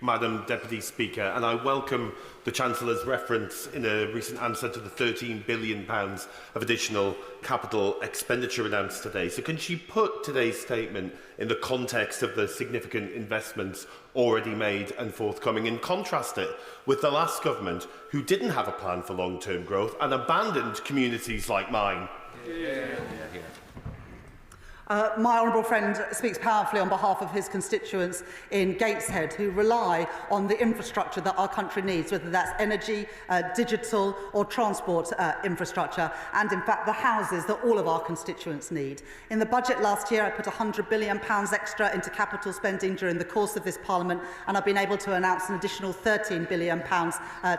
Madam Deputy Speaker, and I welcome the Chancellor's reference in a recent answer to the £13 billion of additional capital expenditure announced today. So can she put today's statement in the context of the significant investments already made and forthcoming, and contrast it with the last government, who didn't have a plan for long-term growth and abandoned communities like mine? My honourable friend speaks powerfully on behalf of his constituents in Gateshead, who rely on the infrastructure that our country needs, whether that's energy, digital or transport infrastructure, and in fact the houses that all of our constituents need. In the budget last year, I put £100 billion extra into capital spending during the course of this Parliament, and I've been able to announce an additional £13 billion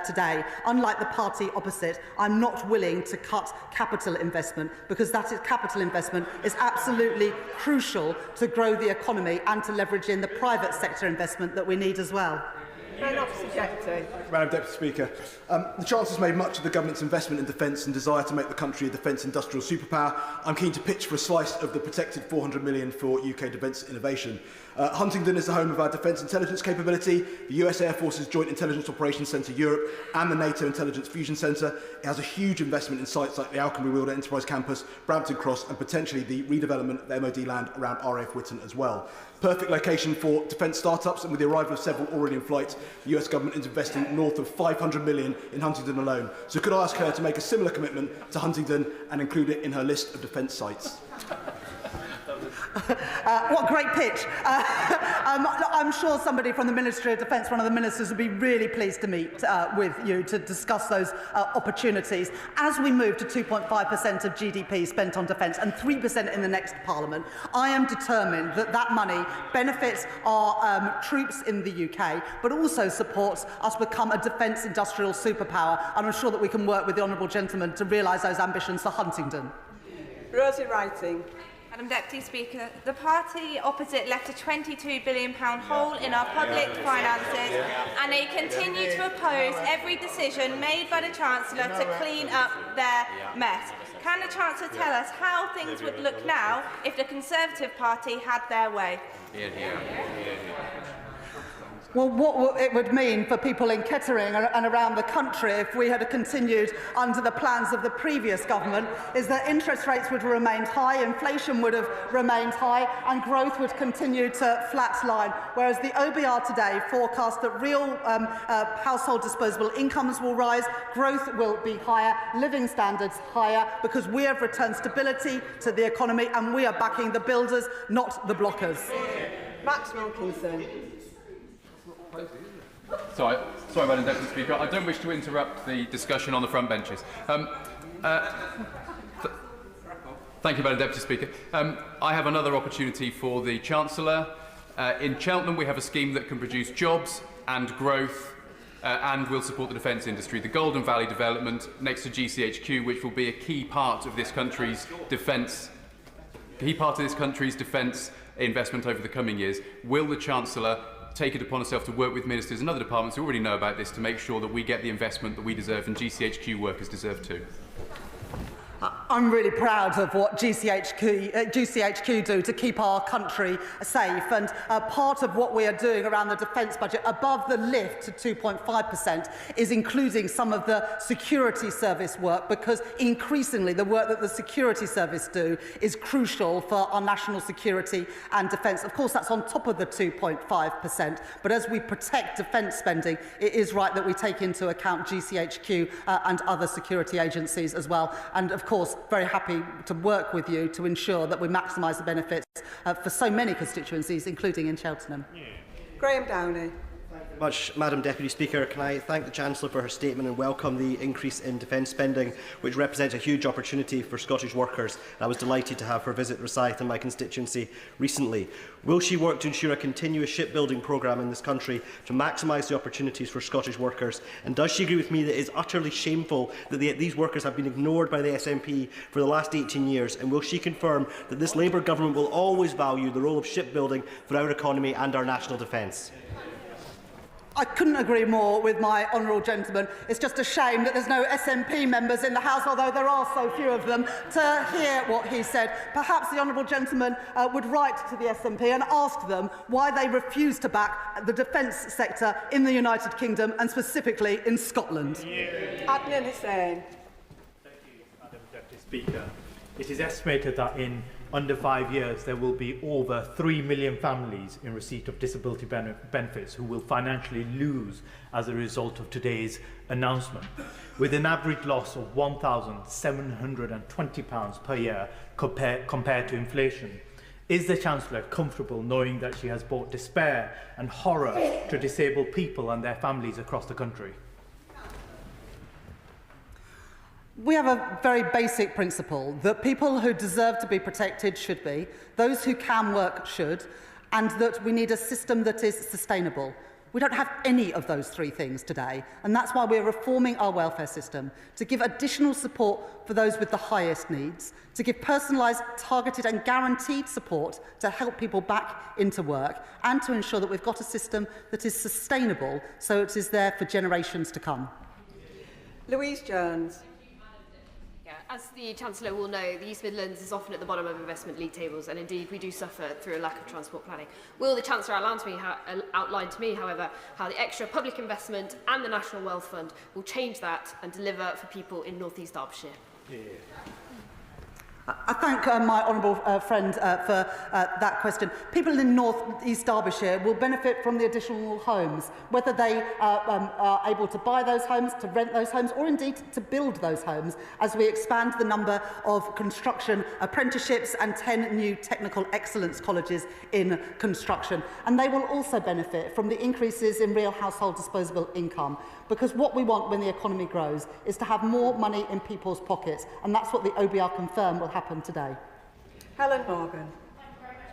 today. Unlike the party opposite, I'm not willing to cut capital investment, because capital investment is absolutely crucial to grow the economy and to leverage in the private sector investment that we need as well. Madam Deputy Speaker, the Chancellor's made much of the government's investment in defence and desire to make the country a defence industrial superpower. I'm keen to pitch for a slice of the protected £400 million for UK defence innovation. Huntingdon is the home of our defence intelligence capability, the US Air Force's Joint Intelligence Operations Centre Europe and the NATO Intelligence Fusion Centre. It has a huge investment in sites like the Alconbury Wilder Enterprise Campus, Brampton Cross and potentially the redevelopment of the MOD land around RAF Whitton as well. Perfect location for defence startups, and with the arrival of several already in flight, the US government is investing north of £500 million in Huntingdon alone. So could I ask her to make a similar commitment to Huntingdon and include it in her list of defence sites? What a great pitch. I'm sure somebody from the Ministry of Defence, one of the ministers, would be really pleased to meet with you to discuss those opportunities. As we move to 2.5% of GDP spent on defence and 3% in the next Parliament, I am determined that that money benefits our troops in the UK, but also supports us become a defence industrial superpower. And I'm sure that we can work with the honourable gentleman to realise those ambitions for Huntingdon. Rosie Writing. Madam Deputy Speaker, the party opposite left a £22 billion hole in our public finances, and they continue to oppose every decision made by the Chancellor to clean up their mess. Can the Chancellor tell us how things would look now if the Conservative Party had their way? Well, what it would mean for people in Kettering and around the country if we had continued under the plans of the previous government is that interest rates would have remained high, inflation would have remained high, and growth would continue to flatline. Whereas the OBR today forecasts that real household disposable incomes will rise, growth will be higher, living standards higher, because we have returned stability to the economy and we are backing the builders, not the blockers. Max Wilkinson. Sorry, Madam Deputy Speaker. I don't wish to interrupt the discussion on the front benches. Thank you, Madam Deputy Speaker. I have another opportunity for the Chancellor. In Cheltenham, we have a scheme that can produce jobs and growth and will support the defence industry. The Golden Valley development next to GCHQ, which will be a key part of this country's defence investment over the coming years. Will the Chancellor taken upon herself to work with ministers and other departments who already know about this to make sure that we get the investment that we deserve and GCHQ workers deserve too. I'm really proud of what GCHQ do to keep our country safe, and part of what we are doing around the defence budget above the lift to 2.5% is including some of the security service work, because increasingly the work that the security service do is crucial for our national security and defence. Of course, that's on top of the 2.5%, but as we protect defence spending, it is right that we take into account GCHQ and other security agencies as well. And of course, very happy to work with you to ensure that we maximise the benefits for so many constituencies, including in Cheltenham. Graham Downey. Much, Madam Deputy Speaker. Can I thank the Chancellor for her statement and welcome the increase in defence spending, which represents a huge opportunity for Scottish workers. I was delighted to have her visit Rosyth in my constituency recently. Will she work to ensure a continuous shipbuilding programme in this country to maximise the opportunities for Scottish workers? And does she agree with me that it is utterly shameful that these workers have been ignored by the SNP for the last 18 years? And will she confirm that this Labour government will always value the role of shipbuilding for our economy and our national defence? I couldn't agree more with my honourable gentleman. It's just a shame that there's no SNP members in the House, although there are so few of them, to hear what he said. Perhaps the honourable gentleman would write to the SNP and ask them why they refuse to back the defence sector in the United Kingdom and specifically in Scotland. Adnan Hussain. Thank you, Madam Deputy Speaker. It is estimated that in under 5 years, there will be over 3 million families in receipt of disability benefits who will financially lose as a result of today's announcement, with an average loss of £1,720 per year compared to inflation. Is the Chancellor comfortable knowing that she has brought despair and horror to disabled people and their families across the country? We have a very basic principle that people who deserve to be protected should be, those who can work should, and that we need a system that is sustainable. We don't have any of those three things today, and that's why we're reforming our welfare system, to give additional support for those with the highest needs, to give personalised, targeted and guaranteed support to help people back into work, and to ensure that we've got a system that is sustainable so it is there for generations to come. Louise Jones. As the Chancellor will know, the East Midlands is often at the bottom of investment league tables, and indeed we do suffer through a lack of transport planning. Will the Chancellor outline to me, however, how the extra public investment and the National Wealth Fund will change that and deliver for people in North East Derbyshire? I thank my honourable friend for that question. People in North East Derbyshire will benefit from the additional homes, whether they are able to buy those homes, to rent those homes, or indeed to build those homes, as we expand the number of construction apprenticeships and 10 new technical excellence colleges in construction. And they will also benefit from the increases in real household disposable income, because what we want when the economy grows is to have more money in people's pockets, and that's what the OBR confirmed will happen today. Helen Morgan.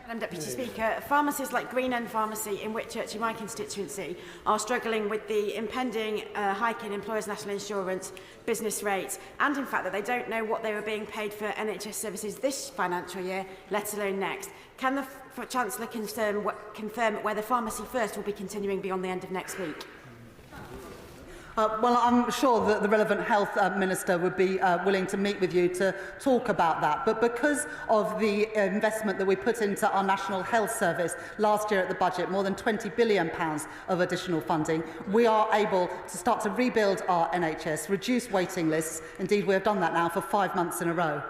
Madam Deputy Speaker, pharmacies like Green End Pharmacy in Whitchurch in my constituency are struggling with the impending hike in employers' national insurance, business rates, and in fact that they don't know what they were being paid for NHS services this financial year, let alone next. Can the Chancellor confirm whether Pharmacy First will be continuing beyond the end of next week? Well, I'm sure that the relevant health minister would be willing to meet with you to talk about that. But because of the investment that we put into our National Health Service last year at the budget, more than £20 billion of additional funding, we are able to start to rebuild our NHS, reduce waiting lists. Indeed, we have done that now for 5 months in a row.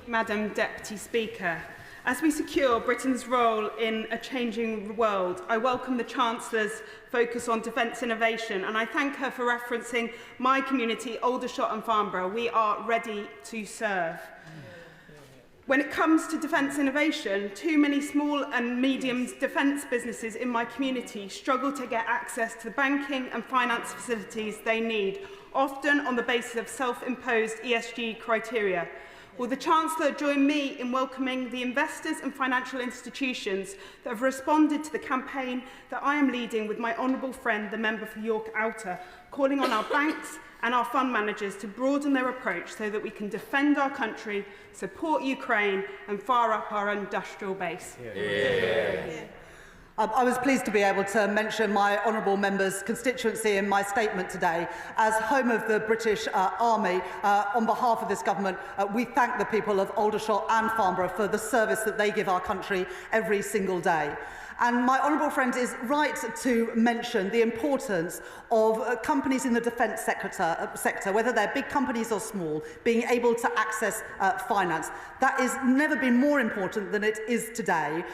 Madam Deputy Speaker, as we secure Britain's role in a changing world, I welcome the Chancellor's focus on defence innovation, and I thank her for referencing my community, Aldershot and Farnborough. We are ready to serve. When it comes to defence innovation, too many small and medium defence businesses in my community struggle to get access to the banking and finance facilities they need, often on the basis of self-imposed ESG criteria. Will the Chancellor join me in welcoming the investors and financial institutions that have responded to the campaign that I am leading with my honourable friend, the member for York Outer, calling on our banks and our fund managers to broaden their approach so that we can defend our country, support Ukraine and fire up our industrial base? I was pleased to be able to mention my honourable member's constituency in my statement today. As home of the British Army, on behalf of this government, we thank the people of Aldershot and Farnborough for the service that they give our country every single day. And my honourable friend is right to mention the importance of companies in the defence sector, whether they're big companies or small, being able to access finance. That has never been more important than it is today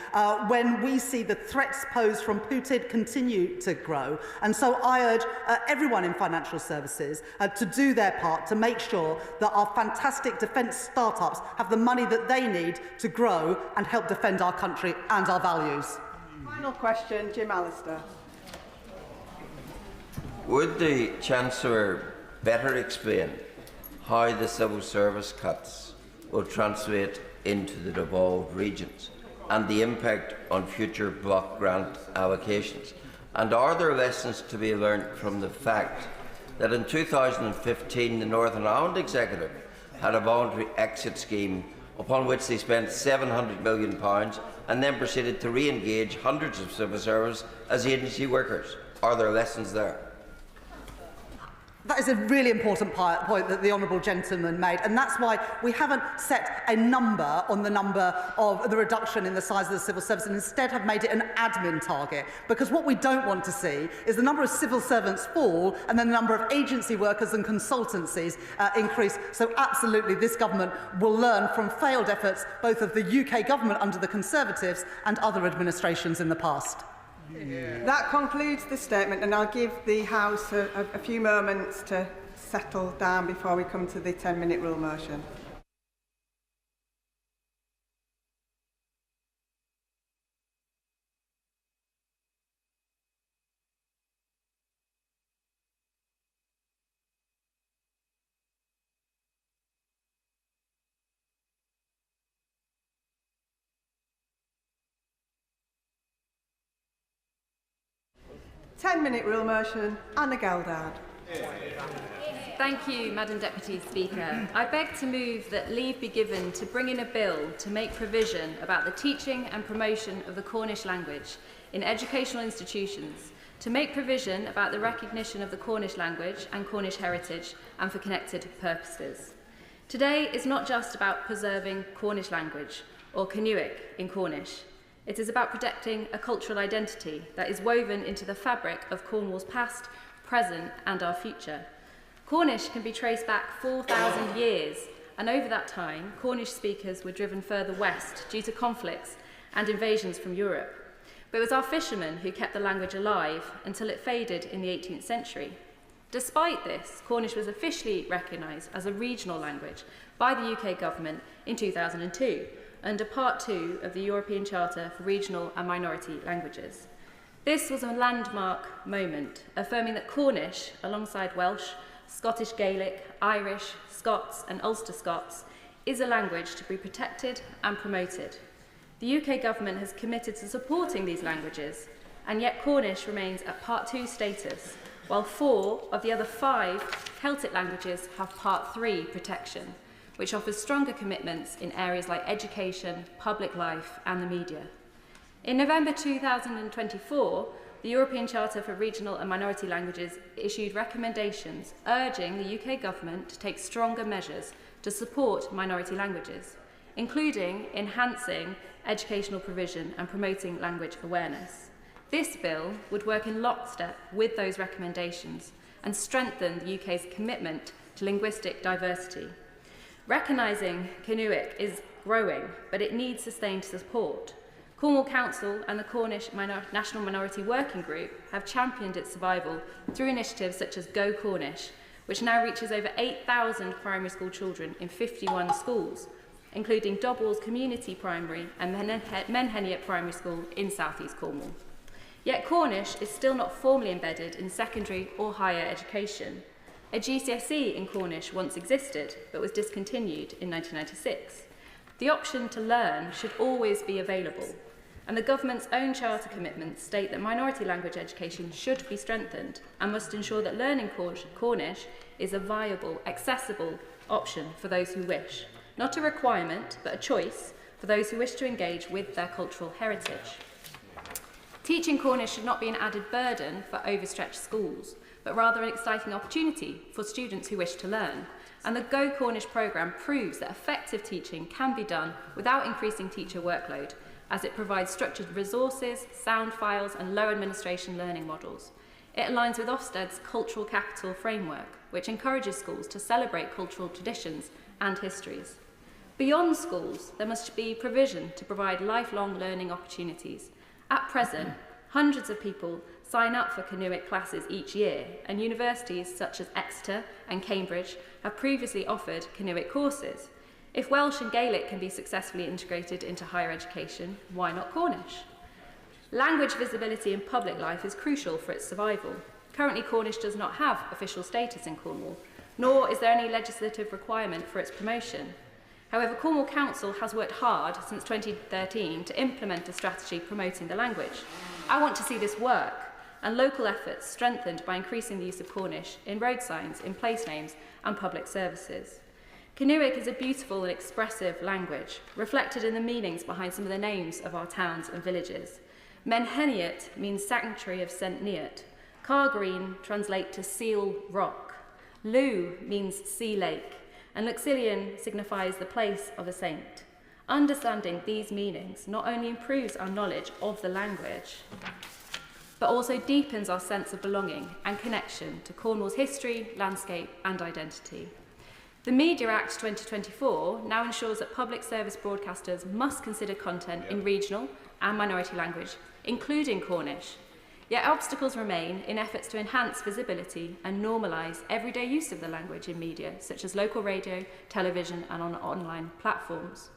when we see the threats posed from Putin continue to grow. And so I urge everyone in financial services to do their part to make sure that our fantastic defence startups have the money that they need to grow and help defend our country and our values. Final question, Jim Allister. Would the Chancellor better explain how the civil service cuts will translate into the devolved regions and the impact on future block grant allocations? And are there lessons to be learned from the fact that in 2015 the Northern Ireland Executive had a voluntary exit scheme upon which they spent £700 million and then proceeded to re-engage hundreds of civil servants as agency workers? Are there lessons there? That is a really important point that the honourable gentleman made, and that's why we haven't set a number on the number of the reduction in the size of the civil service and instead have made it an admin target, because what we don't want to see is the number of civil servants fall and then the number of agency workers and consultancies increase. So absolutely this government will learn from failed efforts both of the UK government under the Conservatives and other administrations in the past. That concludes the statement, and I'll give the House a few moments to settle down before we come to the 10-minute rule motion. Ten-minute rule motion, Anna Geldard. Thank you, Madam Deputy Speaker. I beg to move that leave be given to bring in a bill to make provision about the teaching and promotion of the Cornish language in educational institutions, to make provision about the recognition of the Cornish language and Cornish heritage and for connected purposes. Today is not just about preserving Cornish language or Canuic in Cornish. It is about protecting a cultural identity that is woven into the fabric of Cornwall's past, present and our future. Cornish can be traced back 4,000 years, and over that time, Cornish speakers were driven further west due to conflicts and invasions from Europe. But it was our fishermen who kept the language alive until it faded in the 18th century. Despite this, Cornish was officially recognised as a regional language by the UK government in 2002, under Part 2 of the European Charter for Regional and Minority Languages. This was a landmark moment, affirming that Cornish, alongside Welsh, Scottish Gaelic, Irish, Scots and Ulster Scots, is a language to be protected and promoted. The UK government has committed to supporting these languages, and yet Cornish remains at Part 2 status, while 4 of the other 5 Celtic languages have Part 3 protection, which offers stronger commitments in areas like education, public life and the media. In November 2024, the European Charter for Regional and Minority Languages issued recommendations urging the UK government to take stronger measures to support minority languages, including enhancing educational provision and promoting language awareness. This bill would work in lockstep with those recommendations and strengthen the UK's commitment to linguistic diversity. Recognising Canuic is growing, but it needs sustained support. Cornwall Council and the Cornish National Minority Working Group have championed its survival through initiatives such as Go Cornish, which now reaches over 8,000 primary school children in 51 schools, including Dobballs Community Primary and Menheniot Primary School in South East Cornwall. Yet Cornish is still not formally embedded in secondary or higher education. A GCSE in Cornish once existed, but was discontinued in 1996. The option to learn should always be available, and the government's own charter commitments state that minority language education should be strengthened and must ensure that learning Cornish is a viable, accessible option for those who wish, not a requirement, but a choice for those who wish to engage with their cultural heritage. Teaching Cornish should not be an added burden for overstretched schools, but rather an exciting opportunity for students who wish to learn. And the Go Cornish programme proves that effective teaching can be done without increasing teacher workload, as it provides structured resources, sound files and low administration learning models. It aligns with Ofsted's cultural capital framework, which encourages schools to celebrate cultural traditions and histories. Beyond schools, there must be provision to provide lifelong learning opportunities. At present, hundreds of people sign up for Canuic classes each year, and universities such as Exeter and Cambridge have previously offered Canuic courses. If Welsh and Gaelic can be successfully integrated into higher education, why not Cornish? Language visibility in public life is crucial for its survival. Currently, Cornish does not have official status in Cornwall, nor is there any legislative requirement for its promotion. However, Cornwall Council has worked hard since 2013 to implement a strategy promoting the language. I want to see this work, and local efforts strengthened by increasing the use of Cornish in road signs, in place names and public services. Canuic is a beautiful and expressive language, reflected in the meanings behind some of the names of our towns and villages. Menheniot means sanctuary of St. Neot. Cargreen translates to seal rock. Lugh means sea lake. And Luxillian signifies the place of a saint. Understanding these meanings not only improves our knowledge of the language, but also deepens our sense of belonging and connection to Cornwall's history, landscape and identity. The Media Act 2024 now ensures that public service broadcasters must consider content in regional and minority language, including Cornish. Yet obstacles remain in efforts to enhance visibility and normalise everyday use of the language in media, such as local radio, television and on online platforms.